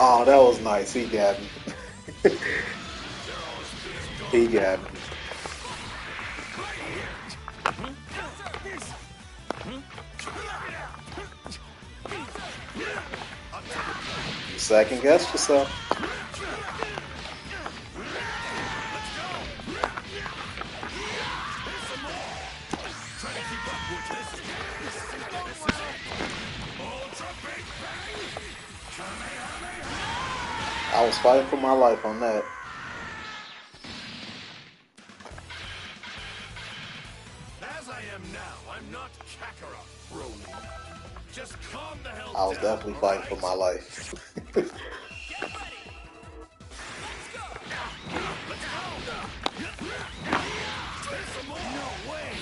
Oh, that was nice. He got me. He got me. Second guess yourself. I was fighting for my life on that.
As I am now, I'm not Kakarot, Broly. Just calm the hell down.
I was definitely fighting for my life.
Get ready. Let's go.
Let's go. There's some more. No way.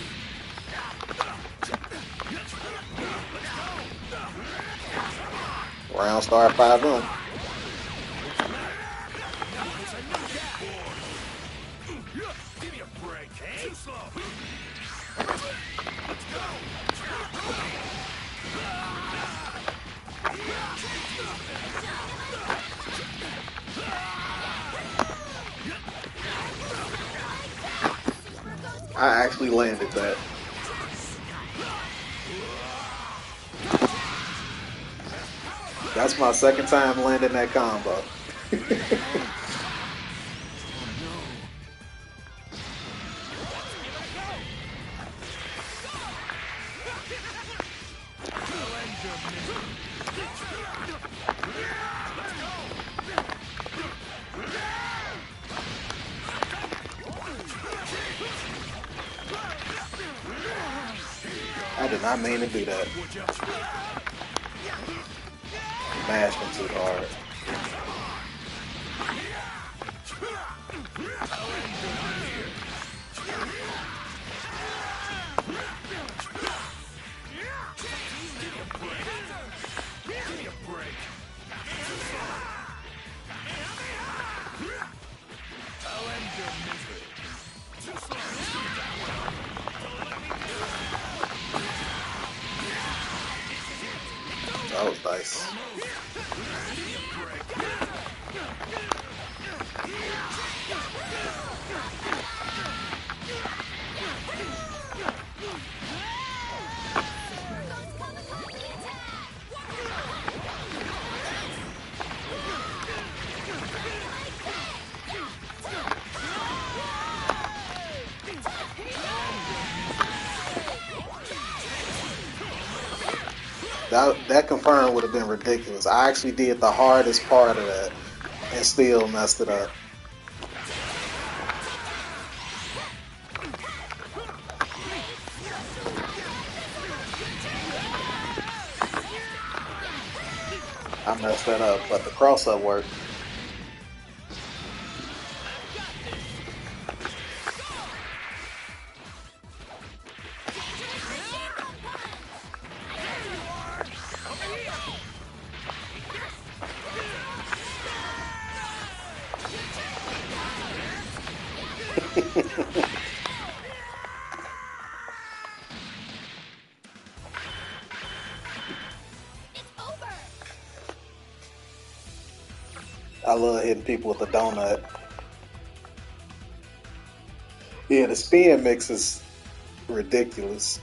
Round start 5-0.
Give me a break. Too slow. Let's go.
I actually landed that. That's my second time landing that combo. I did not mean to do that. Mashed him too hard. That was nice. That confirmed would have been ridiculous. I actually did the hardest part of that and still messed it up. I messed that up, but the cross-up worked. I love hitting people with a donut. Yeah, the spin mix is ridiculous.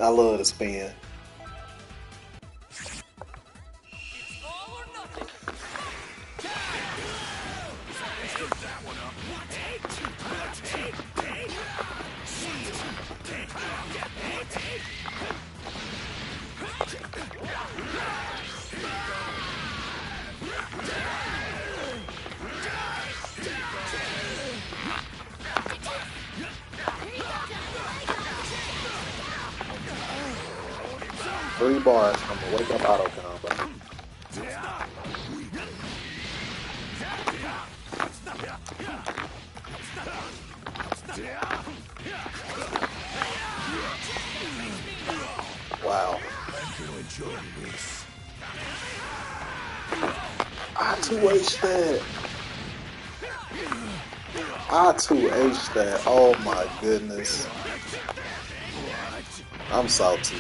I love the spin.
All or nothing.
3 bars from the wake up auto combo. Wow. I 2H that. I 2H that. Oh my goodness. I'm salty.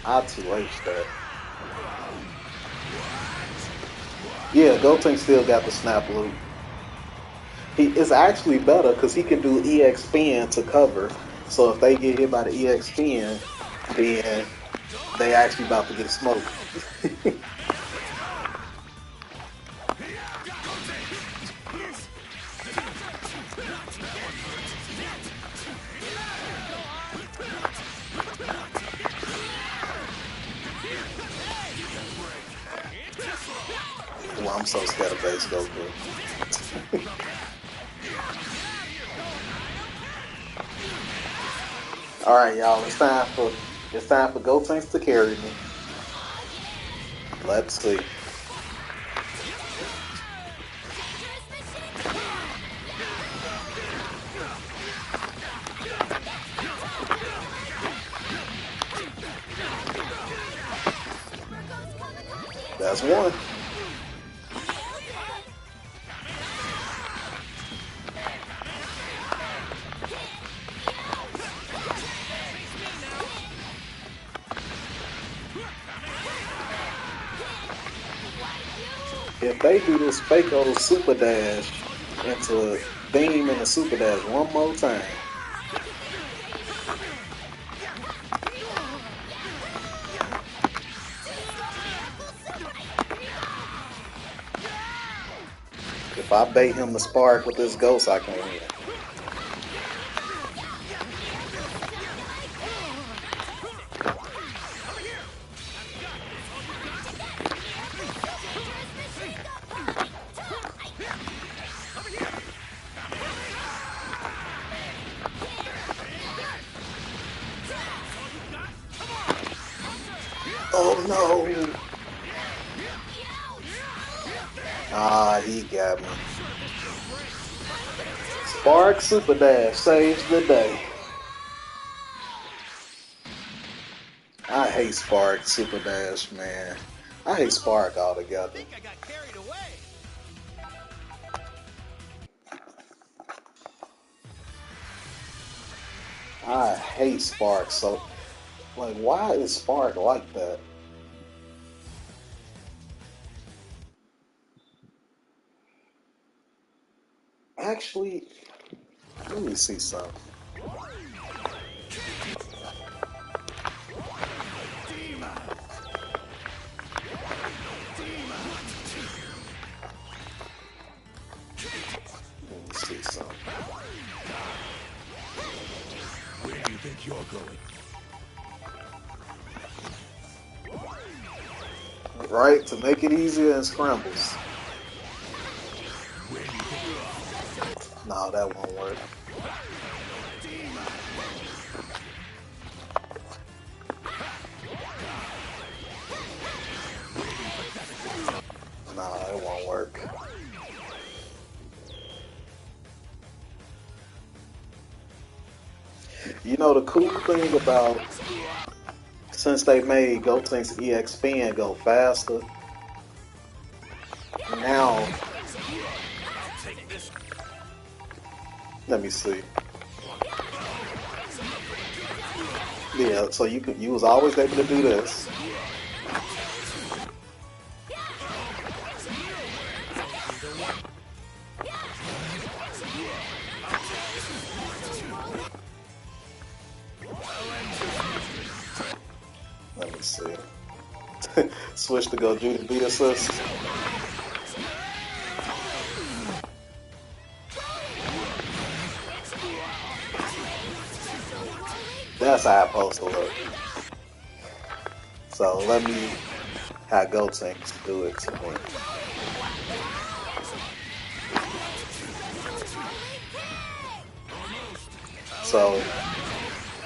I 2H that. Yeah, Gotenks still got the snap loop. He is actually better because he can do EX spin to cover. So if they get hit by the EX spin, then they actually about to get smoked. Well, I'm so scared of base Goku. All right, y'all. It's time for Gotenks to carry me. Let's see. That's one. If they do this fake old super dash into beam and a super dash one more time. If I bait him to spark with this ghost, I can win. Oh no! Ah, he got me. Spark Super Dash saves the day. I hate Spark Super Dash, man. I hate Spark altogether.
I got carried away.
I hate Spark so. Like, why is Spark like that? Actually, let me see something. Let me see something.
Where do you think you're going?
Right? To make it easier in scrambles. No, that won't work. No, it won't work. You know the cool thing about since they made Gotenks EX Spin go faster, now let me see. Yeah, so you was always able to do this. Let me see. Switch to go Judy beat assist. That's how it's supposed to look. So let me have Gotenks do it to me. So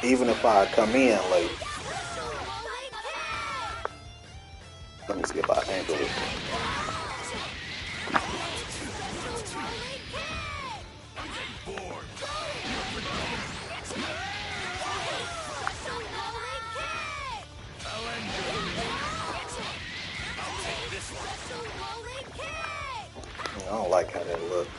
even if I come in late. Let me see if I handle it. I don't like how that looks.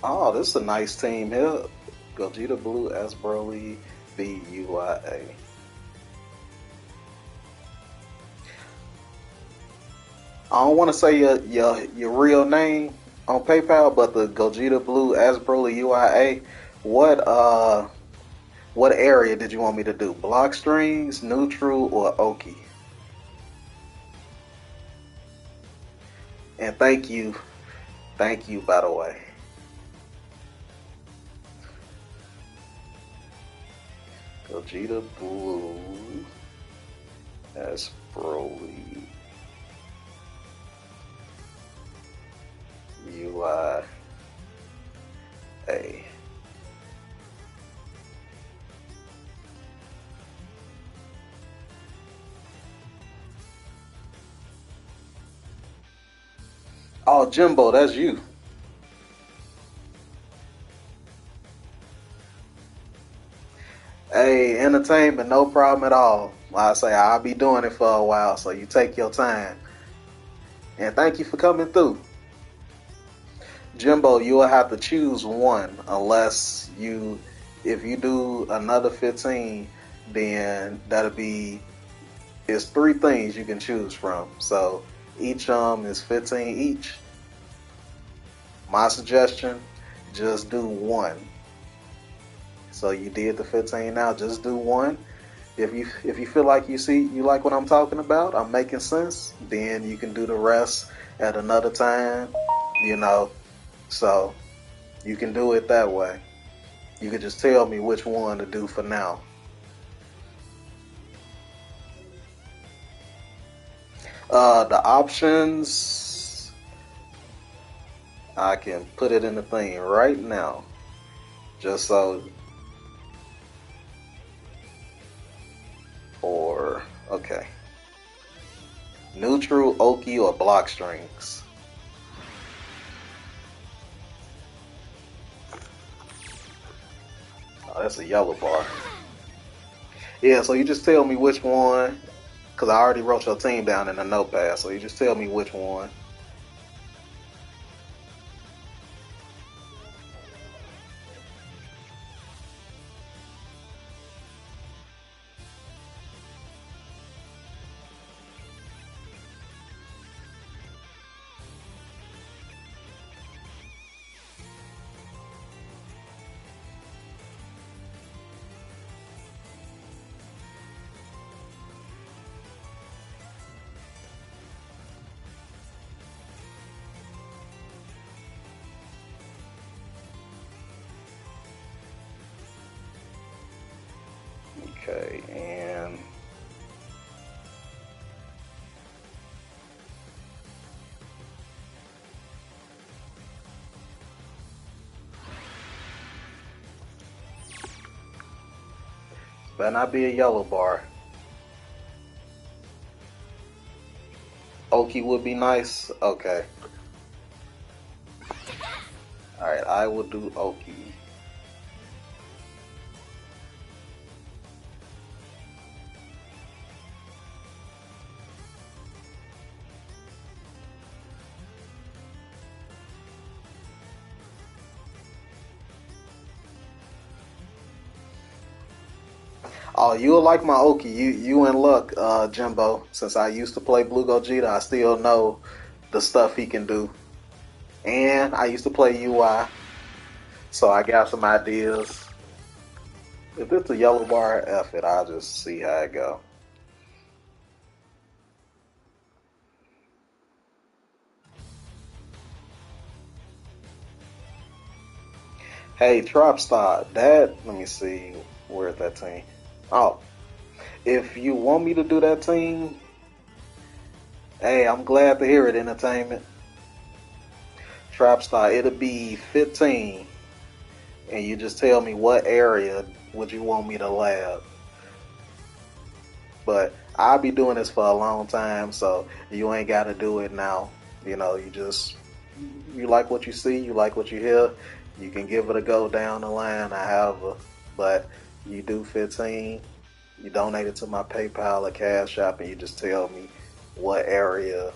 Oh, this is a nice team here. Gogeta Blue, S Broly, V UIA. I don't want to say your real name on PayPal, but the Gogeta Blue, S Broly, UIA. What area did you want me to do? Block strings, neutral, or Oki? And thank you by the way. Gogeta Blue, S Broly, UIA. Oh, Jimbo, that's you. Hey, entertainment, no problem at all. Like I say, I'll be doing it for a while, so you take your time. And thank you for coming through. Jimbo, you will have to choose one unless if you do another 15, then it's 3 things you can choose from. So each is 15 each. My suggestion, just do one. So you did the 15 now, just do one. If you feel like you like what I'm talking about, I'm making sense, then you can do the rest at another time, So you can do it that way. You could just tell me which one to do for now. The options, I can put it in the thing right now, just so. Okay. Neutral, Oki, or block strings? Oh, that's a yellow bar. Yeah, so you just tell me which one, because I already wrote your team down in the notepad, so you just tell me which one. Okay, and better not be a yellow bar. Oki would be nice. Okay. Alright, I will do Oki. Oh, you'll like my Oki. You in luck, Jimbo. Since I used to play Blue Gogeta, I still know the stuff he can do. And I used to play UI, so I got some ideas. If it's a yellow bar, F it. I'll just see how it go. Hey, Tropstar, that, let me see, where's that team? Oh, if you want me to do that team, hey, I'm glad to hear it, Entertainment. Tropstar, it'll be 15, and you just tell me what area would you want me to lab. But I'll be doing this for a long time, so you ain't got to do it now. You know, you like what you see, you like what you hear, you can give it a go down the line, however. But you do 15, you donate it to my PayPal or Cash App, and you just tell me what area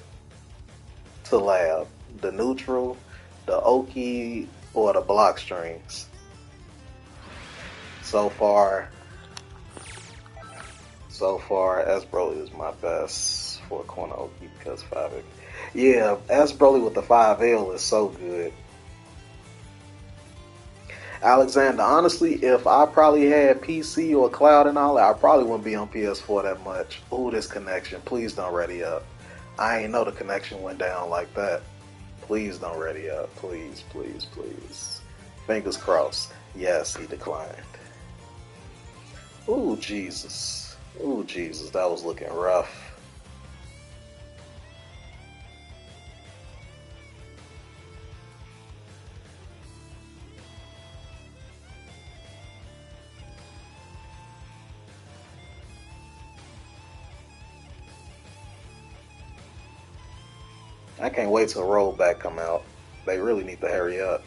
to lab: the neutral, the okie, or the block strings. So far, S Broly is my best for corner okie because 5. Yeah, S Broly with the 5L is so good. Alexander, honestly, if I probably had PC or cloud and all that, I probably wouldn't be on PS4 that much. Ooh, this connection. Please don't ready up. I ain't know the connection went down like that. Please don't ready up. Please, please, please. Fingers crossed. Yes, he declined. Ooh, Jesus. Ooh, Jesus. That was looking rough. I can't wait till rollback come out. They really need to hurry up.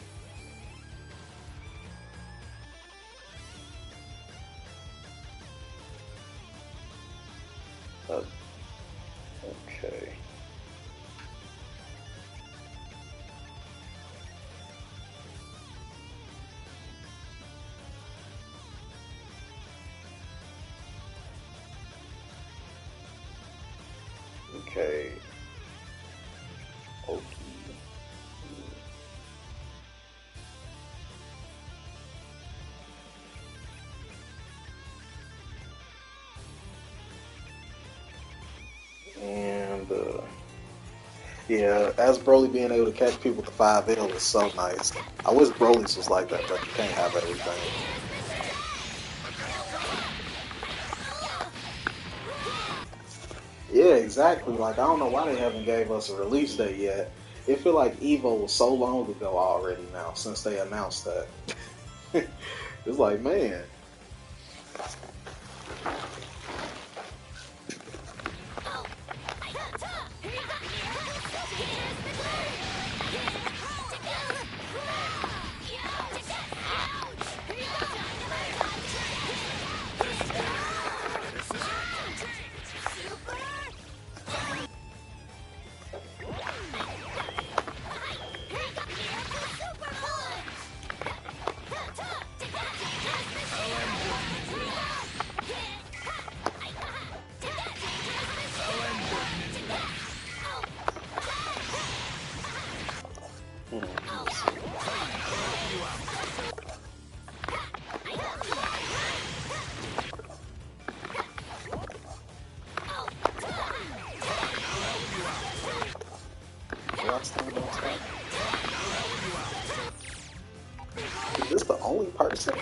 Uh, okay. Okay. Okay. And yeah, as Broly being able to catch people with the 5L is so nice. I wish Broly's was like that, but you can't have everything. Yeah, exactly. Like I don't know why they haven't gave us a release date yet. It feel like Evo was so long ago already now since they announced that. It's like, man, let's see. Do I stand on top? Is this the only person?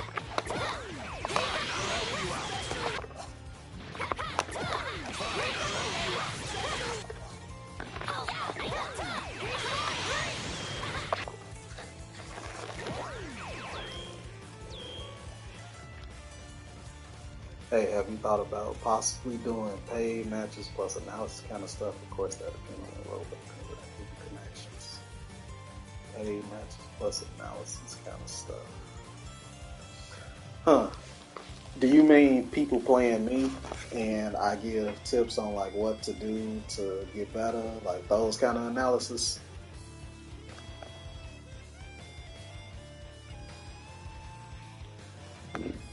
Hey, have you thought about possibly doing paid matches plus analysis kind of stuff? Of course, that depends on the role, but connections. Paid matches plus analysis kind of stuff. Huh. Do you mean people playing me and I give tips on like what to do to get better, like those kind of analysis?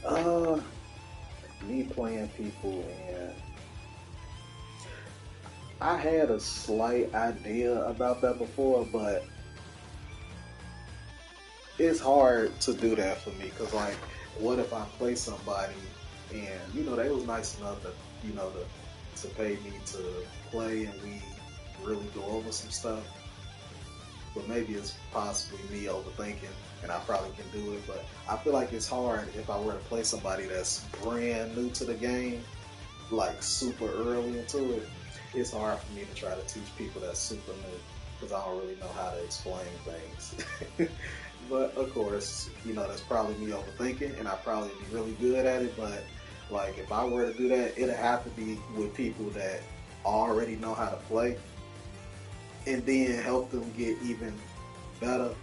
Uh, Me playing people and I had a slight idea about that before, but it's hard to do that for me because like, what if I play somebody and they was nice enough to to pay me to play and we really go over some stuff, but maybe it's possibly me overthinking, and I probably can do it. But I feel like it's hard if I were to play somebody that's brand new to the game, like super early into it. It's hard for me to try to teach people that's super new because I don't really know how to explain things. But of course, that's probably me overthinking, and I probably be really good at it. But like, if I were to do that, it'd have to be with people that already know how to play, and then help them get even better.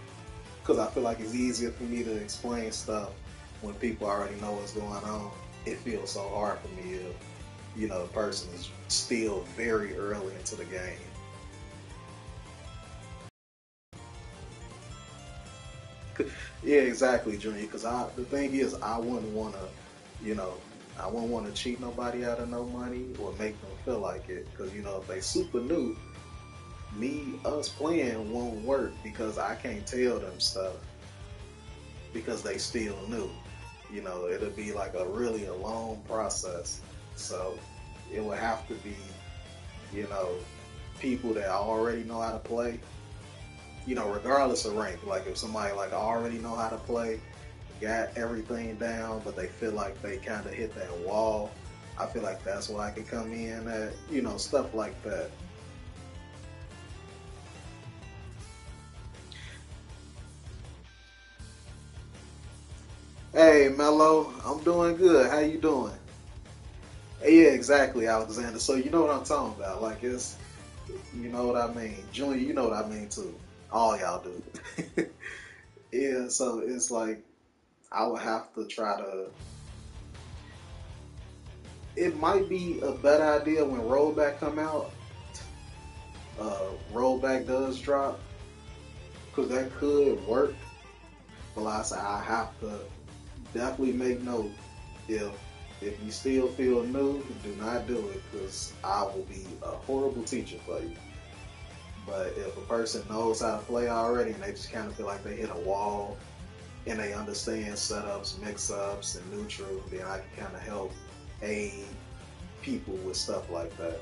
Because I feel like it's easier for me to explain stuff when people already know what's going on. It feels so hard for me if the person is still very early into the game. Yeah, exactly, Junior. Because the thing is, I wouldn't want to, I wouldn't want to cheat nobody out of no money or make them feel like it. Because if they super new, us playing won't work because I can't tell them stuff because they still new. It'll be like a long process. So it would have to be, you know, people that already know how to play, regardless of rank. Like if somebody like already know how to play, got everything down, but they feel like they kind of hit that wall, I feel like that's where I can come in at, stuff like that. Hey, Mello, I'm doing good. How you doing? Yeah, exactly, Alexander. So you know what I'm talking about. Like you know what I mean. Junior, you know what I mean too. All y'all do. Yeah, so it's like I would have to try to. It might be a better idea when rollback come out. Rollback does drop because that could work. But like I say, I have to definitely make note if you still feel new, do not do it because I will be a horrible teacher for you. But if a person knows how to play already and they just kind of feel like they hit a wall and they understand setups, mix-ups, and neutral, then I can kind of help aid people with stuff like that.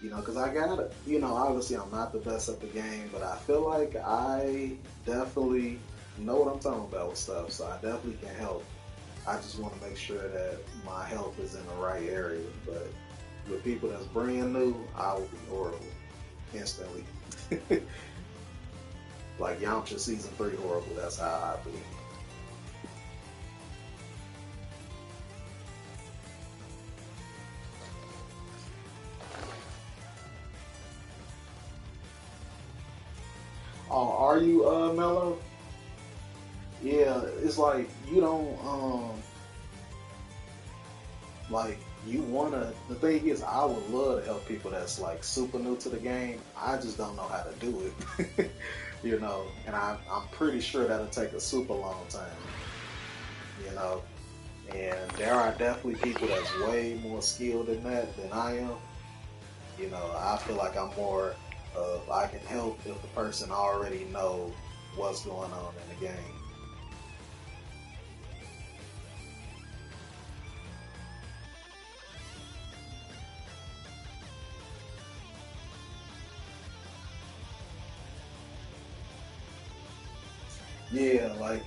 Because I got it. Obviously I'm not the best at the game, but I feel like I definitely know what I'm talking about with stuff, so I definitely can help. I just want to make sure that my help is in the right area. But with people that's brand new, I will be horrible instantly. Like Yamcha season 3 horrible. That's how I be. Oh, are you Mello? Yeah, it's like you don't like you wanna. The thing is, I would love to help people that's like super new to the game. I just don't know how to do it. And I'm pretty sure that'll take a super long time. You know, and there are definitely people that's way more skilled in that than I am. I feel like I'm more of I can help if the person already know what's going on in the game. Yeah, like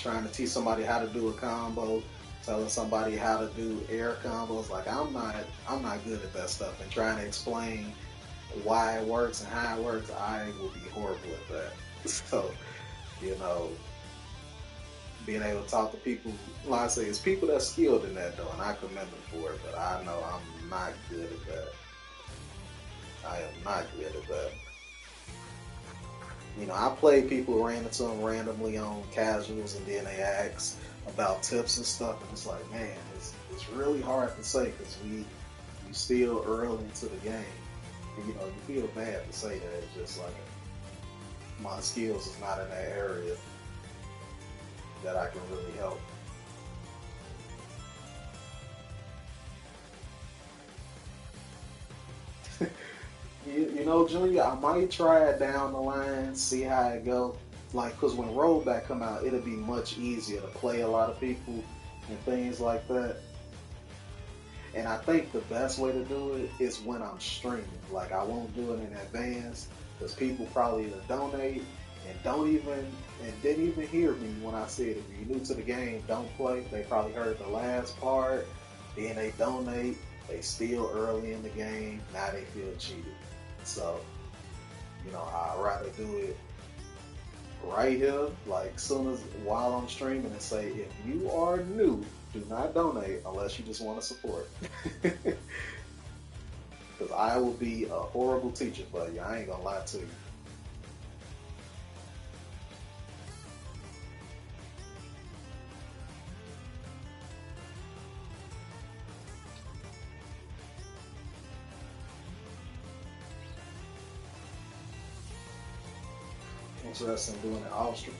trying to teach somebody how to do a combo, telling somebody how to do air combos. Like I'm not good at that stuff, and trying to explain why it works and how it works, I will be horrible at that. So, you know, being able to talk to people, like I say, it's people that's skilled in that though, and I commend them for it. But I know I'm not good at that. I am not good at that. I play people ran into them randomly on casuals, and then they ask about tips and stuff, and it's like, man, it's really hard to say because we still early into the game. And, you feel bad to say that. It's just like my skills is not in that area that I can really help. Junior, I might try it down the line, see how it go. Like, cause when rollback come out, it'll be much easier to play a lot of people and things like that. And I think the best way to do it is when I'm streaming. Like I won't do it in advance because people probably either donate and don't even and didn't even hear me when I said if you're new to the game, don't play. They probably heard the last part, then they donate. They still early in the game. Now they feel cheated. So I'd rather do it right here, like soon as while I'm streaming, and say if you are new, do not donate unless you just want to support. Because I will be a horrible teacher for you. I ain't gonna lie to you. Interested in doing it off stream.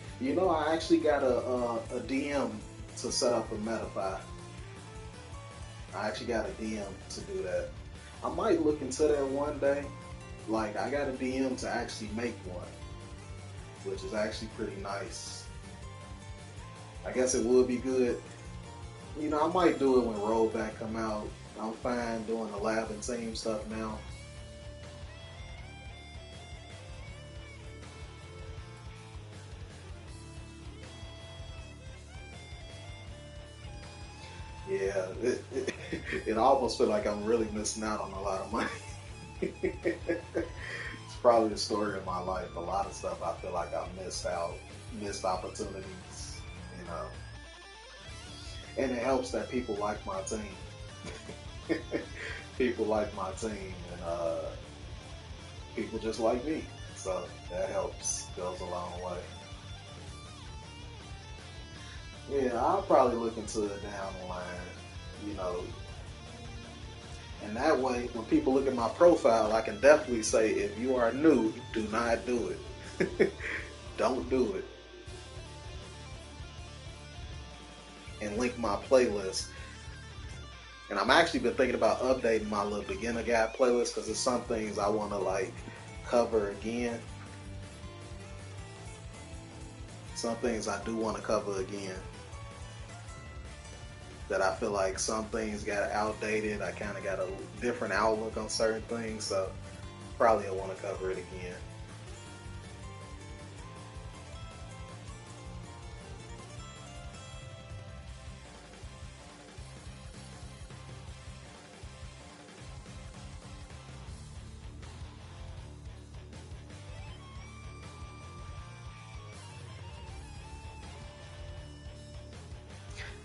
I actually got a DM to set up a Metafy. I actually got a DM to do that. I might look into that one day. Like I got a DM to actually make one, which is actually pretty nice. I guess it would be good. I might do it when rollback come out. I'm fine doing the lab and team stuff now. Yeah, it almost feel like I'm really missing out on a lot of money. It's probably the story of my life. A lot of stuff I feel like I missed opportunities, you know. And it helps that people like my team. People like my team, and people just like me. So that helps, goes a long way. Yeah, I'll probably look into it down the line, you know. And that way, when people look at my profile, I can definitely say, if you are new, do not do it. Don't do it. And link my playlist. And I'm actually been thinking about updating my little beginner guide playlist because there's some things I want to like cover again. Some things I do want to cover again. That I feel like some things got outdated. I kind of got a different outlook on certain things, so probably I want to cover it again.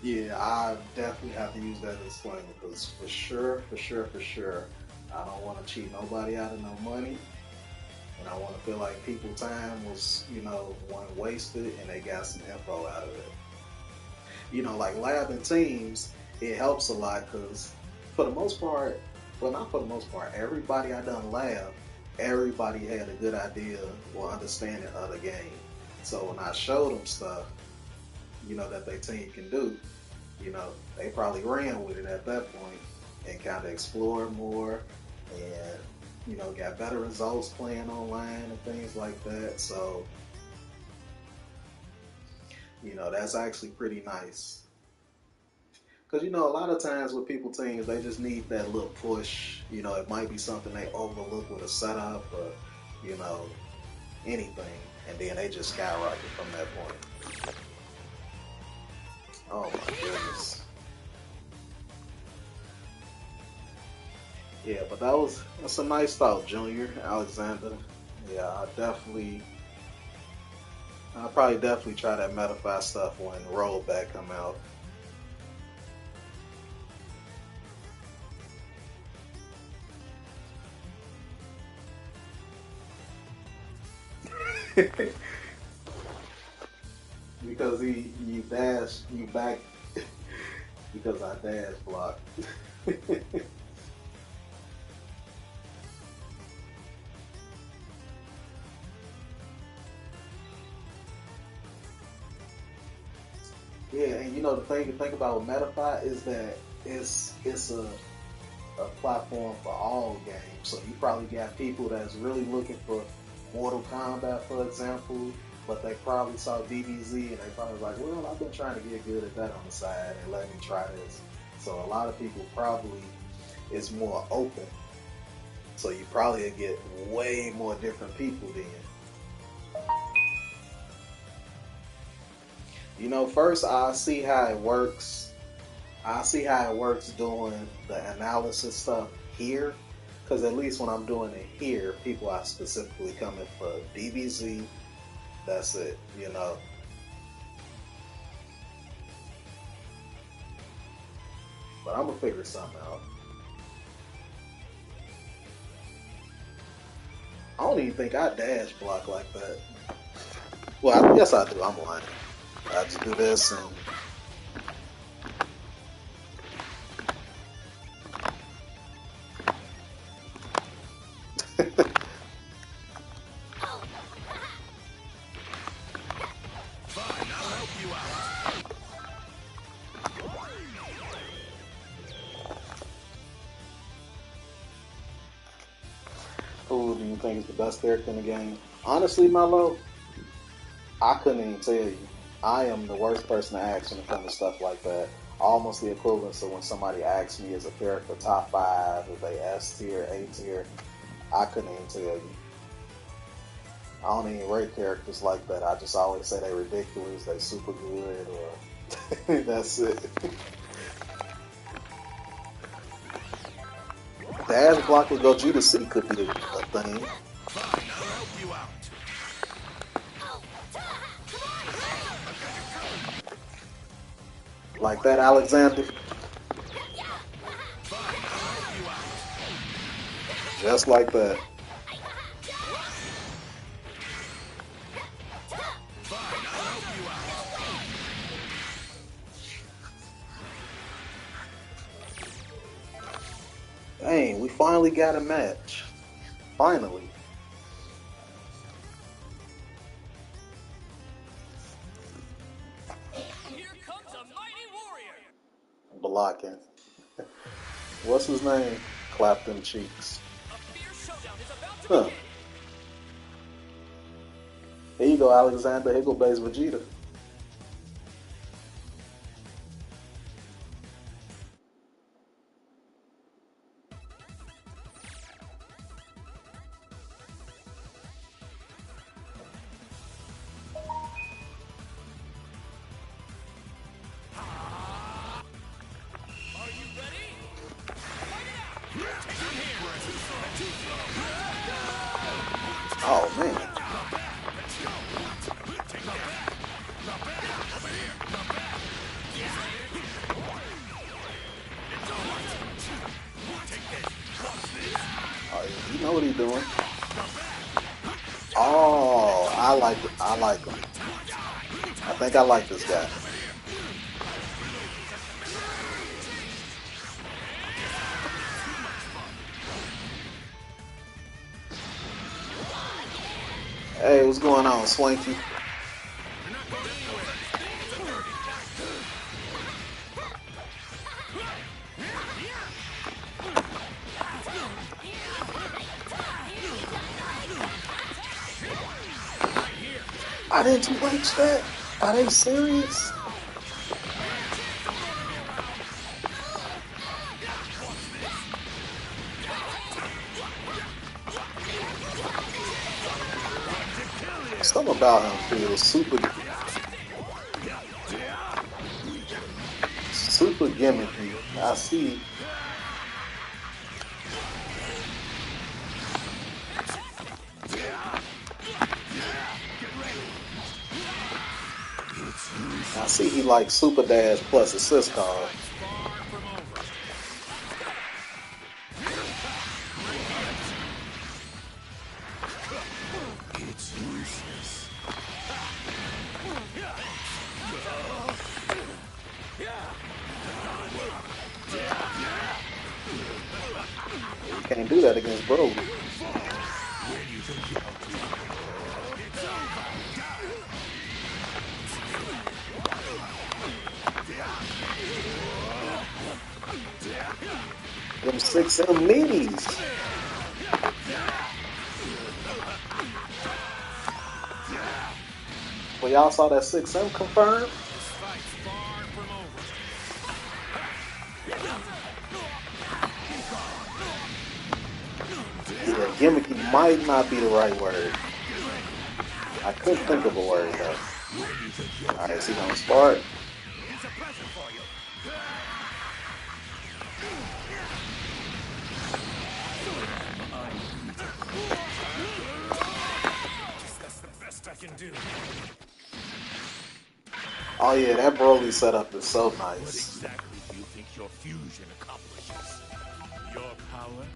Yeah, I definitely have to use that disclaimer because for sure, I don't want to cheat nobody out of no money, and I want to feel like people's time was, wasn't wasted and they got some info out of it. Like lab and teams, it helps a lot because for the most part, well, not for the most part, everybody I done lab, everybody had a good idea or understanding of the game. So when I showed them stuff, that their team can do, they probably ran with it at that point and kind of explored more and, got better results playing online and things like that. So, that's actually pretty nice. Because, a lot of times with people teams, they just need that little push. It might be something they overlook with a setup or, anything. And then they just skyrocket from that point. Oh my goodness. Yeah, but that's a nice thought, Junior Alexander. Yeah, I'll probably definitely try that Metafy stuff when rollback come out. Because you dash you back because I dash block. Yeah, and the thing to think about with Metafy is that it's a platform for all games. So you probably got people that's really looking for Mortal Kombat, for example, but they probably saw DBZ and they probably like, well, I've been trying to get good at that on the side and let me try this. So a lot of people probably it's more open. So you probably get way more different people then. You know, first I see how it works. I see how it works doing the analysis stuff here. Because at least when I'm doing it here, people are specifically coming for DBZ. That's it, you know. But I'm going to figure something out. I don't even think I dash block like that. Well, yes I do. I'm lying. I just do this and...
Fine, I'll help you out.
Who do you think is the best character in the game? Honestly, Milo, I couldn't even tell you. I am the worst person to ask when it comes to stuff like that. Almost the equivalent of when somebody asks me as a character top 5, if they S tier, A tier, I couldn't even tell you. I don't even rate characters like that. I just always say they ridiculous, they super good, or that's it. Dash block with Gogeta C could be a thing.
Fine, I'll help you out.
Like that, Alexander.
Fine, I'll help you out.
Just like that.
Fine, I'll help you out.
Dang, we finally got a match. Finally.
Here comes a mighty warrior.
Blocking. What's his name? Clap them cheeks.
A fierce showdown is about to
Huh.
begin.
Here you go, Alexander. Here go Base Vegeta.
Are you ready?
Oh, man. Oh, you know what he's doing. Oh, I like it. I like him. I think I like this guy. Hey, what's going on, Swanky? I didn't watch that. Are they serious? Something about him feels super gimmicky. I see. I see he likes Super Dash plus assist card. You can't do that against Broly. Them 6M minis. Well, y'all saw that 6M confirmed? might not be the right word. I couldn't think of a word though. Alright, is he gonna start?
Here's a present for you. That's the best I can do.
Oh yeah, that Broly setup is so
What
nice.
exactly do you think your fusion accomplishes? Your power?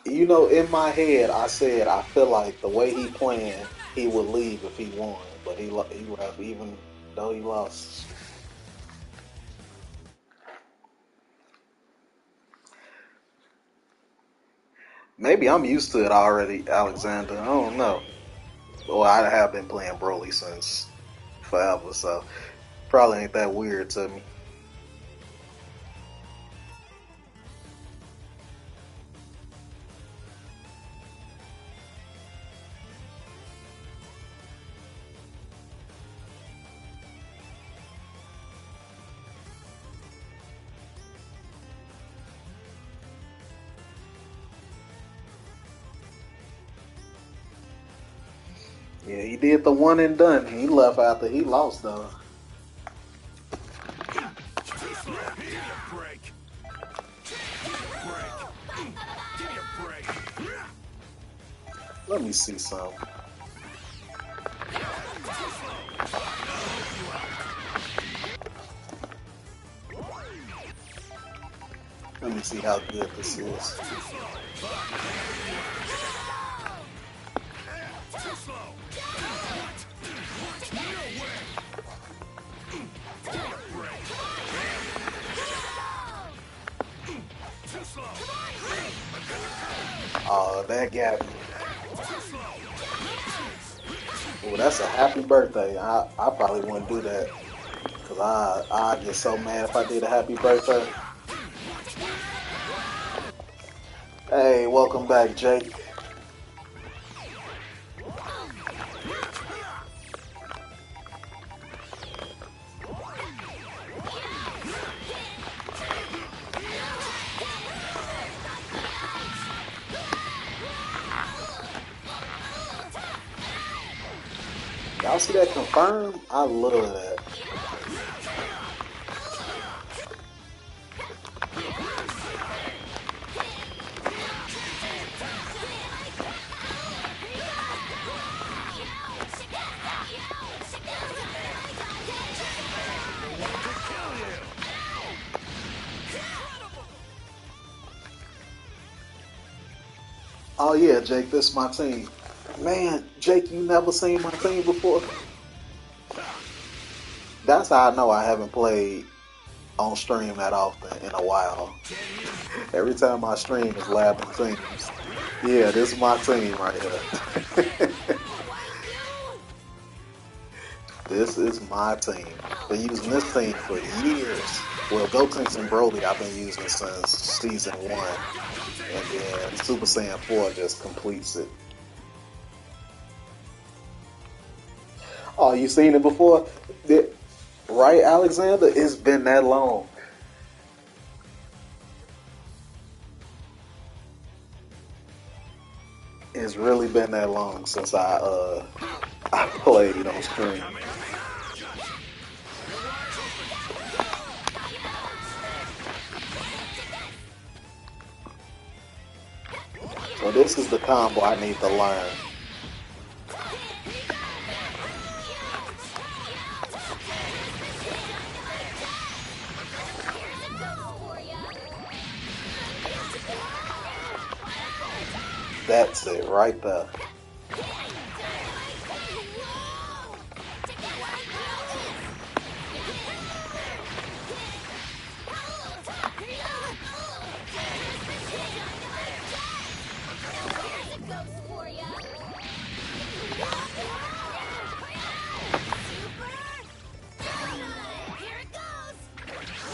You know, in my head, I said I feel like the way he playing, he would leave if he won, but he left even though he lost. Maybe I'm used to it already, Alexander. I don't know. Well, I have been playing Broly since forever, so probably ain't that weird to me. Yeah, he did the one and done. He left after he lost though.
Too slow. Give me a break. Give me a break. Give me a break.
Let me see some. Let me see how good this is.
Too slow. What? No way. Give me a break. Too slow.
Oh, that got me.
Too slow.
Oh, that's a happy birthday. I probably wouldn't do that. Cause I get so mad if I did a happy birthday. Hey, welcome back, Jake. Y'all see that confirmed? I love that. Oh yeah, Jake, this is my team. Man, Jake, you never seen my team before? That's how I know I haven't played on stream that often in a while. Every time I stream is laughing teams. Yeah, this is my team right here. This is my team. Been using this team for years. Well, Gotenks and Broly I've been using since season 1. And then Super Saiyan 4 just completes it. Oh, you seen it before? Right, Alexander? It's been that long. It's really been that long since I played on stream. So this is the combo I need to learn. That's it right there.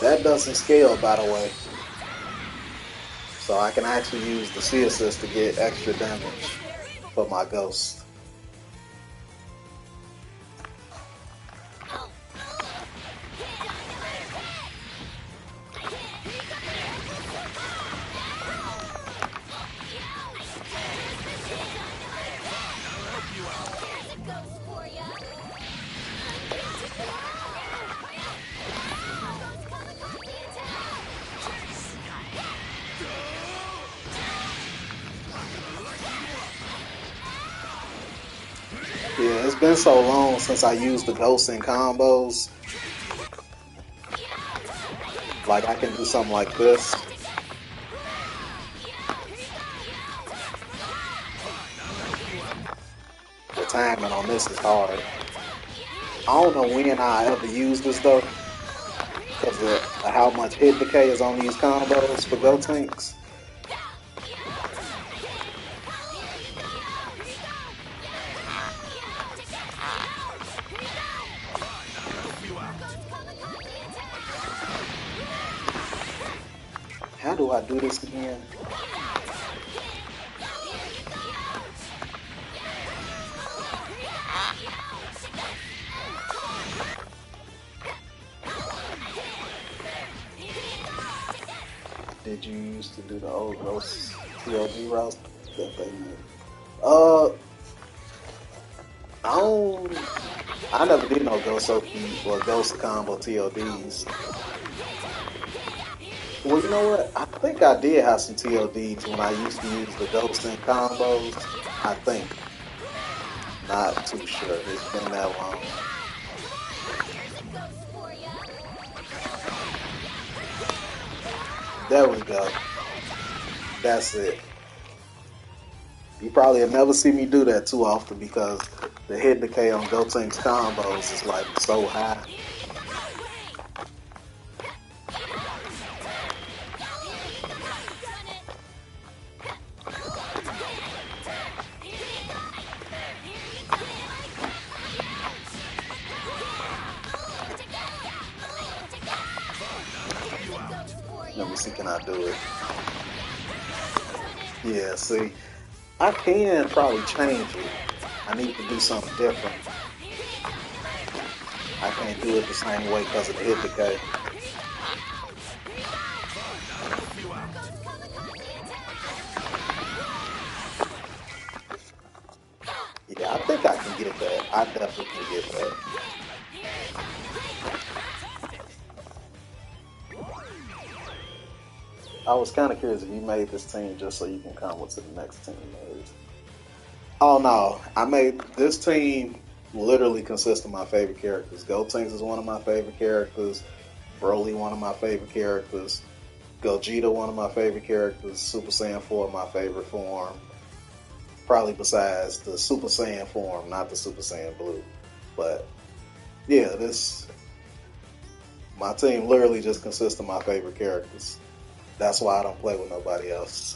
That doesn't scale, by the way. So I can actually use the C assist to get extra damage for my ghost. Yeah, it's been so long since I used the ghosts in combos. Like I can do something like this. The timing on this is hard. I don't know when I ever use this though, because of how much hit decay is on these combos for Go Tanks. How do I do this again? Did you used to do the old Ghost TLD routes that they made? I don't. I never did no Ghost OP or Ghost Combo TLDs. Well, you know what? I think I did have some TLDs when I used to use the Ghost in combos. I think. Not too sure. It's been that long. There we go. That's it. You probably will never see me do that too often because the hit decay on Gotenks combos is like so high. Let me see, can I do it? Yeah, see, I can probably change it. I need to do something different. I can't do it the same way because of the hit decay. Yeah, I think I can get that. I definitely can get that. I was kind of curious if you made this team just so you can come to the next team. Oh no, I made this team literally consists of my favorite characters. Gotenks is one of my favorite characters. Broly, one of my favorite characters. Gogeta, one of my favorite characters. Super Saiyan 4, my favorite form. Probably besides the Super Saiyan form, not the Super Saiyan Blue. But yeah, my team literally just consists of my favorite characters. That's why I don't play with nobody else.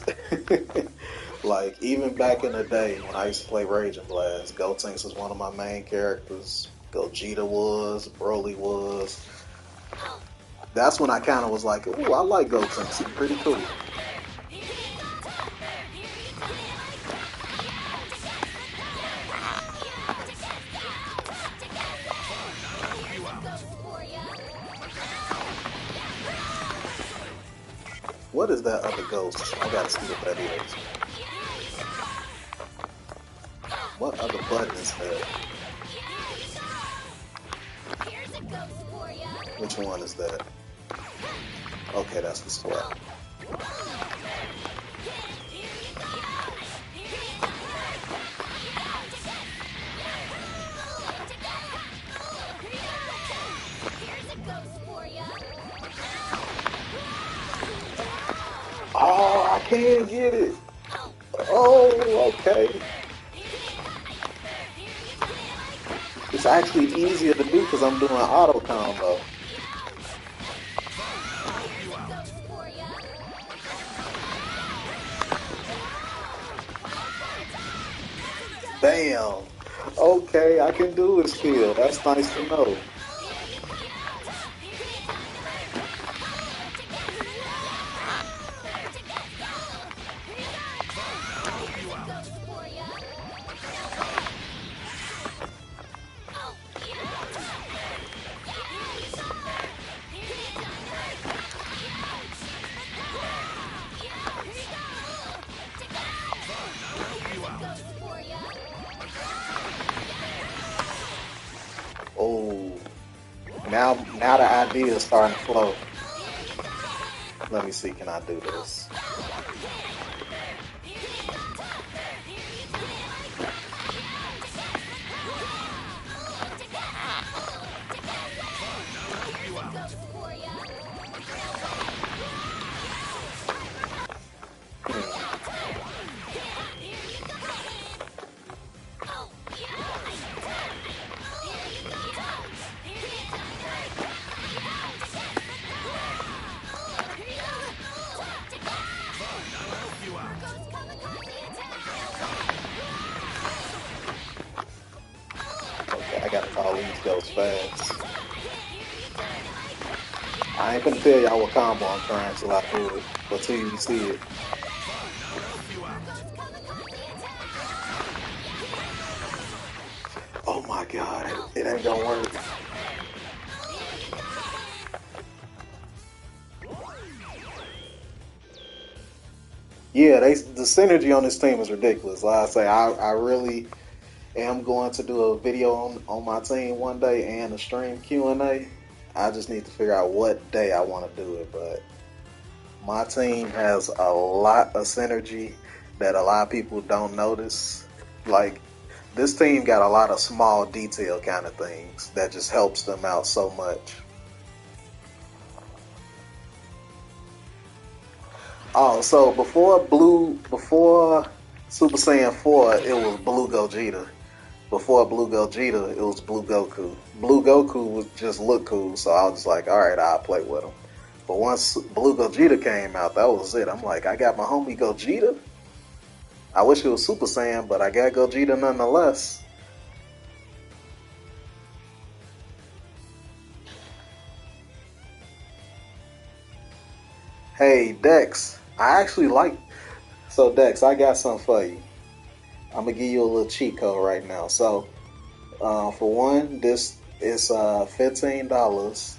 Like, even back in the day when I used to play Rage and Blast, Gotenks was one of my main characters. Gogeta was, Broly was. That's when I kind of was like, ooh, I like Gotenks. He's pretty cool. What is that other ghost? I gotta see what that is. What other button is that? Which one is that? Okay, that's the squad. Oh, I can't get it. Oh, okay. It's actually easier to do because I'm doing auto combo. Bam. Okay, I can do his skill. That's nice to know. Oh, now the idea is starting to flow. Let me see, can I do this? these goes fast. I ain't gonna tell y'all what combo I'm trying till I do it, but till you see it. Oh my god, it ain't gonna work. Yeah, the synergy on this team is ridiculous. Like I say, I really am going to do a video on my team one day and a stream Q&A. I just need to figure out what day I want to do it, but my team has a lot of synergy that a lot of people don't notice. Like, this team got a lot of small detail kind of things that just helps them out so much. Oh, so before Super Saiyan 4, it was Blue Gogeta. Before Blue Gogeta, it was Blue Goku. Blue Goku was just look cool, so I was just like, alright, I'll play with him. But once Blue Gogeta came out, that was it. I'm like, I got my homie Gogeta. I wish it was Super Saiyan, but I got Gogeta nonetheless. Hey, Dex, I actually like... So, Dex, I got something for you. I'm going to give you a little cheat code right now. So, for one, this is $15,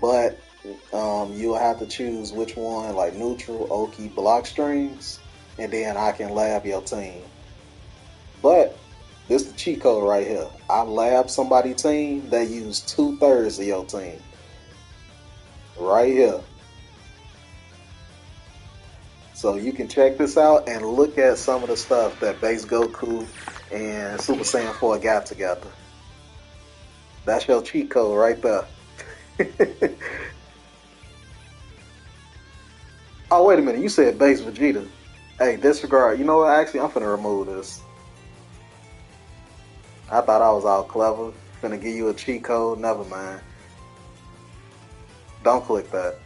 but you'll have to choose which one, like neutral, Oki, block strings, and then I can lab your team. But this is the cheat code right here. I lab somebody team that use 2/3 of your team. Right here. So you can check this out and look at some of the stuff that Base Goku and Super Saiyan 4 got together. That's your cheat code right there. Oh, wait a minute. You said Base Vegeta. Hey, disregard. You know what? Actually, I'm finna remove this. I thought I was all clever. Finna give you a cheat code. Never mind. Don't click that.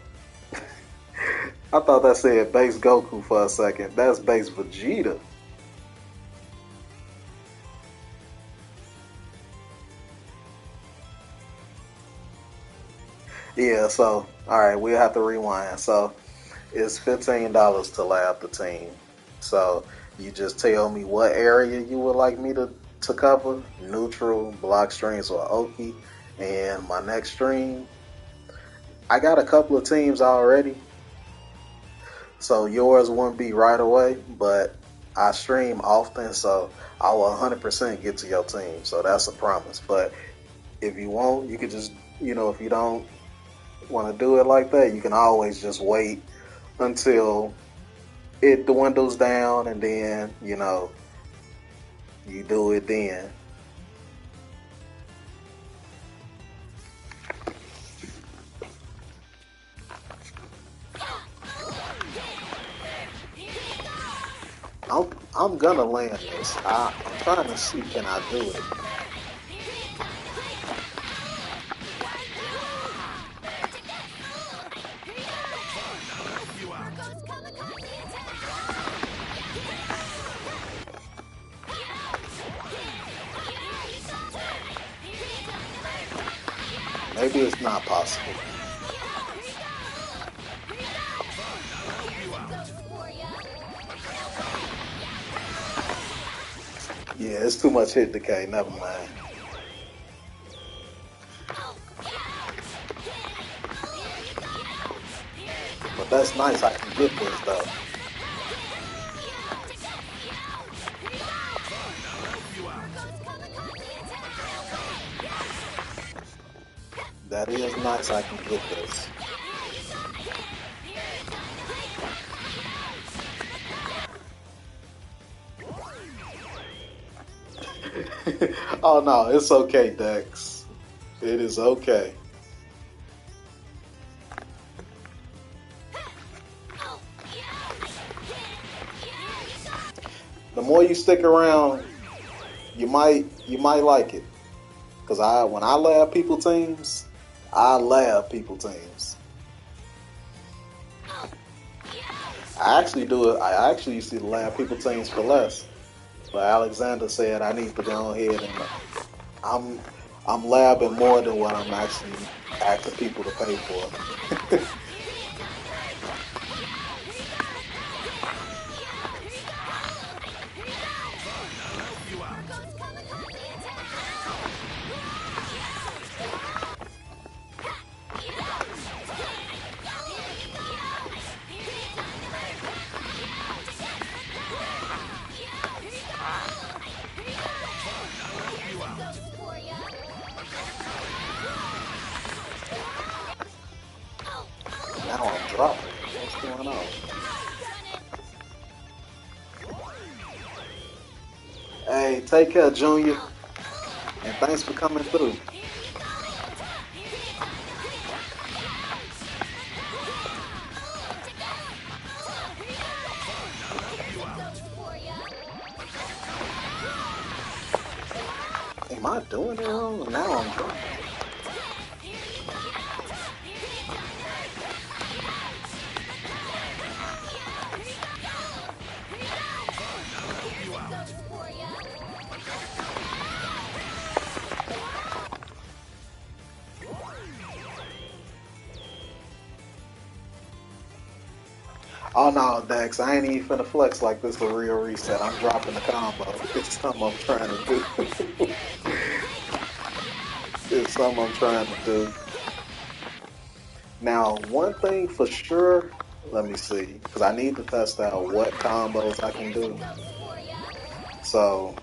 I thought that said Base Goku for a second. That's Base Vegeta. Yeah, so, alright, we'll have to rewind. So, it's $15 to lab the team. So, you just tell me what area you would like me to cover. Neutral, block strings, or Oki. And my next stream, I got a couple of teams already. So, yours won't be right away, but I stream often, so I will 100% get to your team. So, that's a promise. But if you won't, you could just, if you don't want to do it like that, you can always just wait until it dwindles down, and then you do it then. I'm gonna land this. I'm trying to see, can I do it? Maybe it's not possible. Yeah, it's too much hit decay. Never mind. But that's nice. I can get this though. That is nice. I can get this. Oh no, it's okay, Dex. It is okay. The more you stick around, you might like it. Cause when I lab people teams, I lab people teams. I actually do it. I actually used to lab people teams for less. But Alexander said I need to go ahead and I'm labbing more than what I'm actually asking people to pay for. Now I'm dropping. What's going on? Hey, take care, Junior. And thanks for coming through. Am I doing it wrong? Now I'm dropping. Oh no, Dex, I ain't even finna flex like this a real reset. I'm dropping the combo. It's something I'm trying to do. It's something I'm trying to do. Now, one thing for sure, let me see, because I need to test out what combos I can do. So,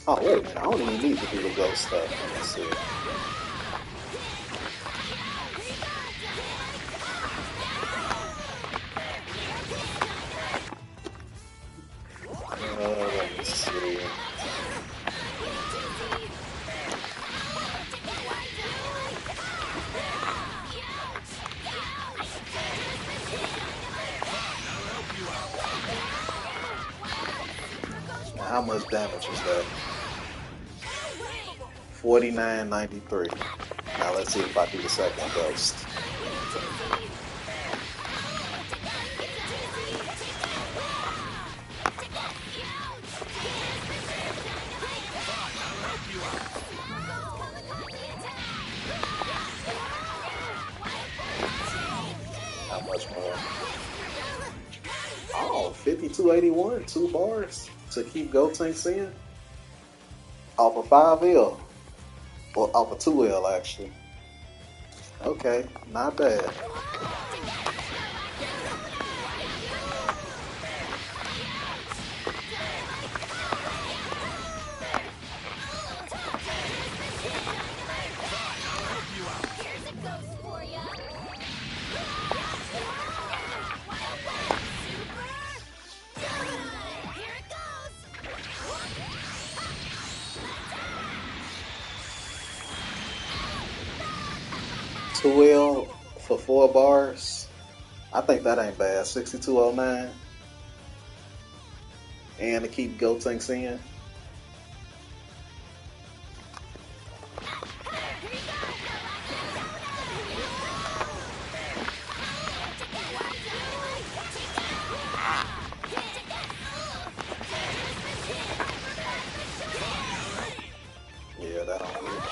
oh wait a minute, I don't even need to do the ghost stuff. Let me see. Let me see. Now, how much damage is that? 49.93. Now let's see if I do the second ghost. How much more? Oh, 52.81, 2 bars to keep Gotenks in. Off of 5L. Or off of 2L, actually. Okay, not bad. Two L for 4 bars. I think that ain't bad. 6209. And to keep Gotenks in. Yeah, that don't reach.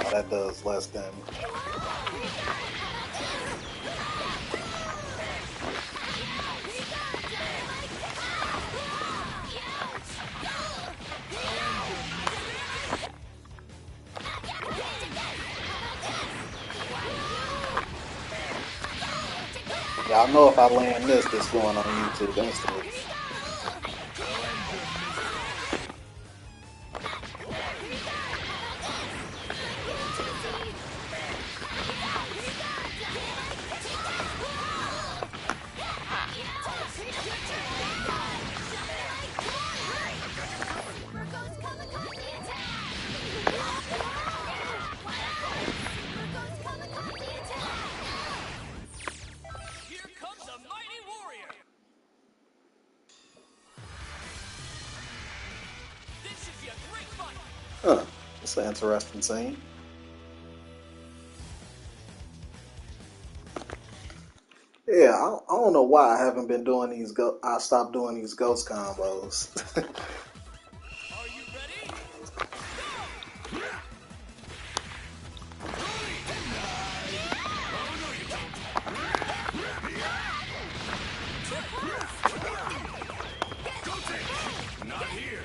Oh, that does less damage. Y'all know if I land this going on YouTube instantly. That's an interesting scene. Yeah, I don't know why I haven't been doing these. I stopped doing these ghost combos.
Are you ready? Not here.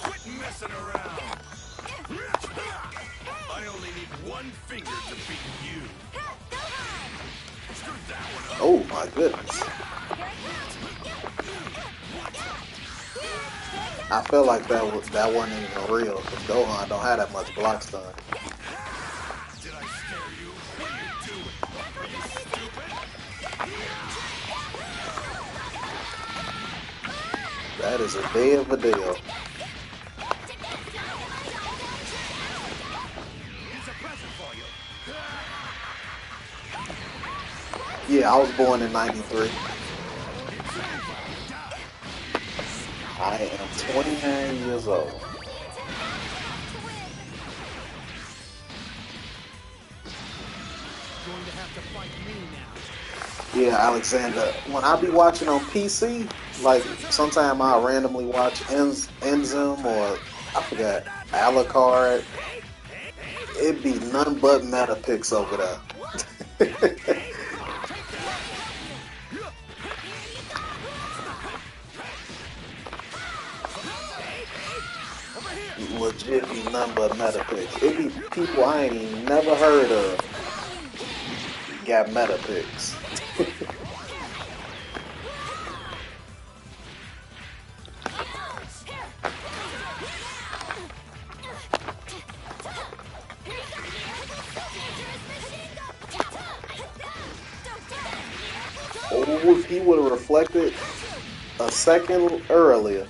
Quit messing around. I only need one finger to beat you. Screw that one up.
Oh my goodness! I feel like that wasn't even real because Gohan don't have that much block stun.
Did I scare you? What are you doing? Are you stupid?
That is a day of a deal.
Here's a present for you.
Yeah, I was born in '93. I am 29 years old.
Going to have to fight me now.
Yeah, Alexander. When I be watching on PC, like sometime I randomly watch Enzim or I forgot Alucard. It be none but meta picks over there. Legit be none but meta picks. It be people I ain't never heard of got meta picks. Oh, if he would have reflected a second earlier.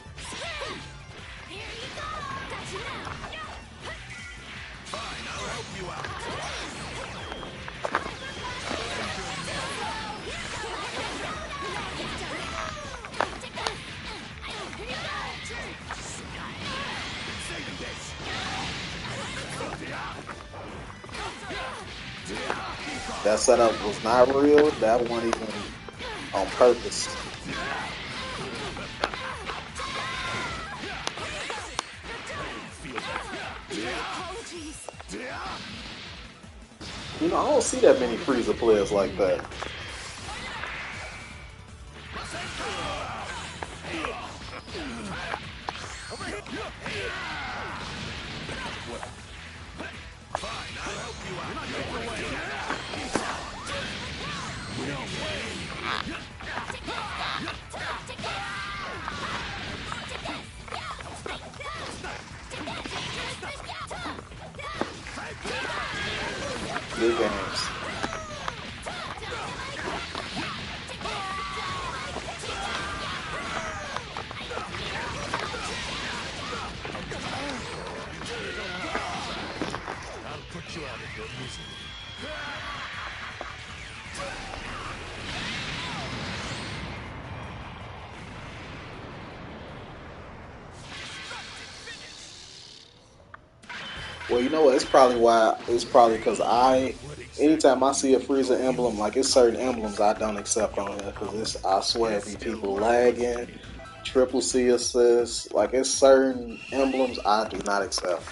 Fine, I'll help you out. Saving this.
That setup was not real. That wasn't even on purpose. You know, I don't see that many Frieza players like that. Good games.
I'll put you out of your misery.
Well, you know what? It's probably because anytime I see a Frieza emblem, like it's certain emblems I don't accept on here because I swear it be people lagging, triple C assists, like it's certain emblems I do not accept.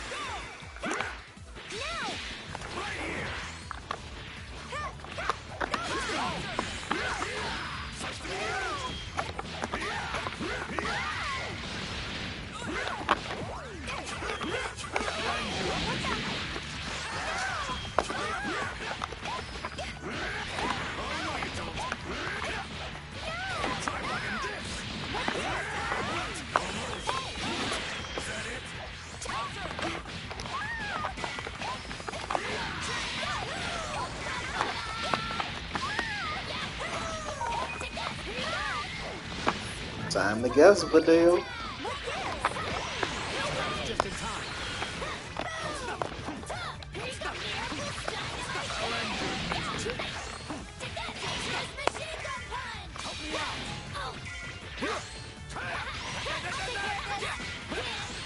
Time to guess, Vidal.
Just in time.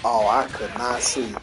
Oh, I could not see.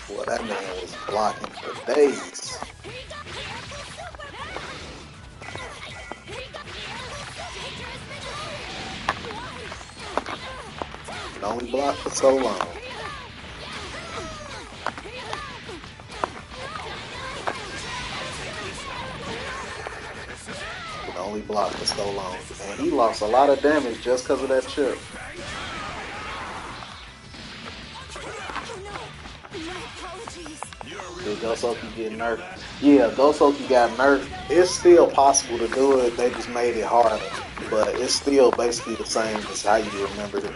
Well, that man was blocking for days. Could only block for so long. Could only block for so long. And he lost a lot of damage just because of that chip. Did Gosoki get nerfed? Yeah, Gosoki got nerfed. It's still possible to do it. They just made it harder. But it's still basically the same as how you remembered it.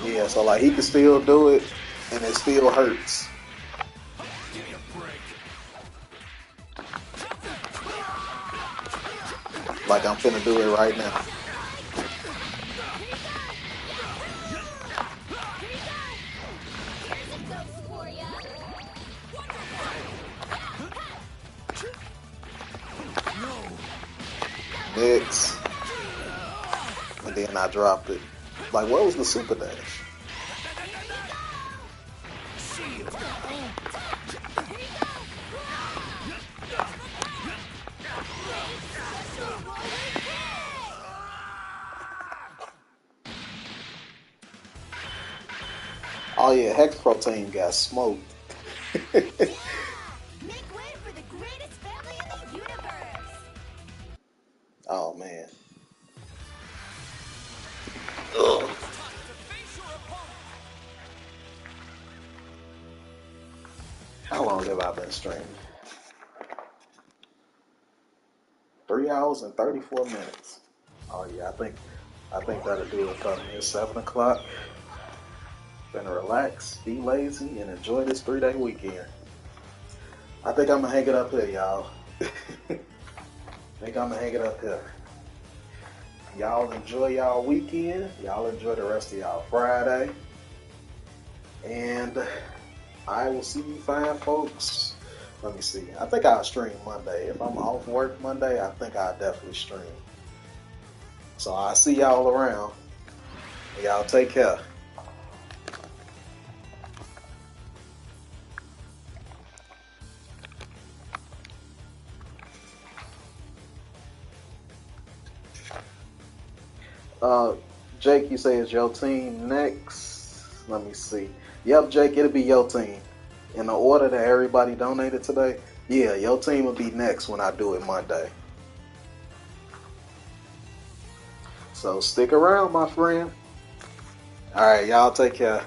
Yeah, so like he can still do it and it still hurts. Like I'm finna do it right now. Mix. And then I dropped it. Like, what was the super dash? Oh yeah, Hex Protein got smoked.
Make way for the greatest family in the universe.
Oh man. Ugh. How long have I been streaming? 3 hours and 34 minutes. Oh yeah, I think that'll do it for me. It's 7 o'clock. Gonna relax, be lazy, and enjoy this 3-day weekend. I think I'm gonna hang it up here, y'all. Y'all enjoy y'all weekend. Y'all enjoy the rest of y'all Friday. And I will see you fine folks. Let me see. I think I'll stream Monday. If I'm off work Monday, I think I'll definitely stream. So I'll see y'all around. Y'all take care. Jake, you say it's your team next. Let me see. Yep, Jake, it'll be your team. In the order that everybody donated today, yeah, your team will be next when I do it Monday. So stick around, my friend. All right, y'all take care.